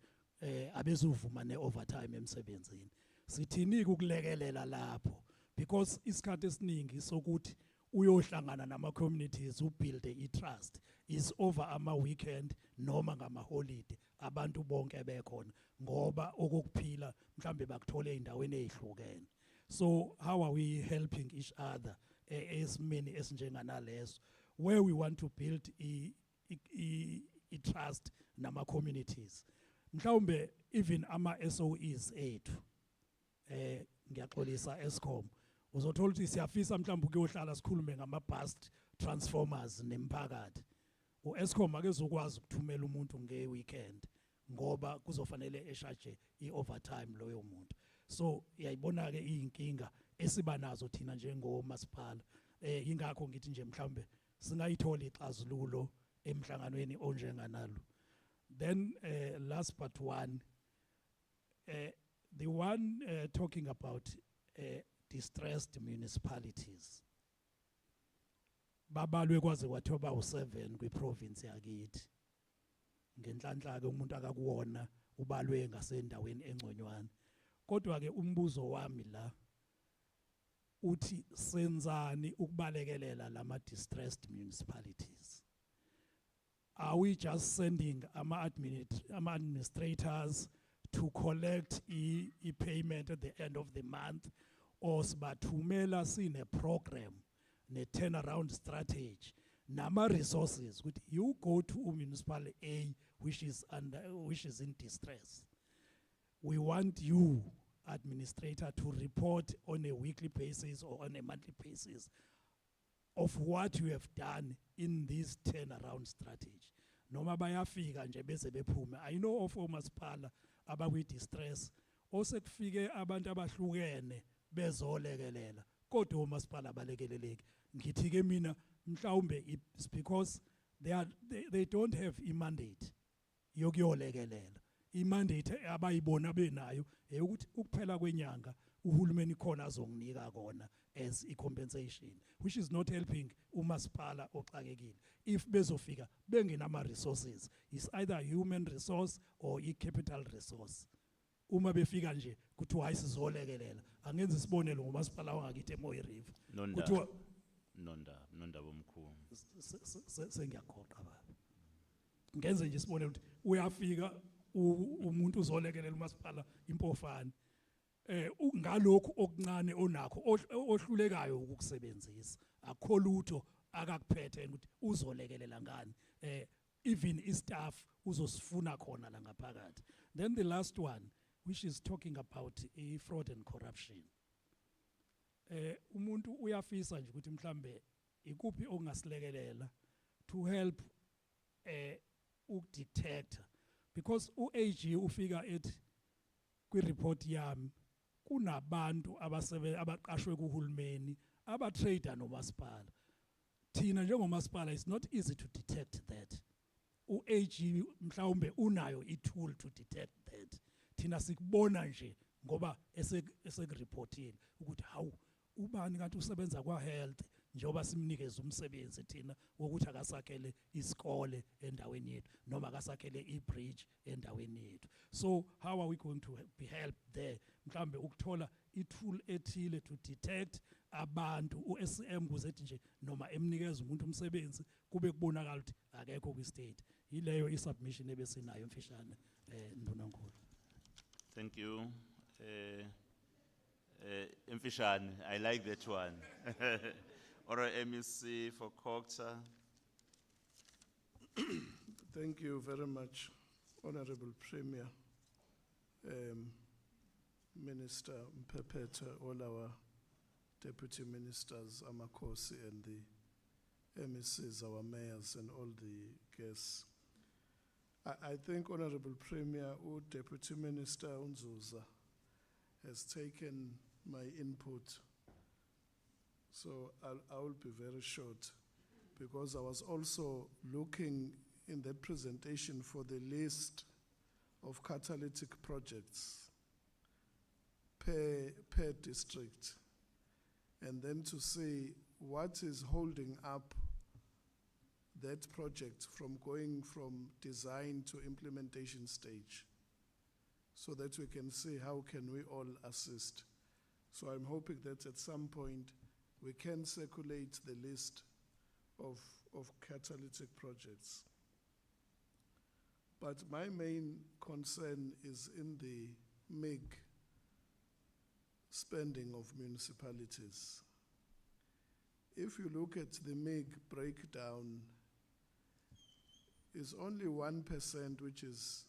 abezuvuma ne-overtime emsebenzini. Sithini ukulekelela lapho, because isikhathi esiningi sokuthi uyohlangana nama-communities ubuilde i-trust is over ama-weekend noma ngama-holiday, abantu bonke bekhona ngoba okokuphila mhlambe bakuthole ey'ndaweni ey'hlukene. So how are we helping each other esimeni esinjenganaleso, where we want to build i-trust nama-communities? Mhlawumbe even ama-SOEs ethu, ngiyaxolisa Eskom, uzothola ukuthi siyafisa mhlawumbe ukuyohlala sikhulume ngama-bust transformers nemphakathi. U-Eskom akezokwazi ukuthumela umuntu nge-weekend ngoba kuzofanele eshaje i-overtime loyo muntu. So yayibona-ke iy'nkinga esiba nazo thina njengomasipala. Ingakho ngithi nje mhlawumbe singayithola ixazululo emhlanganweni onjenganalo. Then last but one, the one talking about distressed municipalities. Babalwe kwaze kwathiwa bawu-7 kwi-province yakithi. Ngenhlanhla-ke umuntu akakuwona ubalwe ngasendaweni engconywana. Kodwa-ke umbuzo wami la uthi senzani ukubalekelela lama-distressed municipalities? Are we just sending administrators to collect payment at the end of the month, or sibathumela sine program ne turnaround strategy nama resources ukuthi you go to municipal A which is in distress? We want you, administrator, to report on a weekly basis or on a monthly basis of what you have done in this turnaround strategy. Noma bayafika nje bese bephume. I know of omasipala abakwi-distress osekufike abantu abahlukene bezolekelela kodwa omasipala abalekeleleki. Ngithi-ke mina mhlawumbe it's because they don't have i-mandate yokuyolekelela. I-mandate abayibona benayo ukuthi ukuphela kwenyanga uhulumeni khona azonginika kona as i-compensation, which is not helping umasipala oxakekile. If bezofika bengenama resources, it's either human resource or i-capital resource. Uma befika nje kuthiwa hayi sizolekelela, angenza isibonelo ngomasipala wangakithi eMoyi River. Nondaba omkhulu. Sengiyakhoqa baba. Ngenze nje isibonelo ukuthi uyafika umuntu uzolekelela umasipala impofana. Ngalokhu okuncane onakho ohlulekayo ukukusebenzisa akho lutho akakuphethe ukuthi uzolekelela ngani. Even istaff uzosifuna khona la ngaphakathi. Then the last one, which is talking about fraud and corruption. Umuntu uyafisa nje ukuthi mhlambe ikuphi ongasilekelela to help ukudetect, because u-AG ufika ethi kwi-report yami kunabantu abaqashwe kuhulumeni abatrader nomasipala. Thina njengomasipala it's not easy to detect that. U-AG mhlawumbe unayo i-tool to detect that. Thina sikubona nje ngoba esekuriportile ukuthi hawu ubani kanti usebenza kwa-health njengoba simnikeza umsebenzi thina wokuthi akasakhele isikole endaweni yethu noma akasakhele i-bridge endaweni yethu. So how are we going to be helped there? Mhlambe ukuthola i-tool ethile to detect abantu u-SCM kuzethi nje noma emnikeza umuntu umsebenzi kube kubonakala ukuthi akekho kwi-state. Yileyo i-submission ebesinayo mfishane Ndunankulu. Thank you. Mfishane, I like that one. Or MEC for Kokta. Thank you very much, Honorable Premier, Minister Mpepeta, all our Deputy Ministers, Amakosi, and the MECs, our mayors, and all the guests. I think, Honorable Premier, Deputy Minister Unzuza has taken my input. So I will be very short, because I was also looking in that presentation for the list of catalytic projects per district, and then to see what is holding up that project from going from design to implementation stage, so that we can see how can we all assist. So I'm hoping that at some point we can circulate the list of catalytic projects. But my main concern is in the MIG spending of municipalities. If you look at the MIG breakdown, is only 1% which is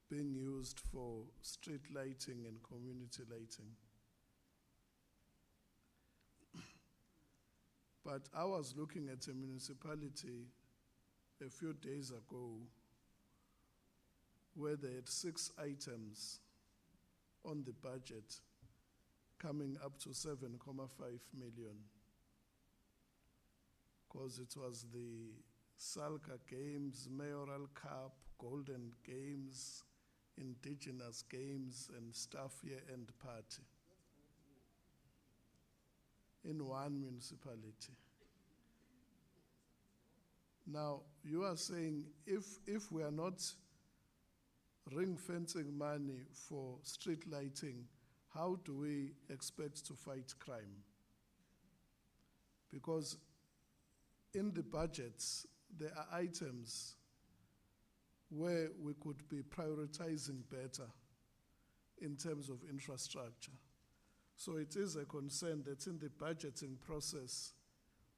being used for street lighting and community lighting. But I was looking at a municipality a few days ago where they had 6 items on the budget coming up to 7.5 million. Because it was the Salka Games, Mayoral Cup, Golden Games, Indigenous Games, and Staff Year-End Party in one municipality. Now, you are saying if we are not ring-fencing money for street lighting, how do we expect to fight crime? Because in the budgets, there are items where we could be prioritizing better in terms of infrastructure. So it is a concern that in the budgeting process,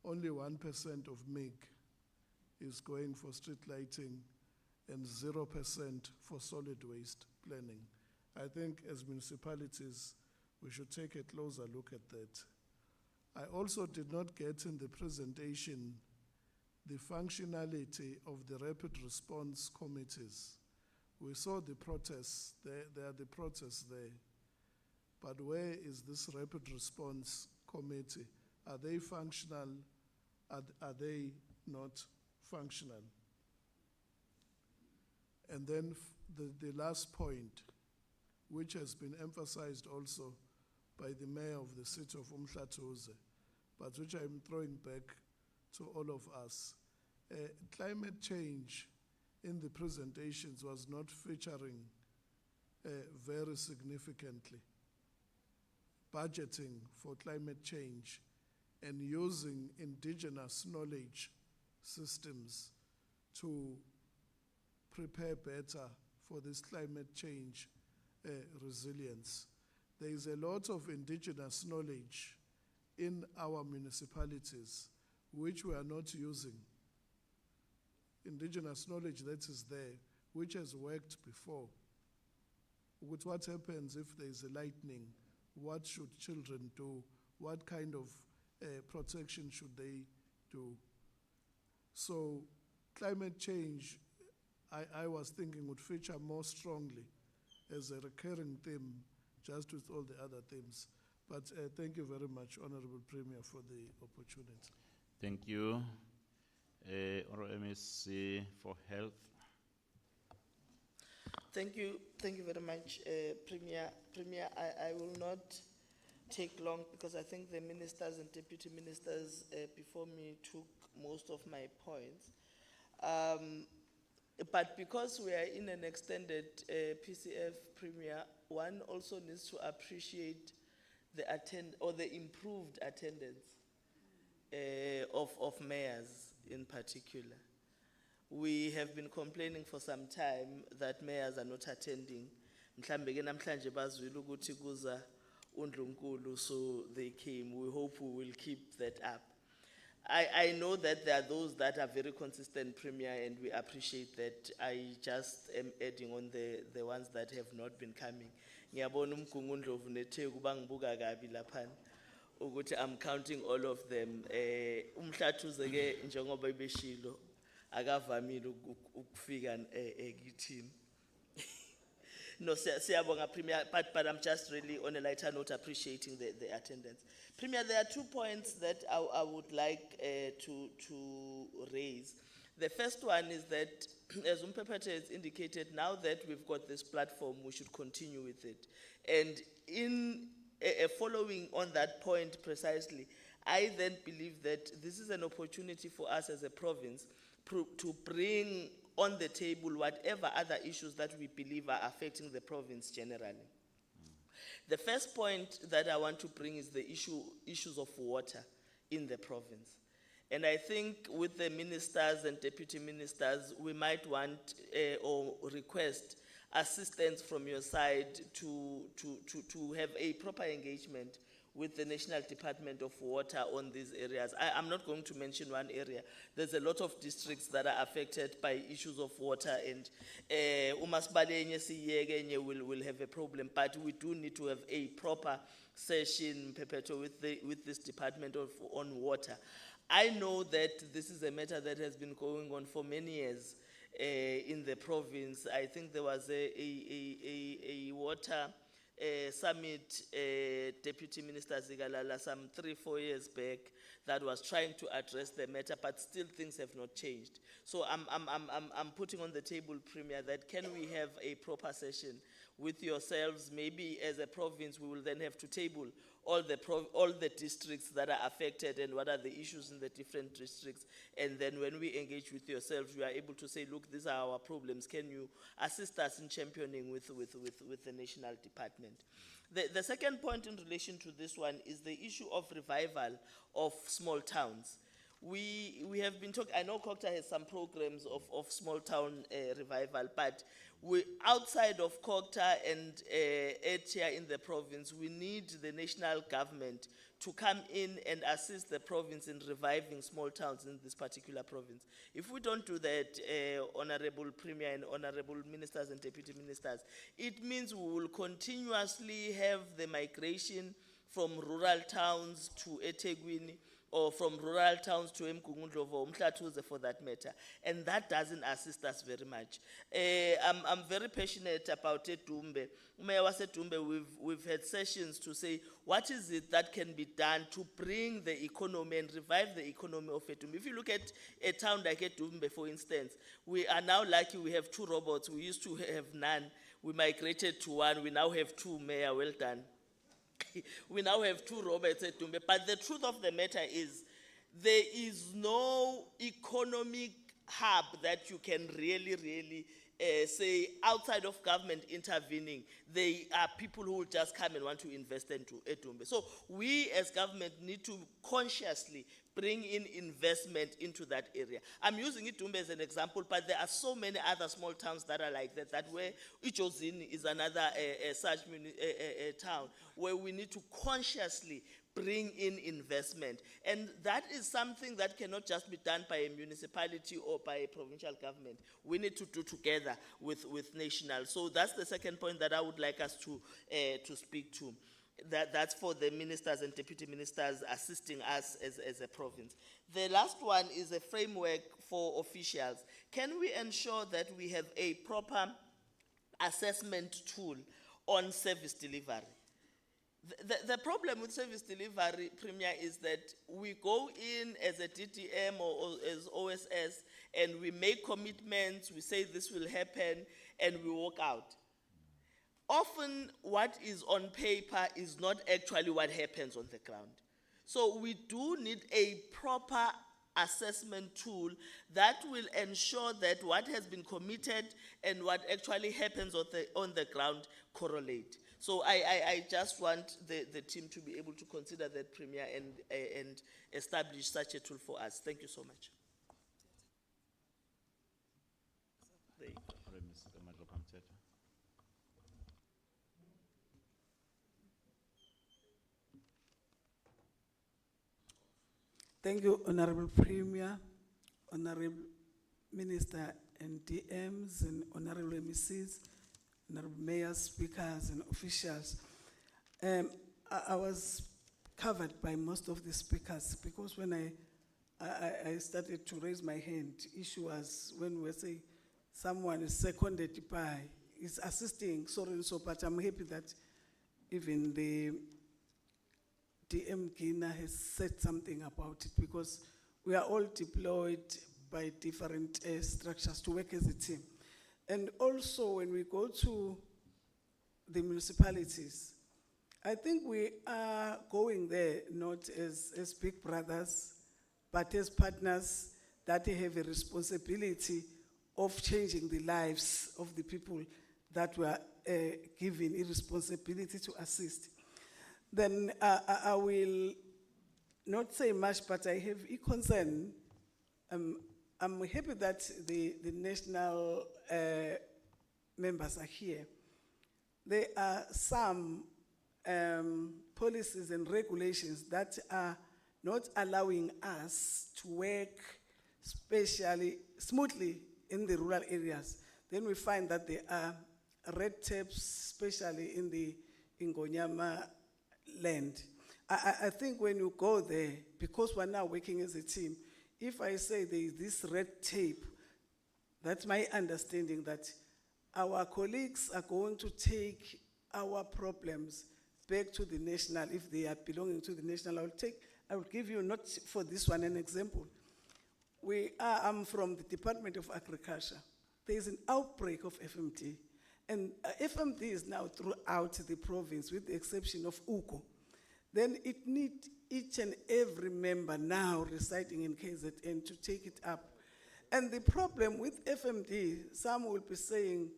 only 1% of MIG is going for street lighting and 0% for solid waste planning. I think as municipalities, we should take a closer look at that. I also did not get in the presentation the functionality of the rapid response committees. We saw the protests, there are the protests there. But where is this rapid response committee? Are they functional? Are they not functional? And then the last point, which has been emphasized also by the mayor of the city of Umhlatuze, but which I'm throwing back to all of us. Climate change in the presentations was not featuring very significantly. Budgeting for climate change and using indigenous knowledge systems to prepare better for this climate change resilience. There is a lot of indigenous knowledge in our municipalities which we are not using. Indigenous knowledge that is there, which has worked before. With what happens if there is a lightning? What should children do? What kind of protection should they do? So climate change, I was thinking would feature more strongly as a recurring theme, just with all the other themes. But thank you very much, Honorable Premier, for the opportunity. Thank you. Honorable MEC for Health. Thank you very much, Premier. Premier, I will not take long because I think the ministers and deputy ministers before me took most of my points. But because we are in an extended PCF, Premier, one also needs to appreciate the improved attendance of mayors in particular. We have been complaining for some time that mayors are not attending. Mhlambe ke namhlanje bazwile ukuthi kuza uNdlunkulu, so they came. We hope we will keep that up. I know that there are those that are very consistent, Premier, and we appreciate that. I just am adding on the ones that have not been coming. Ngiyabona uMgungu Ndlovu neTheku bangibuka kabi laphana ukuthi I'm counting all of them. Umhlatuze ke njengoba ibeshilo akavamile ukufika ekithini. No, siyabonga Premier, but I'm just really on a lighter note appreciating the attendance. Premier, there are 2 points that I would like to raise. The first one is that, as Umpepete has indicated, now that we've got this platform, we should continue with it. And in following on that point precisely, I then believe that this is an opportunity for us as a province to bring on the table whatever other issues that we believe are affecting the province generally. The first point that I want to bring is the issues of water in the province. And I think with the ministers and deputy ministers, we might want or request assistance from your side to have a proper engagement with the National Department of Water on these areas. I'm not going to mention one area. There's a lot of districts that are affected by issues of water, and umasibale enye will have a problem, but we do need to have a proper session with this Department on Water. I know that this is a matter that has been going on for many years in the province. I think there was a water summit, Deputy Minister Zigalala, some 3-4 years back, that was trying to address the matter, but still things have not changed. So I'm putting on the table, Premier, that can we have a proper session with yourselves? Maybe as a province, we will then have to table all the districts that are affected and what are the issues in the different districts. And then when we engage with yourselves, we are able to say, look, these are our problems. Can you assist us in championing with the national department? The second point in relation to this one is the issue of revival of small towns. We have been talking, I know COGTA has some programs of small town revival, but outside of COGTA and ETIA in the province, we need the national government to come in and assist the province in reviving small towns in this particular province. If we don't do that, Honorable Premier and Honorable Ministers and Deputy Ministers, it means we will continuously have the migration from rural towns to eThekwini, or from rural towns to Mkungundlovu or Mhlathuze for that matter. And that doesn't assist us very much. I'm very passionate about Edumbe. Mayor was Edumbe, we've had sessions to say, what is it that can be done to bring the economy and revive the economy of Edumbe? If you look at a town like Edumbe, for instance, we are now lucky we have 2 robots. We used to have none. We migrated to 1. We now have 2, Mayor, well done. We now have 2 robots at Dumbe, but the truth of the matter is there is no economic hub that you can really say outside of government intervening. There are people who will just come and want to invest into Edumbe. So we as government need to consciously bring in investment into that area. I'm using Edumbe as an example, but there are so many other small towns that are like that where Ichozini is another such town where we need to consciously bring in investment. And that is something that cannot just be done by a municipality or by a provincial government. We need to do together with national. So that's the second point that I would like us to speak to. That's for the ministers and deputy ministers assisting us as a province. The last one is a framework for officials. Can we ensure that we have a proper assessment tool on service delivery? The problem with service delivery, Premier, is that we go in as a DTM or as OSS and we make commitments, we say this will happen, and we walk out. Often what is on paper is not actually what happens on the ground. So we do need a proper assessment tool that will ensure that what has been committed and what actually happens on the ground correlate. So I just want the team to be able to consider that, Premier, and establish such a tool for us. Thank you so much. There you go. Thank you, Honorable Premier, Honorable Minister and DMs, and Honorable MECs, Honorable Mayors, speakers, and officials. I was covered by most of the speakers because when I started to raise my hand, the issue was when we say someone is seconded by, is assisting, so and so, but I'm happy that even the DM Guinea has said something about it because we are all deployed by different structures to work as a team. And also when we go to the municipalities, I think we are going there not as big brothers, but as partners that have a responsibility of changing the lives of the people that were given a responsibility to assist. Then I will not say much, but I have a concern. I'm happy that the national members are here. There are some policies and regulations that are not allowing us to work smoothly in the rural areas. Then we find that there are red tapes, especially in the Ngonyama land. I think when you go there, because we're now working as a team, if I say there is this red tape, that's my understanding that our colleagues are going to take our problems back to the national. If they are belonging to the national, I will give you, not for this one, an example. I'm from the Department of Agriculture. There is an outbreak of FMD. And FMD is now throughout the province, with the exception of Uko. Then it needs each and every member now residing in KZN to take it up. And the problem with FMD, some will be saying,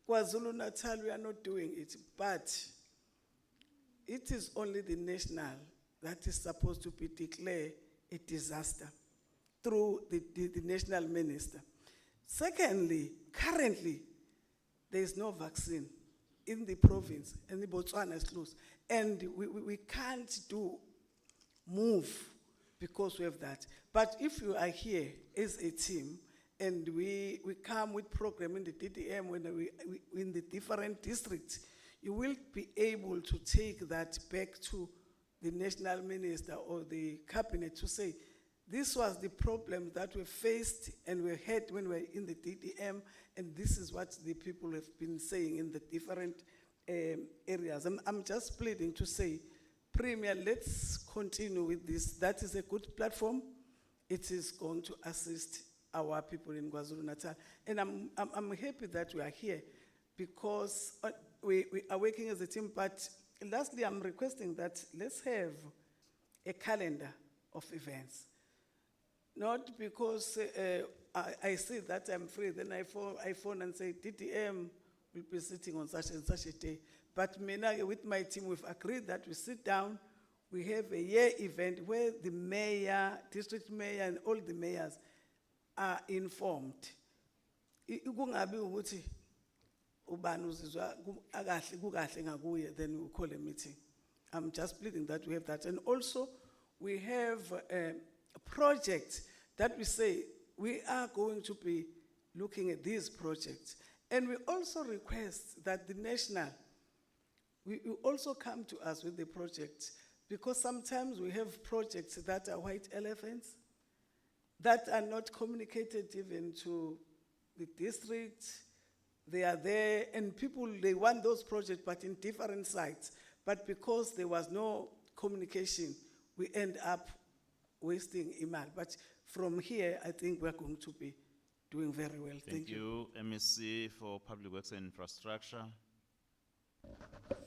KwaZulu-Natal, we are not doing it, but it is only the national that is supposed to be declared a disaster through the national minister. Secondly, currently, there is no vaccine in the province, and the Botswana is closed. And we can't move because we have that. But if you are here as a team, and we come with program in the DDM, when we in the different districts, you will be able to take that back to the national minister or the cabinet to say, this was the problem that we faced and we had when we were in the DDM, and this is what the people have been saying in the different areas. I'm just pleading to say, Premier, let's continue with this. That is a good platform. It is going to assist our people in KwaZulu-Natal. And I'm happy that we are here because we are working as a team. But lastly, I'm requesting that let's have a calendar of events. Not because I see that I'm free, then I phone and say, DDM will be sitting on such and such a day. But with my team, we've agreed that we sit down, we have a year event where the mayor, district mayor, and all the mayors are informed. Ukungabi ukuthi ubani uzizwa akahle kukahle ngakuye, then we call a meeting. I'm just pleading that we have that. And also, we have a project that we say we are going to be looking at these projects. And we also request that the national, we also come to us with the project, because sometimes we have projects that are white elephants that are not communicated even to the district. They are there, and people, they want those projects, but in different sites. But because there was no communication, we end up wasting email. But from here, I think we're going to be doing very well. Thank you, MEC for Public Works and Infrastructure.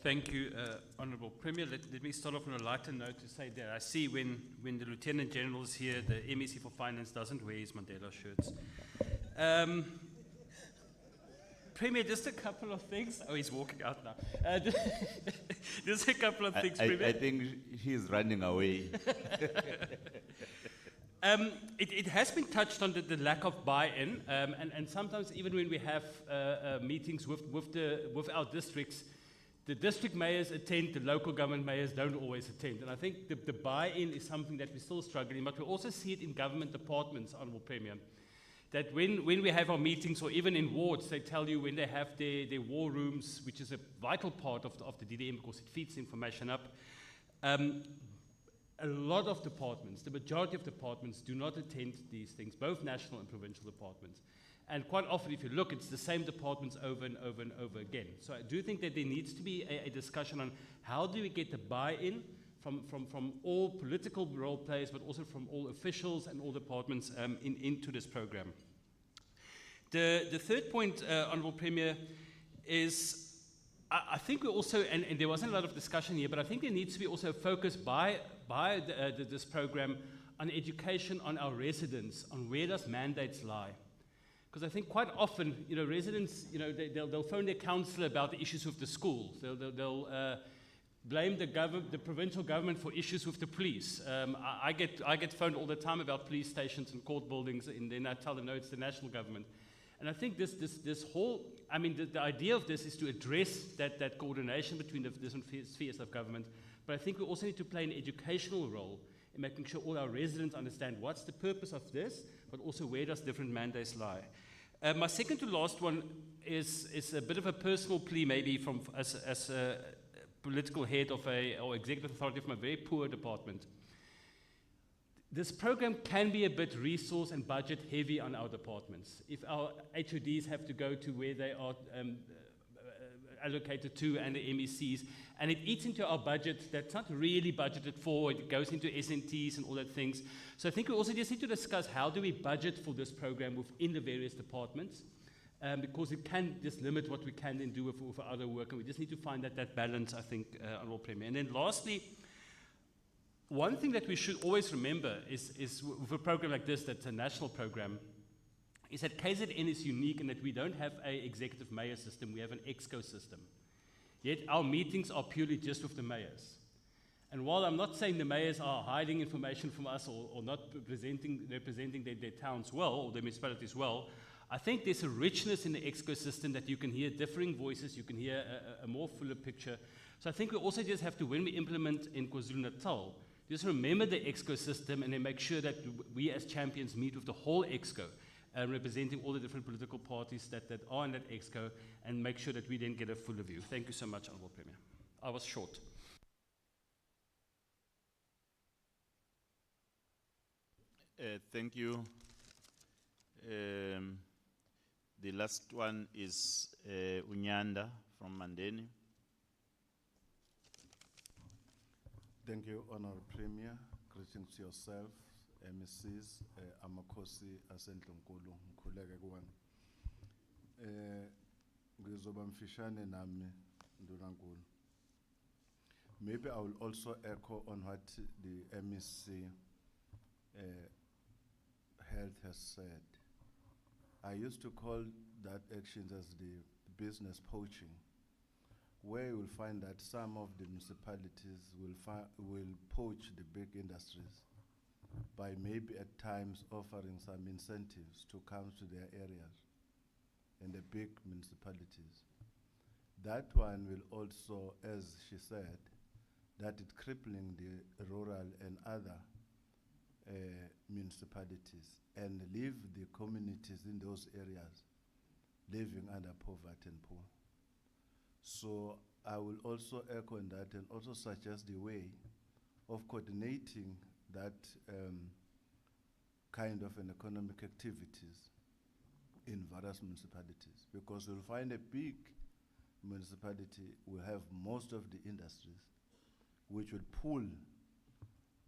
Thank you, Honourable Premier. Let me start off on a lighter note to say that I see when the Lieutenant General is here, the MEC for Finance doesn't wear his Mandela shirts. Premier, just a couple of things. Oh, he's walking out now. Just a couple of things, Premier. I think he's running away. It has been touched on the lack of buy-in, and sometimes even when we have meetings with our districts, the district mayors attend, the local government mayors don't always attend. And I think the buy-in is something that we're still struggling, but we also see it in government departments, Honourable Premier, that when we have our meetings, or even in wards, they tell you when they have their war rooms, which is a vital part of the DDM because it feeds information up. A lot of departments, the majority of departments, do not attend these things, both national and provincial departments. And quite often, if you look, it's the same departments over and over and over again. So I do think that there needs to be a discussion on how do we get the buy-in from all political role players, but also from all officials and all departments into this program. The third point, Honourable Premier, is I think we also, and there wasn't a lot of discussion here, but I think there needs to be also a focus by this program on education on our residents, on where does mandates lie. Because I think quite often, residents, they'll phone their councillor about the issues with the schools. They'll blame the provincial government for issues with the police. I get phoned all the time about police stations and court buildings, and then I tell them, no, it's the national government. And I think this whole I mean, the idea of this is to address that coordination between the different spheres of government, but I think we also need to play an educational role in making sure all our residents understand what's the purpose of this, but also where does different mandates lie. My second to last one is a bit of a personal plea, maybe from as a political head of or executive authority from a very poor department. This program can be a bit resource and budget heavy on our departments. If our HODs have to go to where they are allocated to and the MECs, and it eats into our budget that's not really budgeted for, it goes into SNTs and all that things. So I think we also just need to discuss how do we budget for this program within the various departments, because it can just limit what we can then do with other work, and we just need to find that balance, I think, Honourable Premier. And then lastly, one thing that we should always remember is with a program like this, that's a national program, is that KZN is unique in that we don't have an executive mayor system, we have an EXCO system. Yet our meetings are purely just with the mayors. And while I'm not saying the mayors are hiding information from us or not representing their towns well, or their municipalities well, I think there's a richness in the EXCO system that you can hear differing voices, you can hear a more fuller picture. So I think we also just have to, when we implement in KwaZulu-Natal, just remember the EXCO system and then make sure that we as champions meet with the whole EXCO, representing all the different political parties that are in that EXCO, and make sure that we then get a fuller view. Thank you so much, Honourable Premier. I was short. Thank you. The last one is Unyanda from Mandeni. Thank you, Honourable Premier. Greetings to yourself, MECs, Amakosi, Asentlunkulu, Mkhuleke Kwana. Ngizoba mfishane nami, Ndunankulu. Maybe I will also echo on what the MEC Health has said. I used to call that actions as the business poaching, where you will find that some of the municipalities will poach the big industries by maybe at times offering some incentives to come to their areas in the big municipalities. That one will also, as she said, that it's crippling the rural and other municipalities and leave the communities in those areas living under poverty and poor. So I will also echo on that and also suggest the way of coordinating that kind of an economic activities in various municipalities, because you'll find a big municipality will have most of the industries, which will pull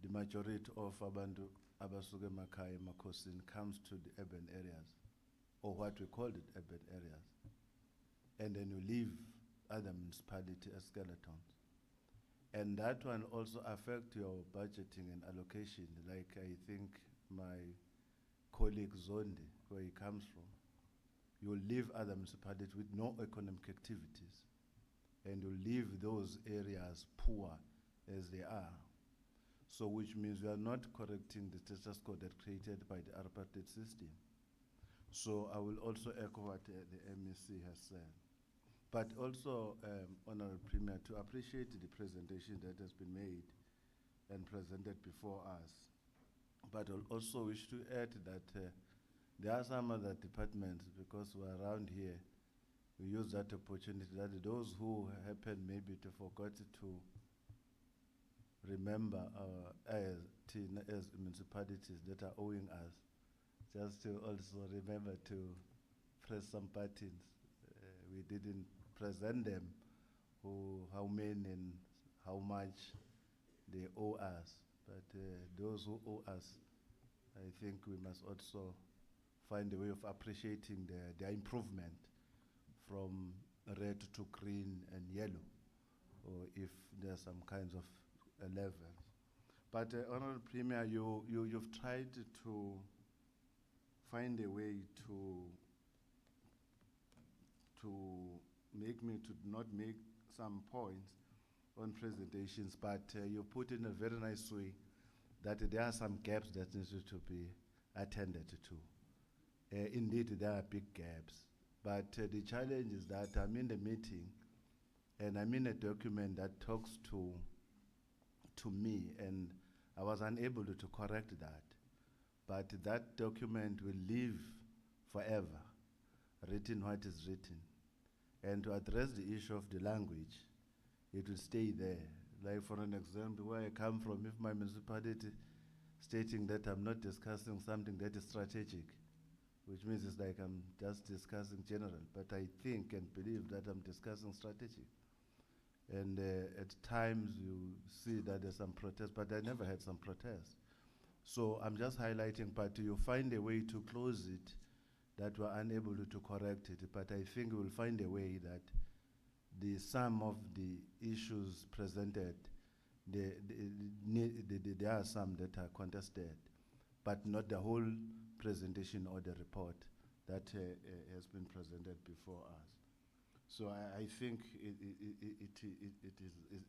the majority of abantu abasuke emakhaya emakhosini comes to the urban areas, or what we call it urban areas, and then you leave other municipality as skeletons. And that one also affect your budgeting and allocation, like I think my colleague Zondi, where he comes from. You'll leave other municipalities with no economic activities, and you'll leave those areas poor as they are. So which means we are not correcting the status quo that created by the apartheid system. So I will also echo what the MEC has said. But also, Honourable Premier, to appreciate the presentation that has been made and presented before us. But I'll also wish to add that there are some other departments, because we're around here, we use that opportunity that those who happen maybe to forget to remember as municipalities that are owing us, just to also remember to press some buttons. We didn't present them how many and how much they owe us, but those who owe us, I think we must also find a way of appreciating their improvement from red to green and yellow, or if there's some kinds of levels. But Honourable Premier, you've tried to find a way to make me to not make some points on presentations, but you put in a very nice way that there are some gaps that need to be attended to. Indeed, there are big gaps, But the challenge is that I'm in the meeting and I'm in a document that talks to me, and I was unable to correct that. But that document will live forever, written what is written. And to address the issue of the language, it will stay there. Like for an example, where I come from, if my municipality stating that I'm not discussing something that is strategic, which means it's like I'm just discussing general, but I think and believe that I'm discussing strategic. And at times you see that there's some protest, but I never had some protest. So I'm just highlighting, but you find a way to close it that we're unable to correct it, but I think we'll find a way that the sum of the issues presented, there are some that are contested, but not the whole presentation or the report that has been presented before us. So I think it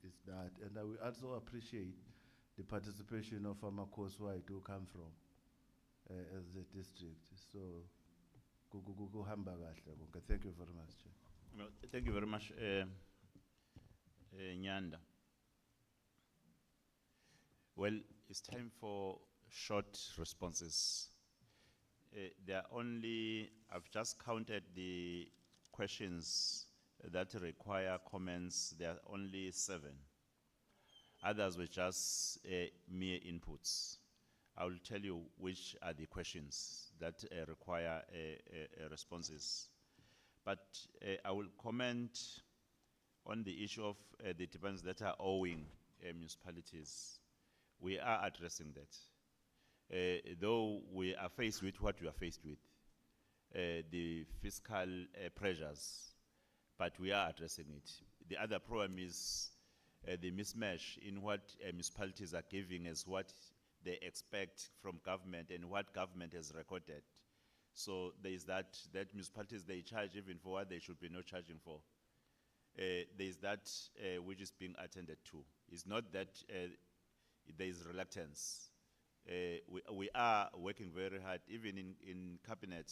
is that, and I will also appreciate the participation of Amakos, where I do come from, as a district. So, thank you very much, Chair. Well, thank you very much, Nyanda. Well, it's time for short responses. I've just counted the questions that require comments. There are only 7. Others were just mere inputs. I will tell you which are the questions that require responses. But I will comment on the issue of the demands that are owing municipalities. We are addressing that. Though we are faced with what we are faced with, the fiscal pressures, but we are addressing it. The other problem is the mismatch in what municipalities are giving as what they expect from government and what government has recorded. So there is that municipalities, they charge even for what they should be not charging for. There is that which is being attended to. It's not that there is reluctance. We are working very hard. Even in cabinet,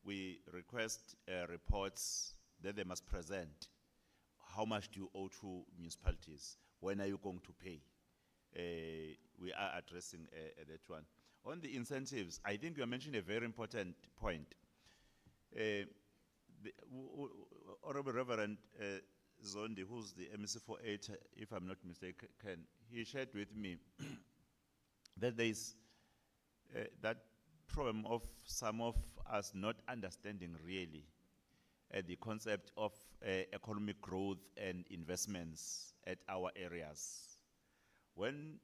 we request reports that they must present. How much do you owe to municipalities? When are you going to pay? We are addressing that one. On the incentives, I think you mentioned a very important point. Honorable Reverend Zondi, who's the MEC48, if I'm not mistaken, he shared with me that there is that problem of some of us not understanding really the concept of economic growth and investments at our areas. When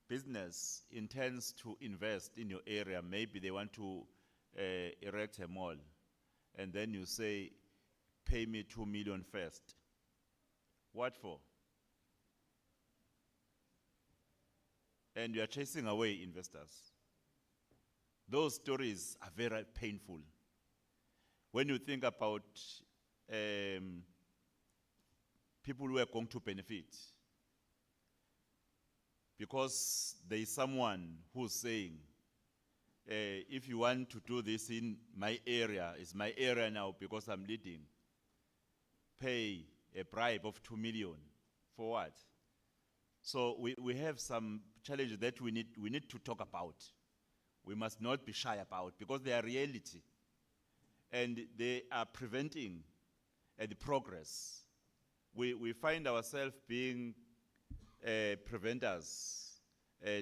business intends to invest in your area, maybe they want to erect a mall, and then you say, pay me 2 million first. What for? And you are chasing away investors. Those stories are very painful. When you think about people who are going to benefit, because there is someone who's saying, if you want to do this in my area, it's my area now because I'm leading, pay a bribe of 2 million. For what? So we have some challenges that we need to talk about. We must not be shy about, because they are reality. And they are preventing the progress. We find ourselves being preventers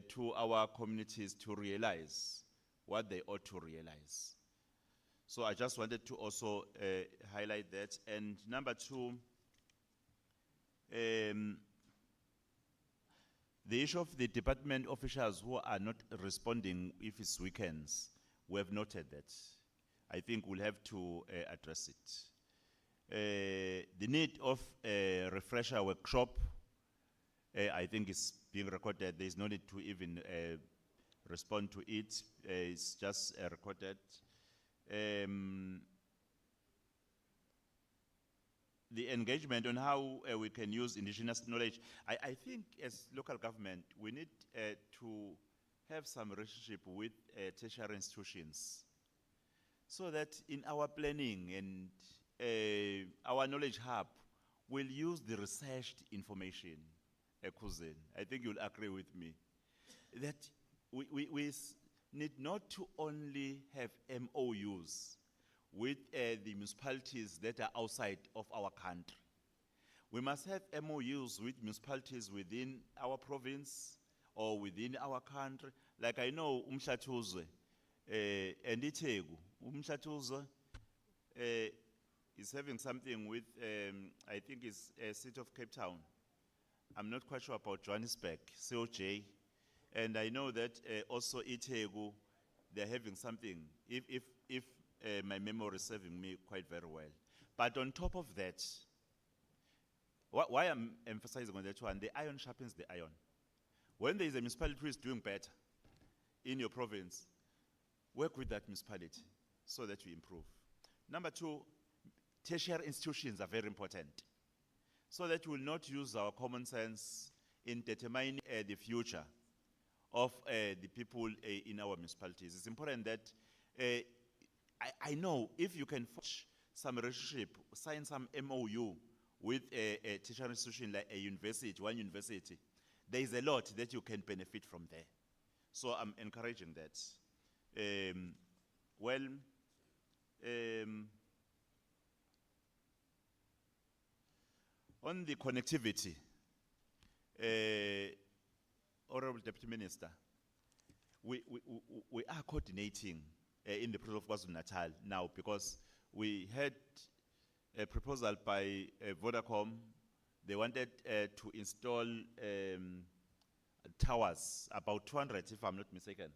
to our communities to realize what they ought to realize. So I just wanted to also highlight that. And number 2, the issue of the department officials who are not responding if it's weekends, we have noted that. I think we'll have to address it. The need of a refresher workshop, I think is being recorded. There's no need to even respond to it. It's just recorded. The engagement on how we can use indigenous knowledge. I think as local government, we need to have some relationship with tertiary institutions so that in our planning and our knowledge hub, we'll use the researched information, Cousin. I think you'll agree with me, that we need not to only have MOUs with the municipalities that are outside of our country. We must have MOUs with municipalities within our province or within our country. Like I know Umhlatuzwe and Itegu. Umhlatuzwe is having something with, I think it's a city of Cape Town. I'm not quite sure about Johannesburg, COJ. And I know that also Itegu, they're having something, if my memory is serving me quite very well. But on top of that, why I'm emphasizing on that one, the iron sharpens the iron. When there is a municipality who is doing better in your province, work with that municipality so that you improve. Number two, tertiary institutions are very important, so that we will not use our common sense in determining the future of the people in our municipalities. It's important that I know if you can forge some relationship, sign some MOU with a tertiary institution like a university, one university, there is a lot that you can benefit from there. So I'm encouraging that. On the connectivity, Honorable Deputy Minister, we are coordinating in the province of KwaZulu-Natal now, because we had a proposal by Vodacom. They wanted to install towers, about 200 if I'm not mistaken.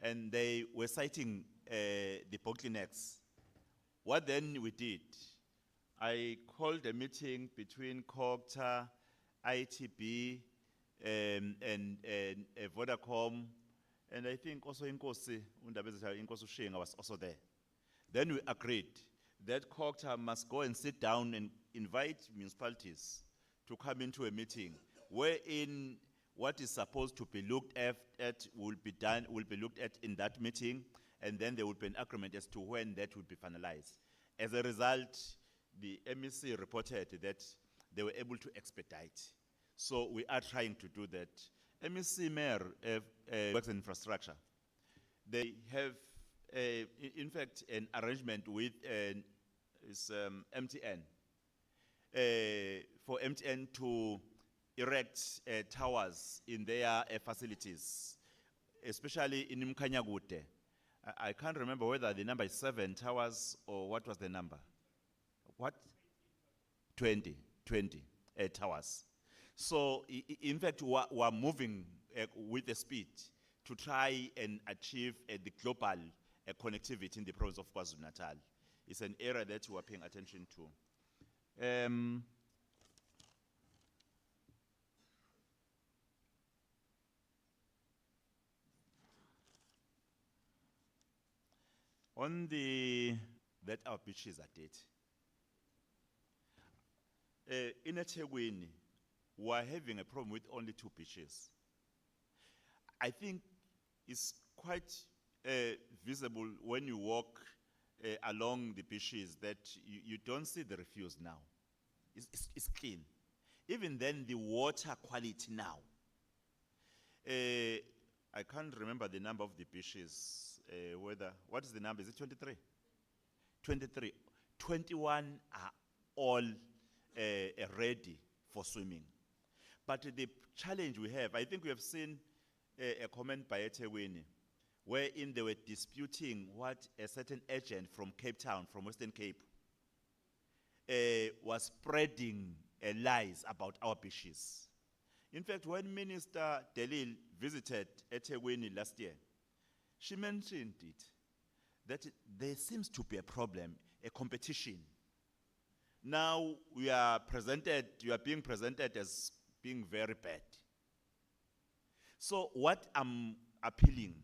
And they were citing the bottlenecks. What then we did, I called a meeting between COGTA, ITB, and Vodacom, and I think also Inkosi, Inkosi Ushenga was also there. Then we agreed that COGTA must go and sit down and invite municipalities to come into a meeting wherein what is supposed to be looked at will be looked at in that meeting, and then there will be an agreement as to when that will be finalized. As a result, the MEC reported that they were able to expedite. So we are trying to do that. MEC Mayor works in infrastructure. They have, in fact, an arrangement with MTN for MTN to erect towers in their facilities, especially in Mkanyagute. I can't remember whether the number is 7 towers or what was the number. What? 20 towers. So, in fact, we're moving with the speed to try and achieve the global connectivity in the province of KwaZulu-Natal. It's an area that we're paying attention to. On that our beaches are dirty. In eThekwini, we're having a problem with only 2 beaches. I think it's quite visible when you walk along the beaches that you don't see the refuse now. It's clean. Even then, the water quality now. I can't remember the number of the beaches. What is the number? Is it 23? 23. 21 are all ready for swimming. But the challenge we have, I think we have seen a comment by eThekwini, wherein they were disputing what a certain agent from Cape Town, from Western Cape, was spreading lies about our beaches. In fact, when Minister Delil visited eThekwini last year, she mentioned it, that there seems to be a problem, a competition. Now you are being presented as being very bad. So what I'm appealing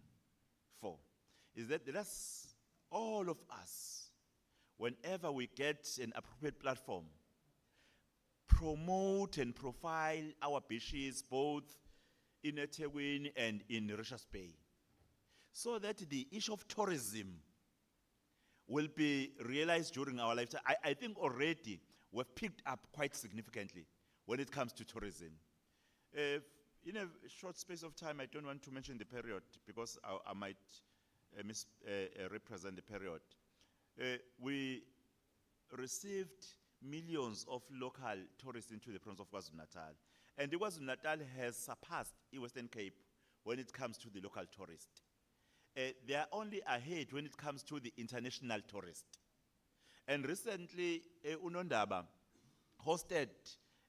for is that all of us, whenever we get an appropriate platform, promote and profile our beaches both in eThekwini and in Richards Bay, so that the issue of tourism will be realized during our lifetime. I think already we've picked up quite significantly when it comes to tourism. In a short space of time, I don't want to mention the period because I might represent the period. We received millions of local tourists into the province of KwaZulu-Natal. And KwaZulu-Natal has surpassed the Western Cape when it comes to the local tourist. They are only ahead when it comes to the international tourist. And recently, Unondaba hosted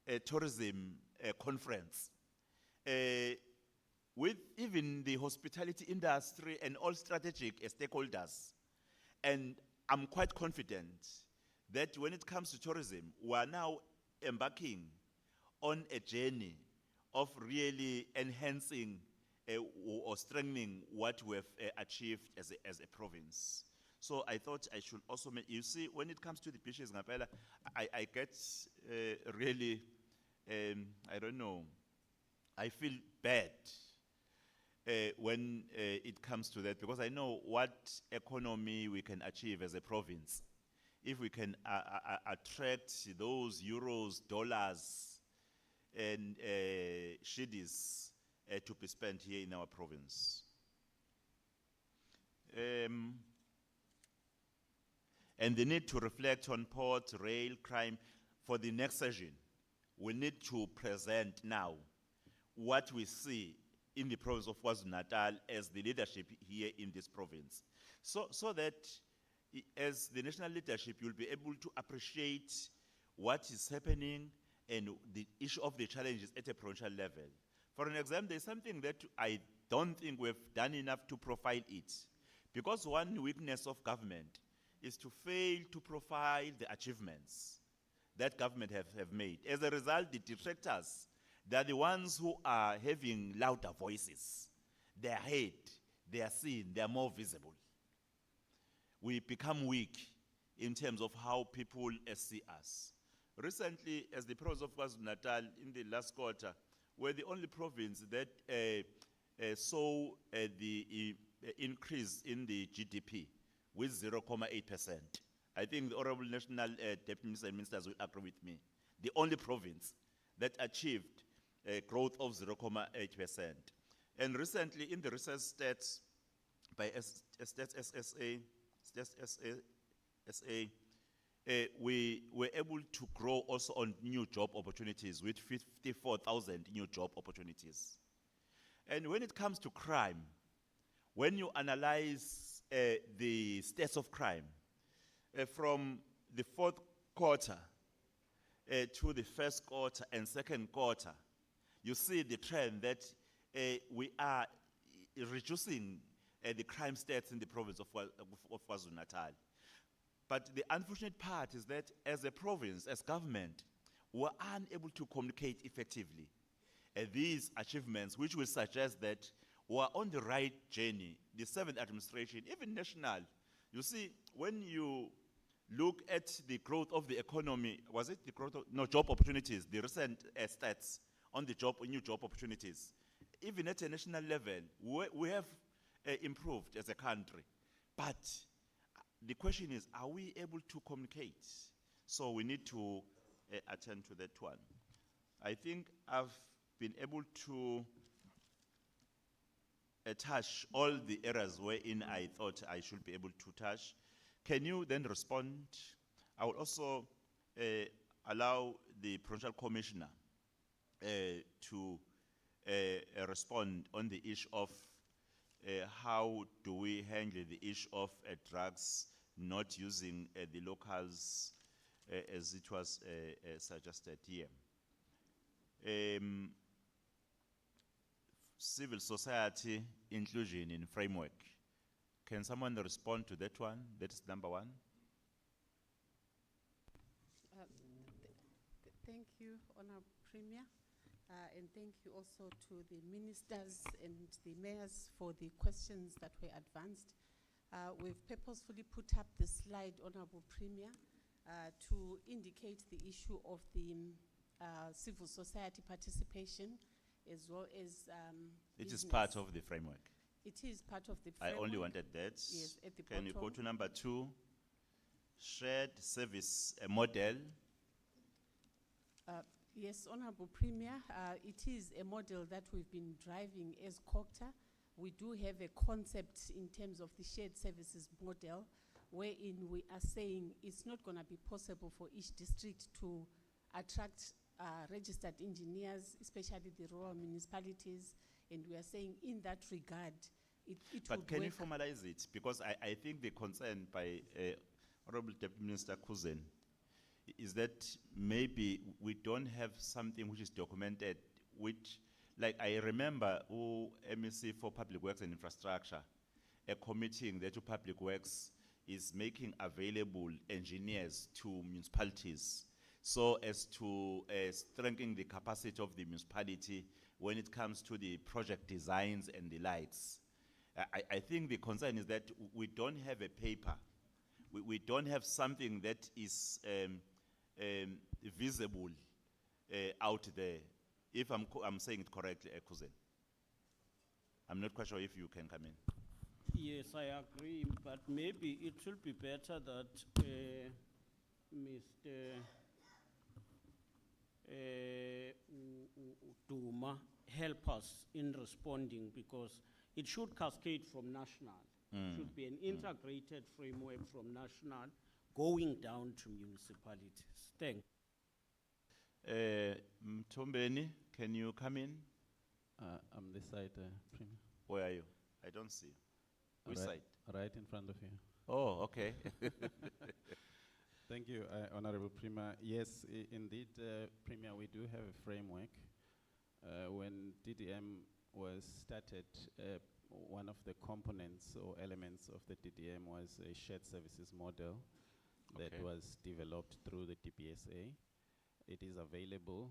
a tourism conference with even the hospitality industry and all strategic stakeholders. And I'm quite confident that when it comes to tourism, we are now embarking on a journey of really enhancing or strengthening what we have achieved as a province. So I thought I should also make, you see, when it comes to the beaches, Ngapela, I get really, I don't know, I feel bad when it comes to that, because I know what economy we can achieve as a province if we can attract those euros, dollars, and shillings to be spent here in our province. And the need to reflect on port, rail, crime for the next session. We need to present now what we see in the province of KwaZulu-Natal as the leadership here in this province. So that as the national leadership, you'll be able to appreciate what is happening and the issue of the challenges at a provincial level. For an example, there's something that I don't think we've done enough to profile it. Because one weakness of government is to fail to profile the achievements that government have made. As a result, the detractors, they're the ones who are having louder voices. They are heard, they are seen, they are more visible. We become weak in terms of how people see us. Recently, as the province of KwaZulu-Natal in the last quarter, we're the only province that saw the increase in the GDP with 0.8%. I think the Honorable National Deputy Ministers will agree with me. The only province that achieved a growth of 0.8%. And recently, in the research stats by SSA, we were able to grow also on new job opportunities with 54,000 new job opportunities. And when it comes to crime, when you analyze the stats of crime from the fourth quarter to the first quarter and second quarter, you see the trend that we are reducing the crime stats in the province of KwaZulu-Natal. But the unfortunate part is that as a province, as government, we are unable to communicate effectively these achievements, which will suggest that we are on the right journey. The 7th administration, even national, you see, when you look at the growth of the economy, was it the growth of, no, job opportunities, the recent stats on the new job opportunities, even at a national level, we have improved as a country. But the question is, are we able to communicate? So we need to attend to that one. I think I've been able to touch all the areas wherein I thought I should be able to touch. Can you then respond? I will also allow the provincial commissioner to respond on the issue of how do we handle the issue of drugs not using the locals as it was suggested here. Civil society inclusion in framework. Can someone respond to that one? That is number one. Thank you, Honourable Premier, and thank you also to the ministers and the mayors for the questions that were advanced. We've purposefully put up the slide, Honourable Premier, to indicate the issue of the civil society participation as well as it is part of the framework. It is part of the framework. I only wanted that. Yes, at the Can you go bottom. to number 2? shared service model. Yes, Honorable Premier, it is a model that we've been driving as COCTA. We do have a concept in terms of the shared services model, wherein we are saying it's not going to be possible for each district to attract registered engineers, especially the rural municipalities, and we are saying in that regard, it But would can you work. formalize it? Because I think the concern by Honorable Deputy Minister Kuzen is that maybe we don't have something which is documented, which, like I remember MEC for Public Works and Infrastructure, committing that to Public Works is making available engineers to municipalities so as to strengthen the capacity of the municipality when it comes to the project designs and the likes. I think the concern is that we don't have a paper. We don't have something that is visible out there. If I'm saying it correctly, Kuzen. I'm not quite sure if you can come in. Yes, I agree, but maybe it should be better that Mr. Duma help us in responding, because it should cascade from national. It should be an integrated framework from national going down to municipalities. Thank Mtombeni, can you come in? I'm this side, Premier. Where are you? I don't see you. Which side? Right in front of you. Oh, okay. Thank you, Honorable Premier. Yes, indeed, Premier, we do have a framework. When DDM was started, one of the components or elements of the DDM was a shared services model that Okay. was developed through the DBSA. It is available.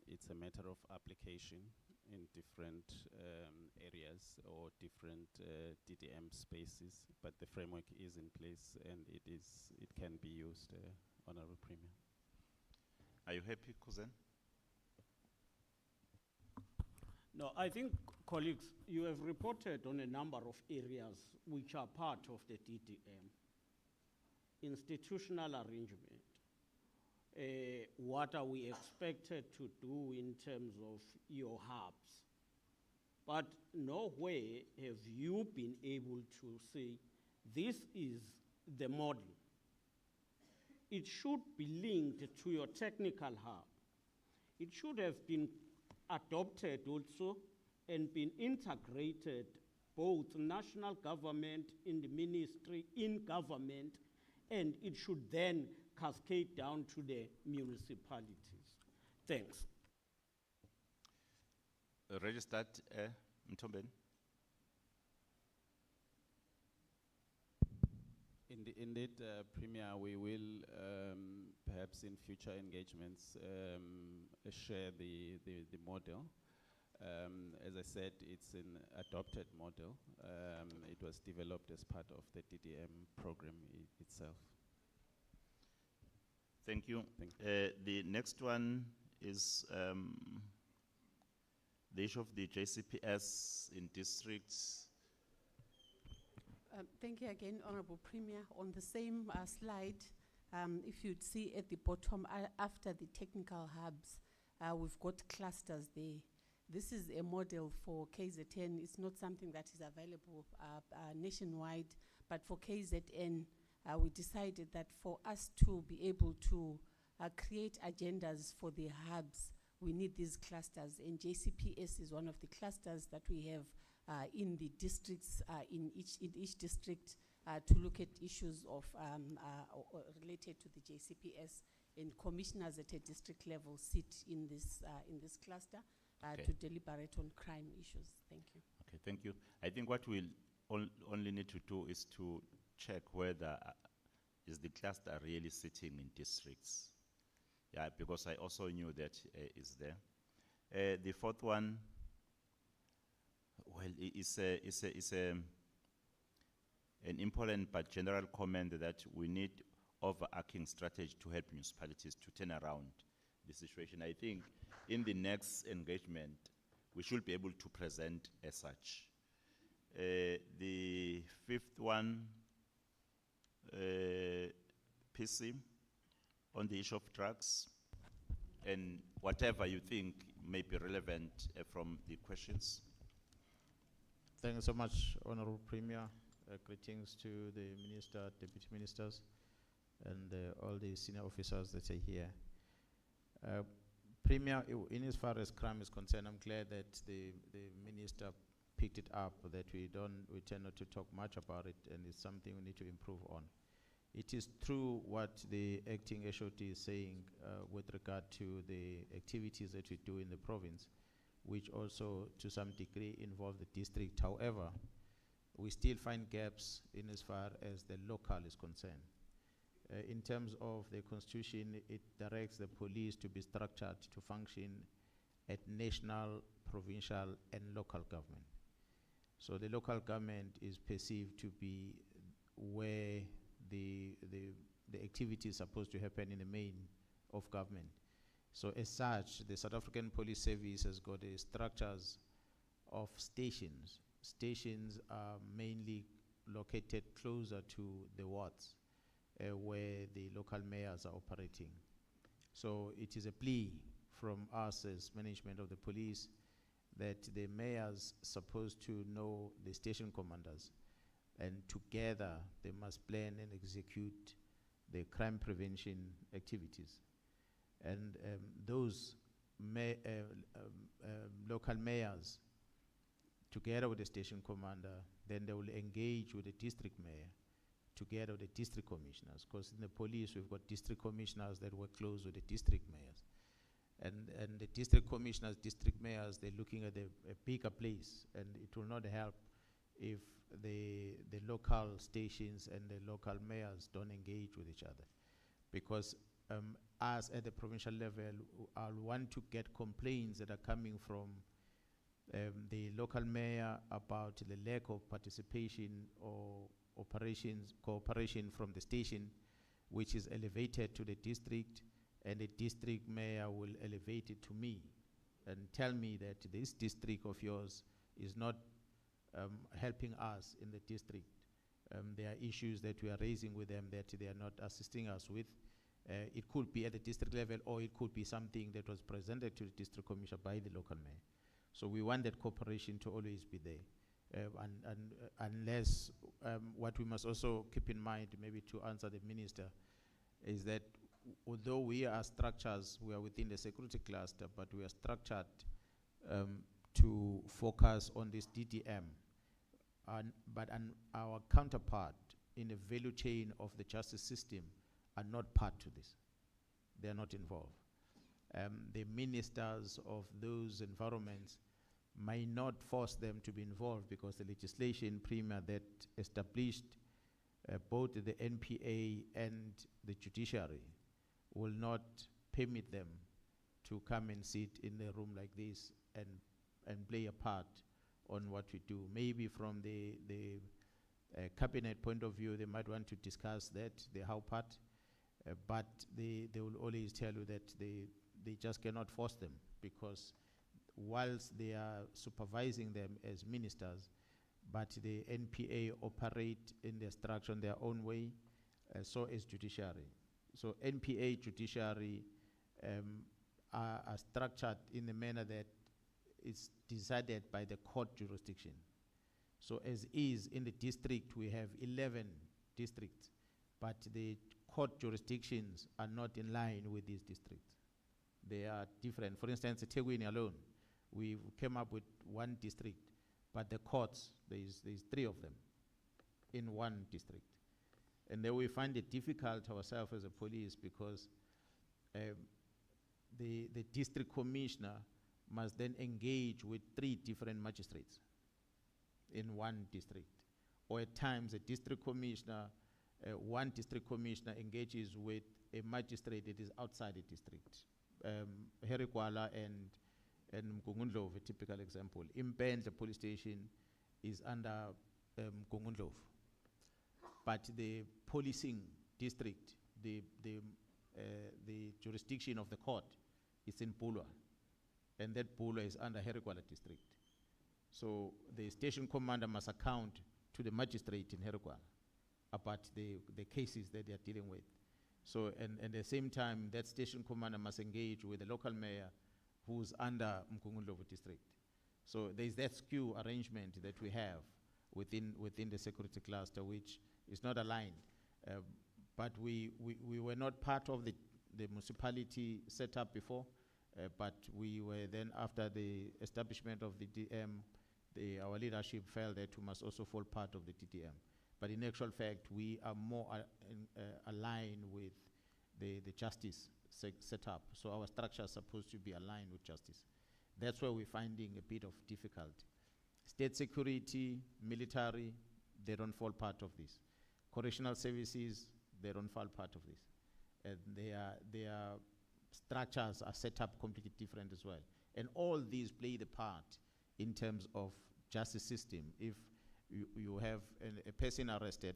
It's a matter of application in different areas or different DDM spaces, but the framework is in place and it can be used, Honorable Premier. Are you happy, Kuzen? No, I think, colleagues, you have reported on a number of areas which are part of the DDM. Institutional arrangement. What are we expected to do in terms of your hubs? But nowhere have you been able to say, this is the model. It should be linked to your technical hub. It should have been adopted also and been integrated, both national government, in the ministry, in government, and it should then cascade down to the municipalities. Thanks. Registered Mtombeni? Indeed, Premier, we will perhaps in future engagements share the model. As I said, it's an adopted model. It was developed as part of the DDM program itself. Thank you. Thank you. The next one is the issue of the JCPS in districts. Thank you again, Honorable Premier. On the same slide, if you'd see at the bottom, after the technical hubs, we've got clusters there. This is a model for KZN. It's not something that is available nationwide, but for KZN, we decided that for us to be able to create agendas for the hubs, we need these clusters, and JCPS is one of the clusters that we have in the districts, in each district, to look at issues of related to the JCPS, and commissioners at a district level sit in this cluster Okay. to deliberate on crime issues. Thank you. Okay, thank you. I think what we'll only need to do is to check whether is the cluster really sitting in districts. Yeah, because I also knew that is there. The fourth one, well, it's an important but general comment that we need overarching strategy to help municipalities to turn around the situation. I think in the next engagement, we should be able to present as such. The fifth one, PC on the issue of drugs and whatever you think may be relevant from the questions. Thank you so much, Honorable Premier. Greetings to the Minister, Deputy Ministers, and all the senior officers that are here. Premier, in as far as crime is concerned, I'm glad that the Minister picked it up, that we tend not to talk much about it, and it's something we need to improve on. It is true what the acting HOD is saying with regard to the activities that we do in the province, which also to some degree involve the district. However, we still find gaps in as far as the local is concerned. In terms of the constitution, it directs the police to be structured to function at national, provincial, and local government. So the local government is perceived to be where the activity is supposed to happen in the main of government. So as such, the South African Police Service has got a structures of stations. Stations are mainly located closer to the wards where the local mayors are operating. So it is a plea from us as management of the police that the mayors supposed to know the station commanders, and together they must plan and execute the crime prevention activities. And those local mayors, together with the station commander, then they will engage with the district mayor, together with the district commissioners, because in the police we've got district commissioners that work close with the district mayors. And the district commissioners, district mayors, they're looking at a bigger place, and it will not help if the local stations and the local mayors don't engage with each other. Because us at the provincial level, I'll want to get complaints that are coming from the local mayor about the lack of participation or cooperation from the station, which is elevated to the district, and the district mayor will elevate it to me and tell me that this district of yours is not helping us in the district. There are issues that we are raising with them that they are not assisting us with. It could be at the district level, or it could be something that was presented to the district commissioner by the local mayor. So we want that cooperation to always be there. Unless, what we must also keep in mind, maybe to answer the minister, is that although we are structures, we are within the security cluster, but we are structured to focus on this DDM. But our counterpart in the value chain of the justice system are not part to this. They are not involved. The ministers of those environments might not force them to be involved, because the legislation premier that established both the NPA and the judiciary will not permit them to come and sit in a room like this and play a part on what we do. Maybe from the cabinet point of view, they might want to discuss that, the how part, but they will always tell you that they just cannot force them, because whilst they are supervising them as ministers, but the NPA operate in their structure in their own way, so is judiciary. So NPA judiciary are structured in a manner that is decided by the court jurisdiction. So as is in the district, we have 11 districts, but the court jurisdictions are not in line with these districts. They are different. For instance, eThekwini alone, we came up with one district, but the courts, there's 3 of them in one district. And then we find it difficult ourselves as a police, because the district commissioner must then engage with 3 different magistrates in one district. Or at times, a district commissioner, one district commissioner engages with a magistrate that is outside the district. Herikwala and Mgungundlovu, a typical example. Impen, the police station, is under Mgungundlovu. But the policing district, the jurisdiction of the court is in Pulwa, and that Pulwa is under Herikwala district. So the station commander must account to the magistrate in Herikwala about the cases that they are dealing with. So, and at the same time, that station commander must engage with the local mayor who's under Mkungundlovu district. So there's that skew arrangement that we have within the security cluster, which is not aligned. But we were not part of the municipality setup before, but we were then, after the establishment of the DM, our leadership felt that we must also fall part of the TDM. But in actual fact, we are more aligned with the justice setup. So our structure is supposed to be aligned with justice. That's where we're finding a bit of difficulty. State security, military, they don't fall part of this. Correctional services, they don't fall part of this. And their structures are set up completely different as well. And all these play the part in terms of justice system. If you have a person arrested,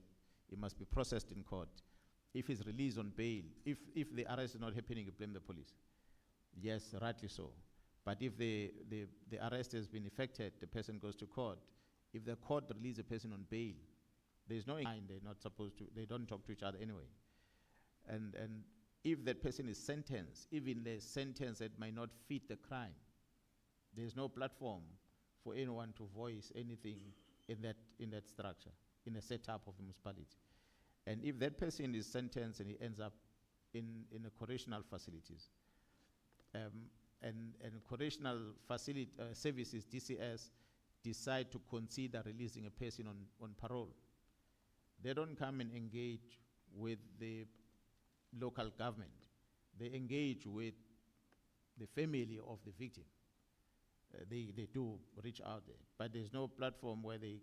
it must be processed in court. If he's released on bail, if the arrest is not happening, you blame the police. Yes, rightly so. But if the arrest has been effected, the person goes to court. If the court releases a person on bail, there's no line, they're not supposed to, they don't talk to each other anyway. And if that person is sentenced, even the sentence that might not fit the crime, there's no platform for anyone to voice anything in that structure, in the setup of the municipality. And if that person is sentenced and he ends up in a correctional facilities, and correctional facility services, DCS, decide to consider releasing a person on parole, they don't come and engage with the local government. They engage with the family of the victim. They do reach out there, but there's no platform where they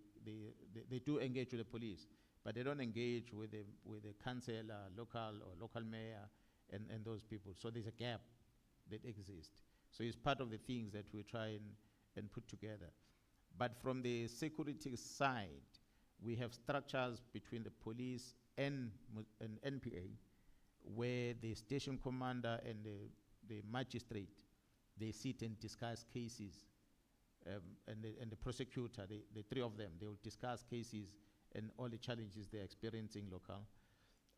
do engage with the police, but they don't engage with the councillor, local mayor, and those people. So there's a gap that exists. So it's part of the things that we try and put together. But from the security side, we have structures between the police and NPA, where the station commander and the magistrate, they sit and discuss cases, and the prosecutor, the three of them, they will discuss cases and all the challenges they're experiencing local.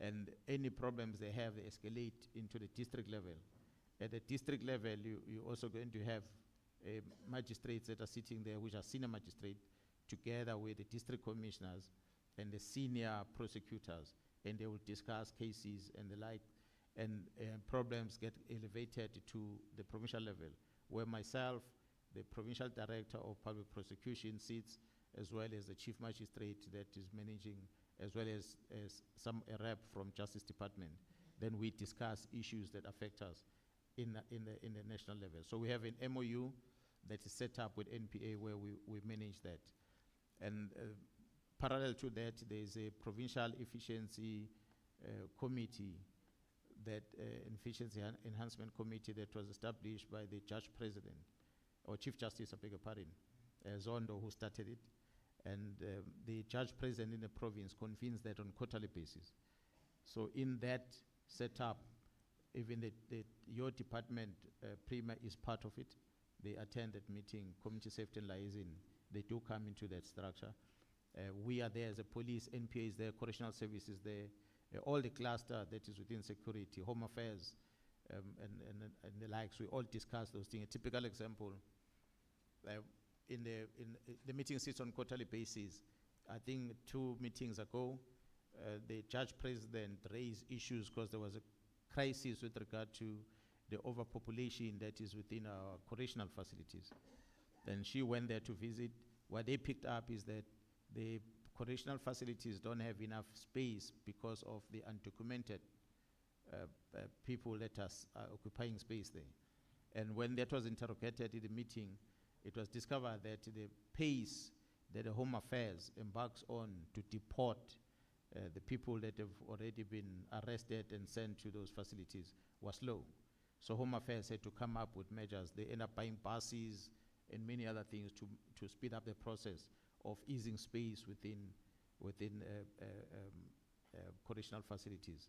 And any problems they have, they escalate into the district level. At the district level, you're also going to have magistrates that are sitting there, which are senior magistrates, together with the district commissioners and the senior prosecutors, and they will discuss cases and the like, and problems get elevated to the provincial level, where myself, the provincial director of public prosecution, sits, as well as the chief magistrate that is managing, as well as a rep from Justice Department. Then we discuss issues that affect us in the national level. So we have an MOU that is set up with NPA where we manage that. And parallel to that, there is a provincial efficiency committee, that efficiency enhancement committee that was established by the judge president, or chief justice, I beg your pardon, Zondo, who started it. And the judge president in the province convenes that on quarterly basis. So in that setup, even your department, Premier, is part of it. They attend that meeting, community safety and liaison. They do come into that structure. We are there as a police, NPA is there, correctional services there, all the cluster that is within security, home affairs, and the likes. We all discuss those things. A typical example, the meeting sits on quarterly basis. I think 2 meetings ago, the judge president raised issues because there was a crisis with regard to the overpopulation that is within our correctional facilities. And she went there to visit. What they picked up is that the correctional facilities don't have enough space because of the undocumented people that are occupying space there. And when that was interrogated in the meeting, it was discovered that the pace that the Home Affairs embarks on to deport the people that have already been arrested and sent to those facilities was low. So Home Affairs had to come up with measures. They end up buying buses and many other things to speed up the process of easing space within correctional facilities.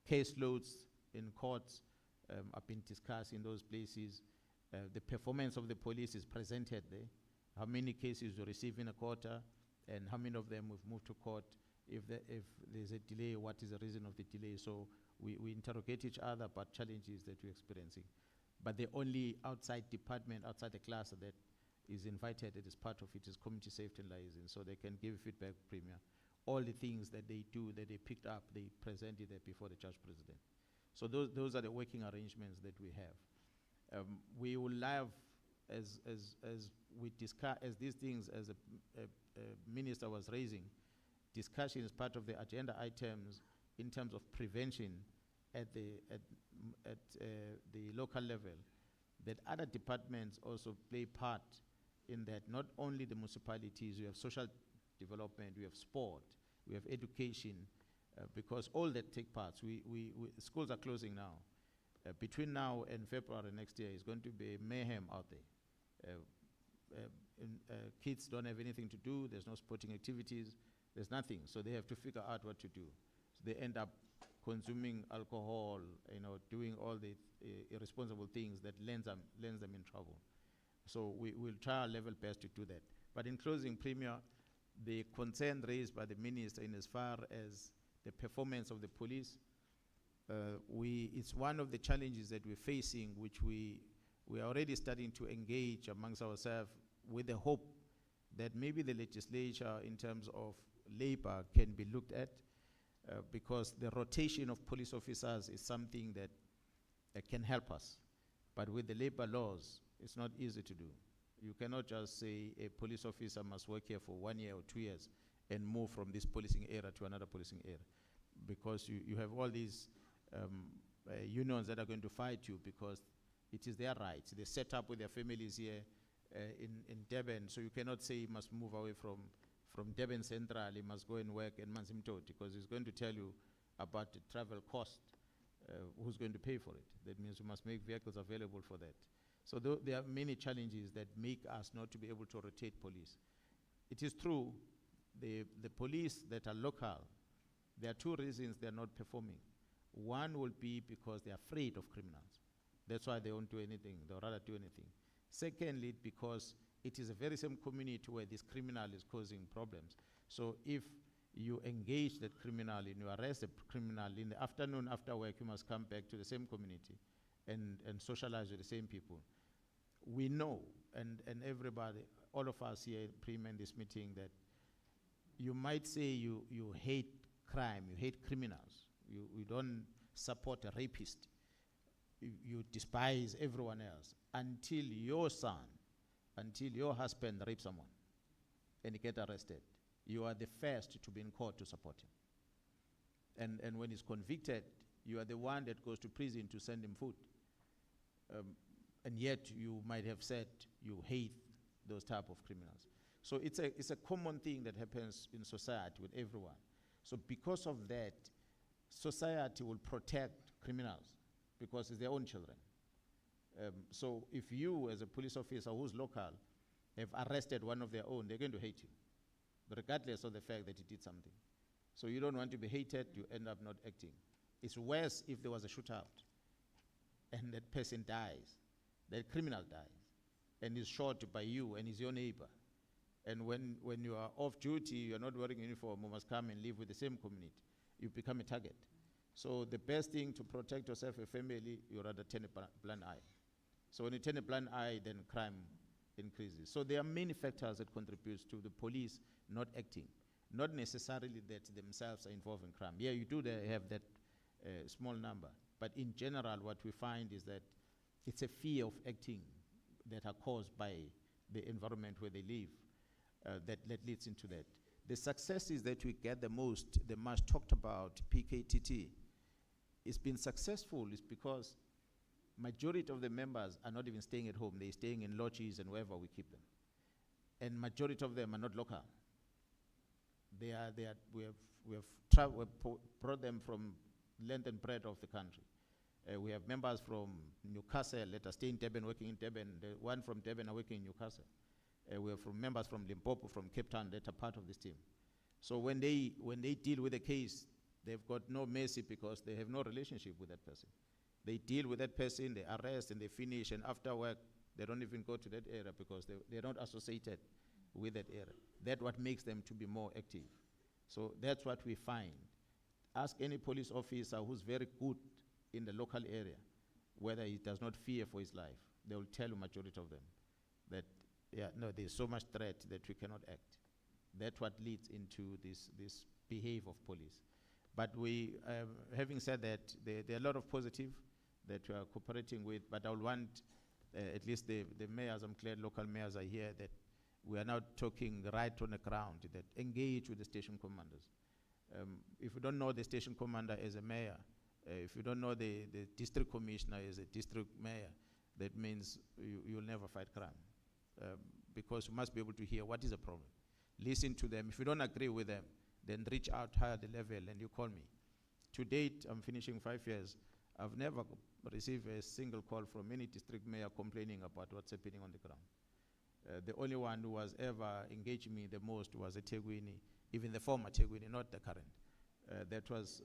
Caseloads in courts have been discussed in those places. The performance of the police is presented there. How many cases we receive in a quarter, and how many of them we've moved to court if there's a delay, what is the reason of the delay? So we interrogate each other about challenges that we're experiencing. But the only outside department, outside the class that is invited as part of it is community safety and liaison, so they can give feedback Premier. All the things that they do, that they picked up, they presented it before the judge president. So those are the working arrangements that we have. We will have, as we discuss, as these things, as a minister was raising, discussion is part of the agenda items in terms of prevention at the local level, that other departments also play part in that. Not only the municipalities, we have social development, we have sport, we have education, because all that take parts. Schools are closing now. Between now and February next year is going to be mayhem out there. Kids don't have anything to do, there's no sporting activities, there's nothing, so they have to figure out what to do. So they end up consuming alcohol, doing all the irresponsible things that lands them in trouble. So we'll try our level best to do that. But in closing, Premier, the concern raised by the minister in as far as the performance of the police, it's one of the challenges that we're facing, which we are already starting to engage amongst ourselves with the hope that maybe the legislature in terms of labor can be looked at, because the rotation of police officers is something that can help us. But with the labor laws, it's not easy to do. You cannot just say a police officer must work here for 1 year or 2 years and move from this policing area to another policing area, because you have all these unions that are going to fight you because it is their right. They set up with their families here in Durban, so you cannot say he must move away from Durban Central, he must go and work in Manzimtoti, because he's going to tell you about the travel cost, who's going to pay for it. That means you must make vehicles available for that. So there are many challenges that make us not to be able to rotate police. It is true, the police that are local, there are two reasons they're not performing. One will be because they're afraid of criminals. That's why they won't do anything, they'll rather do anything. Secondly, because it is a very same community where this criminal is causing problems. So if you engage that criminal and you arrest the criminal, in the afternoon after work, you must come back to the same community and socialize with the same people. We know, and everybody, all of us here in this meeting, that you might say you hate crime, you hate criminals, you don't support a rapist, you despise everyone else, until your son, until your husband rapes someone and he gets arrested. You are the first to be in court to support him. And when he's convicted, you are the one that goes to prison to send him food. And yet you might have said you hate those type of criminals. So it's a common thing that happens in society with everyone. So because of that, society will protect criminals because it's their own children. So if you, as a police officer who's local, have arrested one of their own, they're going to hate you, regardless of the fact that he did something. So you don't want to be hated, you end up not acting. It's worse if there was a shootout and that person dies, that criminal dies, and is shot by you and is your neighbor. And when you are off duty, you're not wearing uniform, you must come and live with the same community. You become a target. So the best thing to protect yourself and family, you rather turn a blind eye. So when you turn a blind eye, then crime increases. So there are many factors that contribute to the police not acting. Not necessarily that themselves are involved in crime. Yeah, you do have that small number. But in general, what we find is that it's a fear of acting that are caused by the environment where they live that leads into that. The successes that we get the most, the much talked about PKTT, it's been successful is because majority of the members are not even staying at home. They're staying in lodges and wherever we keep them. And majority of them are not local. We have brought them from length and breadth of the country. We have members from Newcastle that are staying in Durban, working in Durban. The one from Durban are working in Newcastle. We have members from Limpopo, from Cape Town that are part of this team. So when they deal with a case, they've got no mercy because they have no relationship with that person. They deal with that person, they arrest and they finish, and after work, they don't even go to that area because they're not associated with that area. That's what makes them to be more active. So that's what we find. Ask any police officer who's very good in the local area whether he does not fear for his life. They will tell you, majority of them, that, yeah, no, there's so much threat that we cannot act. That's what leads into this behavior of police. But we, having said that, there are a lot of positive that we are cooperating with, but I would want at least the mayors, I'm glad local mayors are here, that we are now talking right on the ground, that engage with the station commanders. If you don't know the station commander as a mayor, if you don't know the district commissioner as a district mayor, that means you'll never fight crime. Because you must be able to hear what is the problem. Listen to them. If you don't agree with them, then reach out higher the level and you call me. To date, I'm finishing 5 years. I've never received a single call from any district mayor complaining about what's happening on the ground. The only one who was ever engaging me the most was a Tegwini, even the former Tegwini, not the current. That was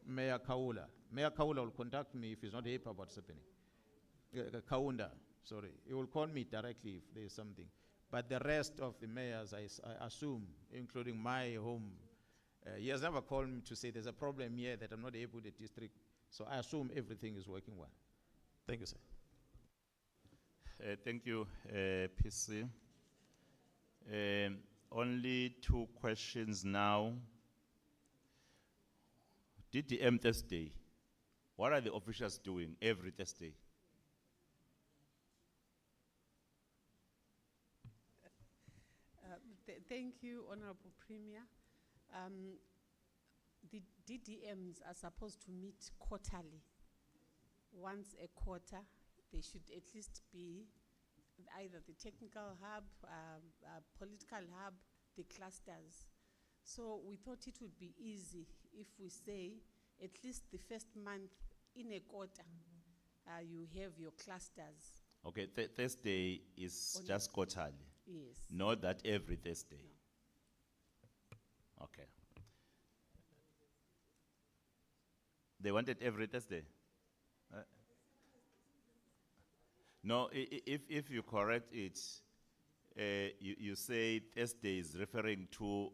Mayor Kaula. Mayor Kaula will contact me if he's not happy about what's happening. Kaunda, sorry. He will call me directly if there's something. But the rest of the mayors, I assume, including my home, he has never called me to say there's a problem here that I'm not able with the district. So I assume everything is working well. Thank you, sir. Thank you, PC. Only 2 questions now. DDM Thursday. What are the officials doing every Thursday? Thank you, Honorable Premier. The DDMs are supposed to meet quarterly. Once a quarter, they should at least be either the technical hub, political hub, the clusters. So we thought it would be easy if we say at least the first month in a quarter, you have your clusters. Okay, Thursday is On just quarterly. Yes. Not that every Thursday. Okay. They want it every Thursday? No, if you correct it, you say Thursday is referring to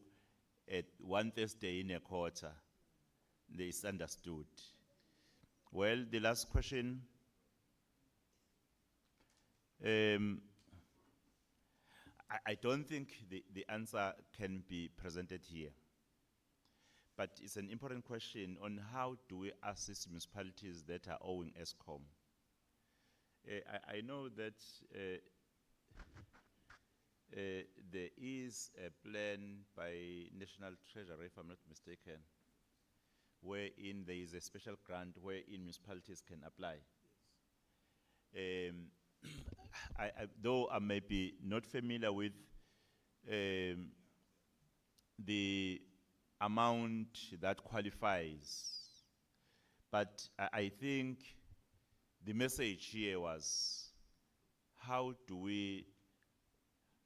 at 1 Thursday in a quarter. It's understood. Well, the last question. I don't think the answer can be presented here. But it's an important question on how do we assist municipalities that are owing ESCOM. I know that there is a plan by National Treasury, if I'm not mistaken, wherein there is a special grant wherein municipalities can apply. Though I may be not familiar with the amount that qualifies, but I think the message here was, how do we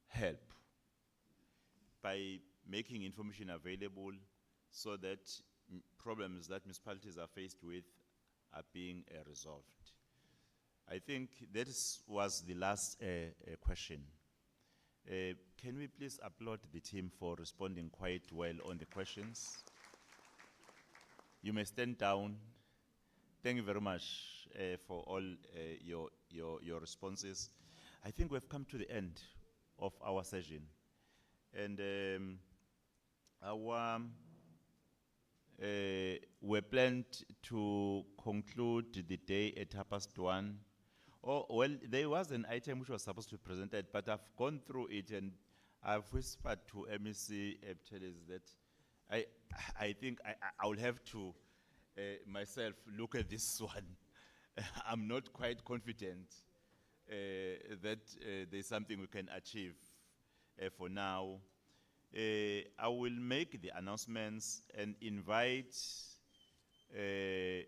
help by making information available so that problems that municipalities are faced with are being resolved? I think that was the last question. Can we please applaud the team for responding quite well on the questions? You may stand down. Thank you very much for all your responses. I think we've come to the end of our session. And we're planned to conclude the day at 1:30. Oh, well, there was an item which was supposed to be presented, but I've gone through it and I've whispered to MEC Ebteles that I think I will have to myself look at this one. I'm not quite confident that there's something we can achieve for now. I will make the announcements and invite the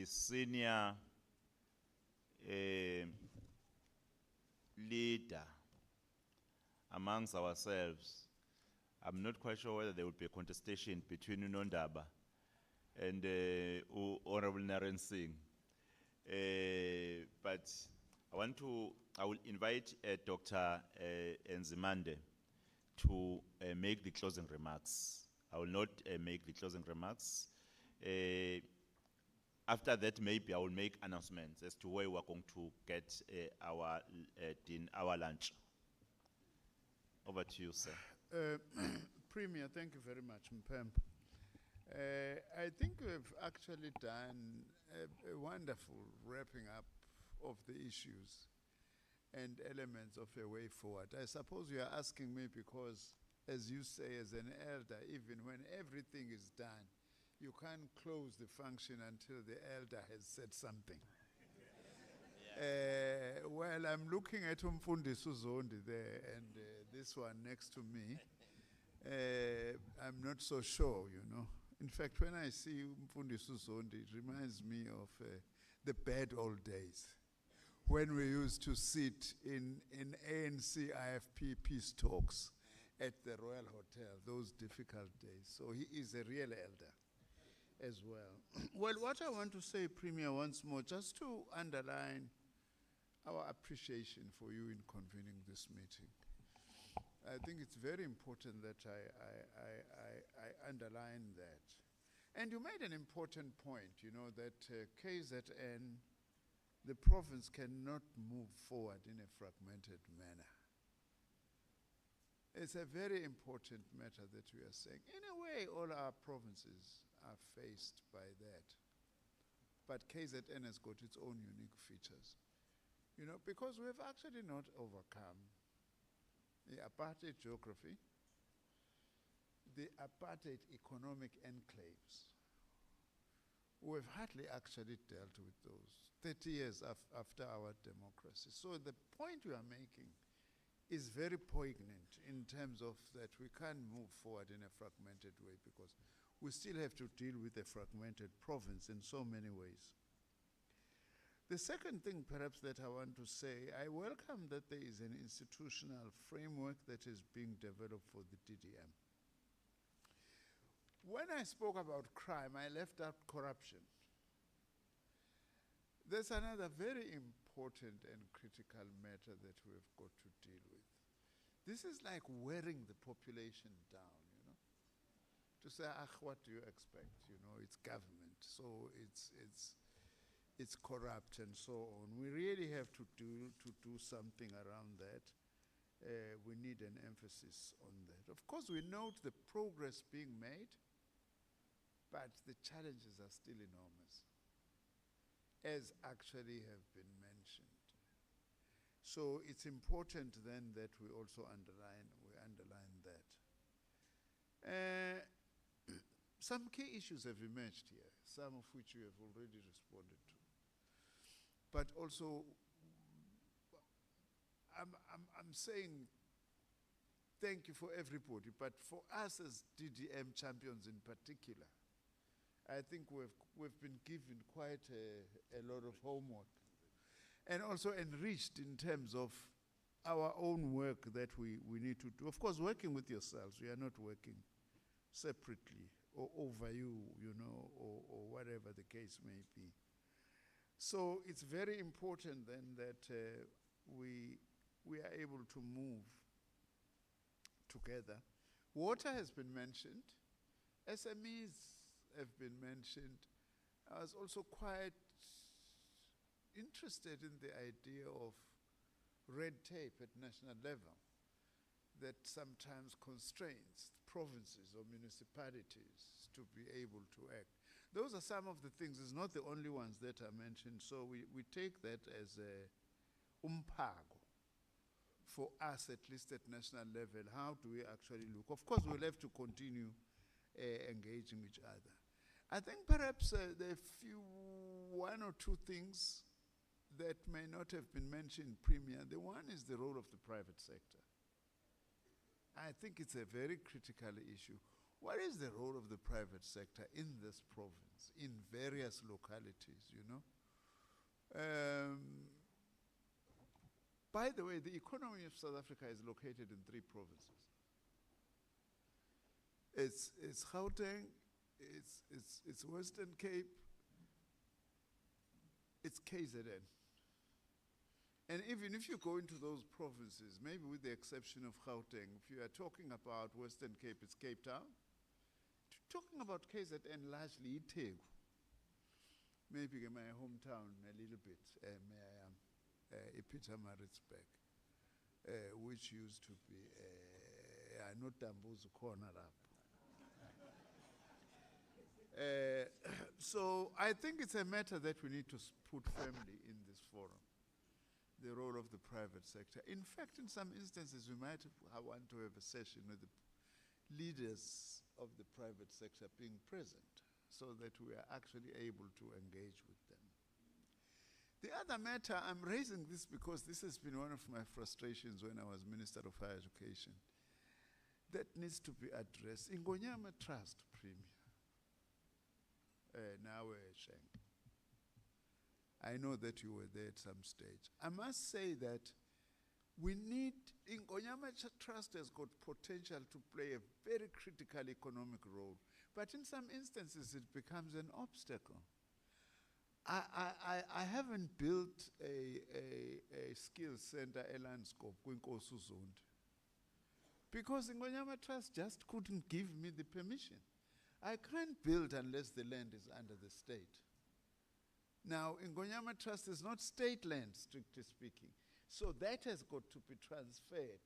senior leader amongst ourselves. I'm not quite sure whether there will be a contestation between Unondaba and Honorable Naren Singh. But I will invite Dr. Nzimande to make the closing remarks. I will not make the closing remarks. After that, maybe I will make announcements as to where we're going to get our lunch. Over to you, sir. Premier, thank you very much, Mpemp. I think we've actually done a wonderful wrapping up of the issues and elements of a way forward. I suppose you are asking me because, as you say, as an elder, even when everything is done, you can't close the function until the elder has said something. Well, I'm looking at Umfundisi Zondi there and this one next to me. I'm not so sure, you know. In fact, when I see Umfundisi Zondi, it reminds me of the bad old days when we used to sit in ANC IFP peace talks at the Royal Hotel, those difficult days. So he is a real elder as well. Well, what I want to say, Premier, once more, just to underline our appreciation for you in convening this meeting. I think it's very important that I underline that. And you made an important point, you know, that KZN, the province cannot move forward in a fragmented manner. It's a very important matter that we are saying. In a way, all our provinces are faced by that. But KZN has got its own unique features. You know, because we've actually not overcome the apartheid geography, the apartheid economic enclaves. We've hardly actually dealt with those 30 years after our democracy. So the point we are making is very poignant in terms of that we can't move forward in a fragmented way because we still have to deal with a fragmented province in so many ways. The second thing perhaps that I want to say, I welcome that there is an institutional framework that is being developed for the DDM. When I spoke about crime, I left out corruption. There's another very important and critical matter that we've got to deal with. This is like wearing the population down, you know. To say, what do you expect? You know, it's government, so it's corrupt and so on. We really have to do something around that. We need an emphasis on that. Of course, we note the progress being made, but the challenges are still enormous, as actually have been mentioned. So it's important then that we also underline that. Some key issues have emerged here, some of which you have already responded to. But also, I'm saying thank you for everybody, but for us as DDM champions in particular, I think we've been given quite a lot of homework and also enriched in terms of our own work that we need to do. Of course, working with yourselves, we are not working separately or over you, you know, or whatever the case may be. So it's very important then that we are able to move together. Water has been mentioned. SMEs have been mentioned. I was also quite interested in the idea of red tape at national level that sometimes constrains provinces or municipalities to be able to act. Those are some of the things. It's not the only ones that are mentioned. So we take that as a umpago for us, at least at national level. How do we actually look? Of course, we'll have to continue engaging each other. I think perhaps there are one or two things that may not have been mentioned, Premier. The one is the role of the private sector. I think it's a very critical issue. What is the role of the private sector in this province, in various localities, you know? By the way, the economy of South Africa is located in 3 provinces. It's Gauteng, it's Western Cape, it's KZN. And even if you go into those provinces, maybe with the exception of Gauteng, if you are talking about Western Cape, it's Cape Town. Talking about KZN largely Itegu. Maybe in my hometown a little bit, Pietermaritzburg, which used to be not Dambuzu corner up. So I think it's a matter that we need to put firmly in this forum, the role of the private sector. In fact, in some instances, we might want to have a session with the leaders of the private sector being present, so that we are actually able to engage with them. The other matter, I'm raising this because this has been one of my frustrations when I was Minister of Higher Education, that needs to be addressed. Ingonyama Trust Premier. Now, Sheng. I know that you were there at some stage. I must say that we need, Ingonyama Trust has got potential to play a very critical economic role, but in some instances it becomes an obstacle. I haven't built a skills center eLandskop kwinkosi uZondi because Ingonyama Trust just couldn't give me the permission. I can't build unless the land is under the state. Now, Ingonyama Trust is not state land, strictly speaking. So that has got to be transferred.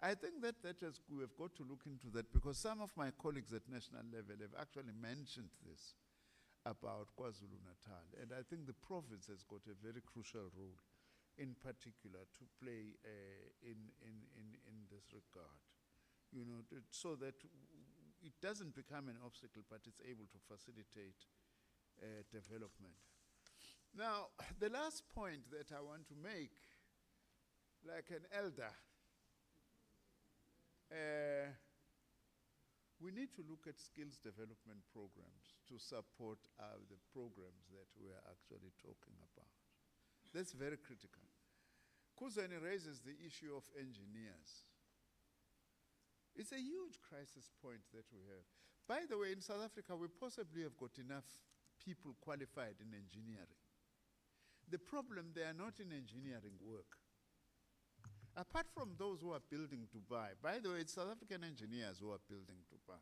I think that we have got to look into that because some of my colleagues at national level have actually mentioned this about KwaZulu-Natal. And I think the province has got a very crucial role in particular to play in this regard. You know, so that it doesn't become an obstacle, but it's able to facilitate development. Now, the last point that I want to make, like an elder, we need to look at skills development programs to support the programs that we are actually talking about. That's very critical. Kuzeni raises the issue of engineers. It's a huge crisis point that we have. By the way, in South Africa, we possibly have got enough people qualified in engineering. The problem, they are not in engineering work. Apart from those who are building Dubai, by the way, it's South African engineers who are building Dubai.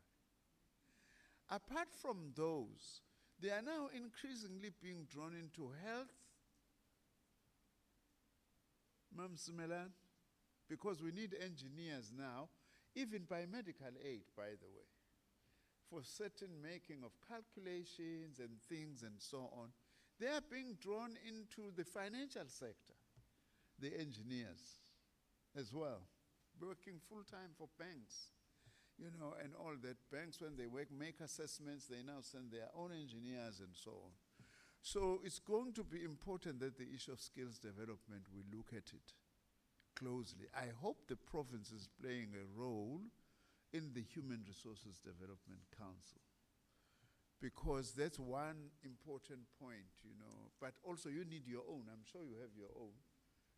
Apart from those, they are now increasingly being drawn into health, Mamsumelan, because we need engineers now, even by medical aid, by the way, for certain making of calculations and things and so on. They are being drawn into the financial sector, the engineers as well, working full-time for banks, you know, and all that. Banks, when they make assessments, they now send their own engineers and so on. So it's going to be important that the issue of skills development, we look at it closely. I hope the province is playing a role in the Human Resources Development Council, because that's one important point, you know. But also you need your own, I'm sure you have your own,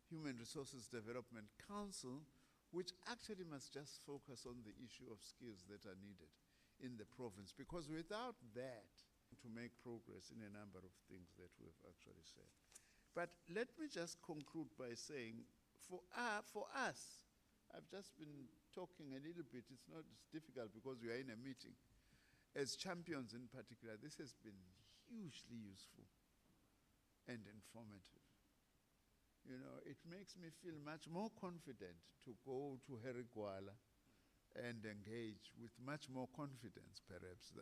Human Resources Development Council, which actually must just focus on the issue of skills that are needed in the province, because without that, to make progress in a number of things that we've actually said. But let me just conclude by saying, for us, I've just been talking a little bit, it's difficult because we are in a meeting. As champions in particular, this has been hugely useful and informative. You know, it makes me feel much more confident to go to Herigwala and engage with much more confidence, perhaps,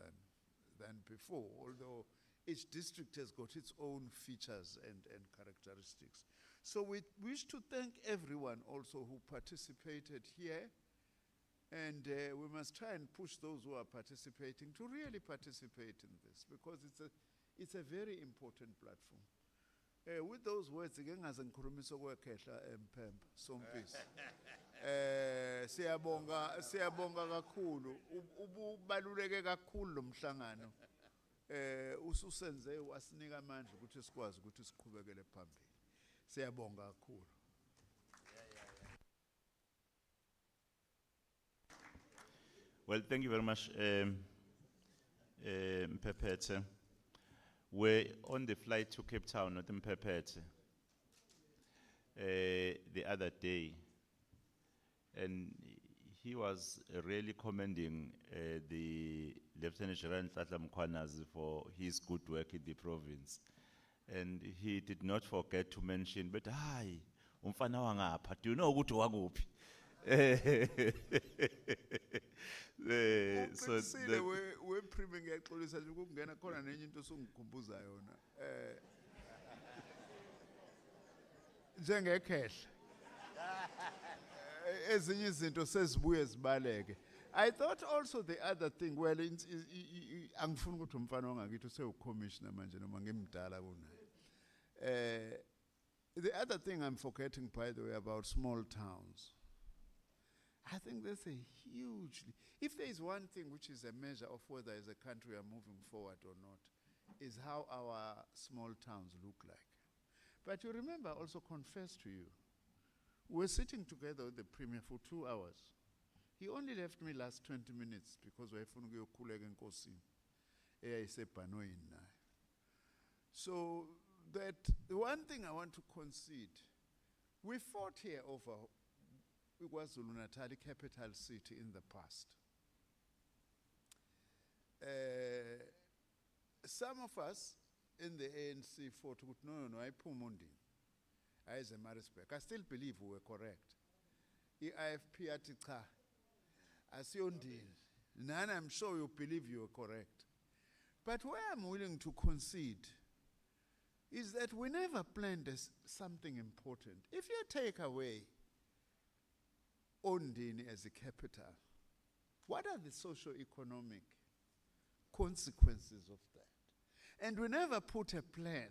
than before, although each district has got its own features and characteristics. So we wish to thank everyone also who participated here, and we must try and push those who are participating to really participate in this, because it's a very important platform. With those words, again, as ngikhulumisa kwekhehla eMphemba, Sompisi. Siyabonga kakhulu, ubaluleke kakhulu lo mhlangano. Ususenze wasinika amandla ukuthi sikwazi ukuthi siqhubekele phambili. Siyabonga kakhulu. Well, thank you very much, Mpepete. We're on the flight to Cape Town, not Mpepete. the other day, and he was really commending the Lieutenant General Nhlanhla Mkhwanazi for his good work in the province. And he did not forget to mention, but hi, umfana wangapha, do you know ukuthi wakuphi? So Uqinisile the- we-Premier ngiyaxolisa nje ukungena khona nenye into osungikhumbuza yona. Njengekhehla. Ezinye izinto sezibuye zibaleke. I thought also the other thing, well, angifuni ukuthi umfana wangakithi usewucommissioner manje noma ngimdala kunaye. The other thing I'm forgetting, by the way, about small towns. I think that's a hugely, if there is one thing which is a measure of whether as a country we are moving forward or not, is how our small towns look like. But you remember, I also confess to you, we're sitting together with the Premier for 2 hours. He only left me last 20 minutes because we wayefuna ukuyokhuleka enkosini eyayisebhanoyini naye. So that the one thing I want to concede, we fought here over KwaZulu-Natal, capital city, in the past. Some of us in the ANC fought, no, ayiphuma uNdini, ayize Maritzburg. I still believe we were correct. I-IFP yathi cha, asiyondini. And I'm sure you believe you were correct. But where I'm willing to concede is that we never planned something important. If you take away Ondini as a capital, what are the socio-economic consequences of that? And we never put a plan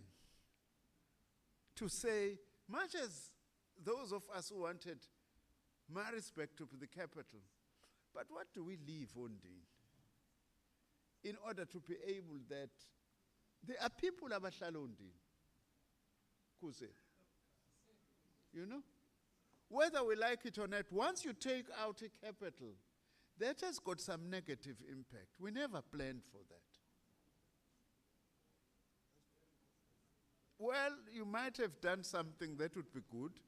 to say, much as those of us who wanted Maritzburg to be the capital, but what do we leave Ondini in order to be able that there are people abahlala Ondini? Kuze. You know? Whether we like it or not, once you take out a capital, that has got some negative impact. We never planned for that. Well, you might have done something that would be good.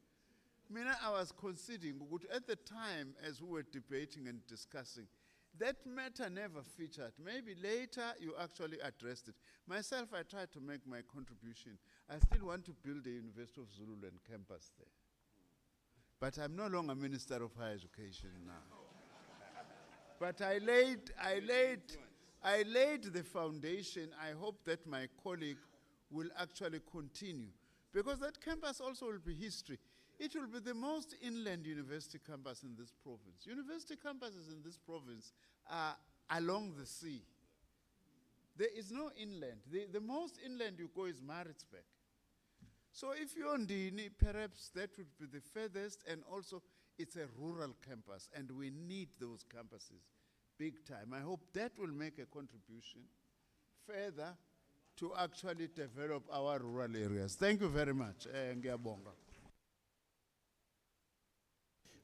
Mina, I was considering, at the time as we were debating and discussing, that matter never featured. Maybe later you actually addressed it. Myself, I tried to make my contribution. I still want to build the University of Zululand campus there. But I'm no longer Minister of Higher Education now. But I laid the foundation. I hope that my colleague will actually continue. Because that campus also will be history. It will be the most inland university campus in this province. University campuses in this province are along the sea. There is no inland. The most inland you go is Maritzburg. So if you're on Ndini, perhaps that would be the furthest, and also it's a rural campus, and we need those campuses big time. I hope that will make a contribution further to actually develop our rural areas. Thank you very much. Ngiyabonga.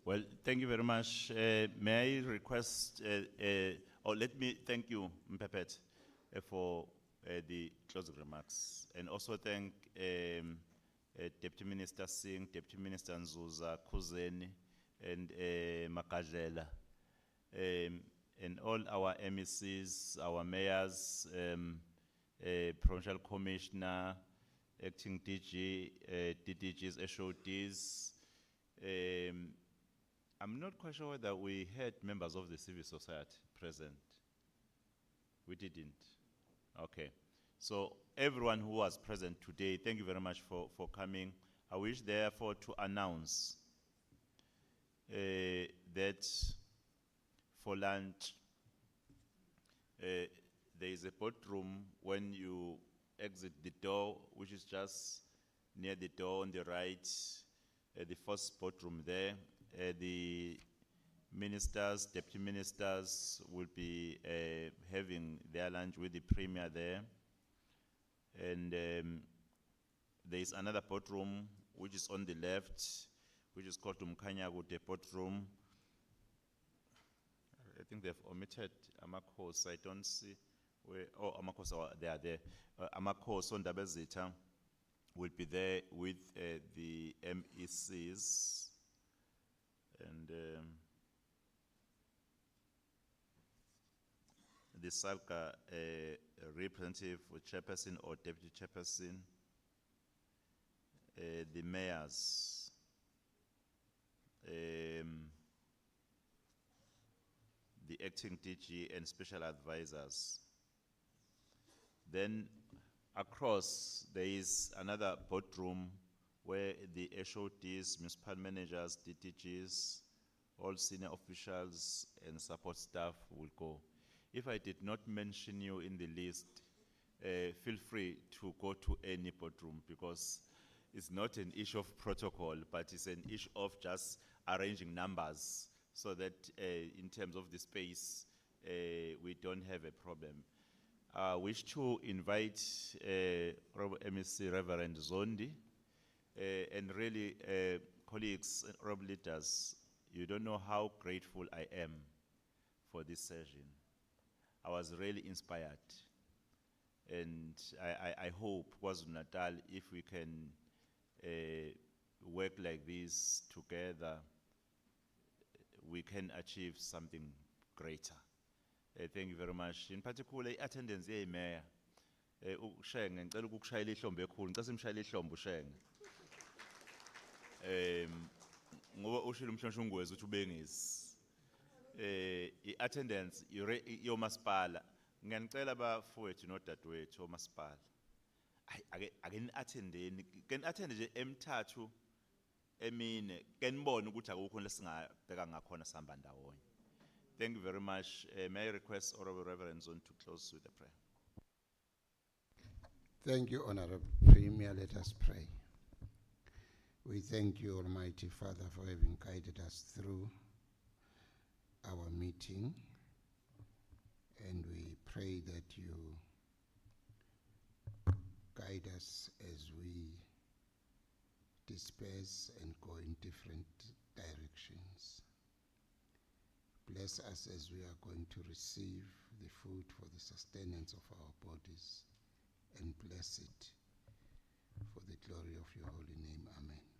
Well, thank you very much. May I request, or let me thank you, Mpepet, for the closing remarks, and also thank Deputy Minister Singh, Deputy Minister Nzuza, Khuzeni, and Makajela, and all our MECs, our mayors, Provincial Commissioner, Acting DG, DDGs, HODs. I'm not quite sure whether we had members of the civil society present. We didn't. Okay. So everyone who was present today, thank you very much for coming. I wish therefore to announce that for lunch, there is a boardroom when you exit the door, which is just near the door on the right, the first boardroom there. The ministers, deputy ministers will be having their lunch with the Premier there. And there is another boardroom which is on the left, which is called Umkhanyakude boardroom. I think they've omitted Amakhosi. I don't see where, oh, Amakhosi, they are there. Amakhosi on Ndabezitha will be there with the MECs and the SALCA representative or chairperson or deputy chairperson, the mayors, the acting DG and special advisors. Then across, there is another boardroom where the HODs, municipal managers, DTGs, all senior officials and support staff will go. If I did not mention you in the list, feel free to go to any boardroom because it's not an issue of protocol, but it's an issue of just arranging numbers so that in terms of the space, we don't have a problem. I wish to invite MEC Reverend Zondi, and really, colleagues, Rob leaders, you don't know how grateful I am for this session. I was really inspired. And I hope, KwaZulu-Natal, if we can work like this together, we can achieve something greater. Thank you very much. In particular, attendance ye mayor. Usheng, ngicela ukukushayela ihlombe ekhulu. Ngicela simshayele ihlombe usheng. Ngoba ushilo umhlonishungwezi uthi ubengisi. I-attendance yomasipala. Ngiyanicela abafowethu nodadewethu omasipala. Ake ni-attendeni. Ke ni-attende nje emithathu emine. Ke nibone ukuthi akukho lesingabheka ngakhona sihamba ndawonye. Thank you very much. May I request Honorable Reverend Zone to close with a prayer. Thank you, Honorable Premier. Let us pray. We thank you, Almighty Father, for having guided us through our meeting. And we pray that you guide us as we disperse and go in different directions. Bless us as we are going to receive the food for the sustenance of our bodies, and bless it for the glory of your holy name. Amen.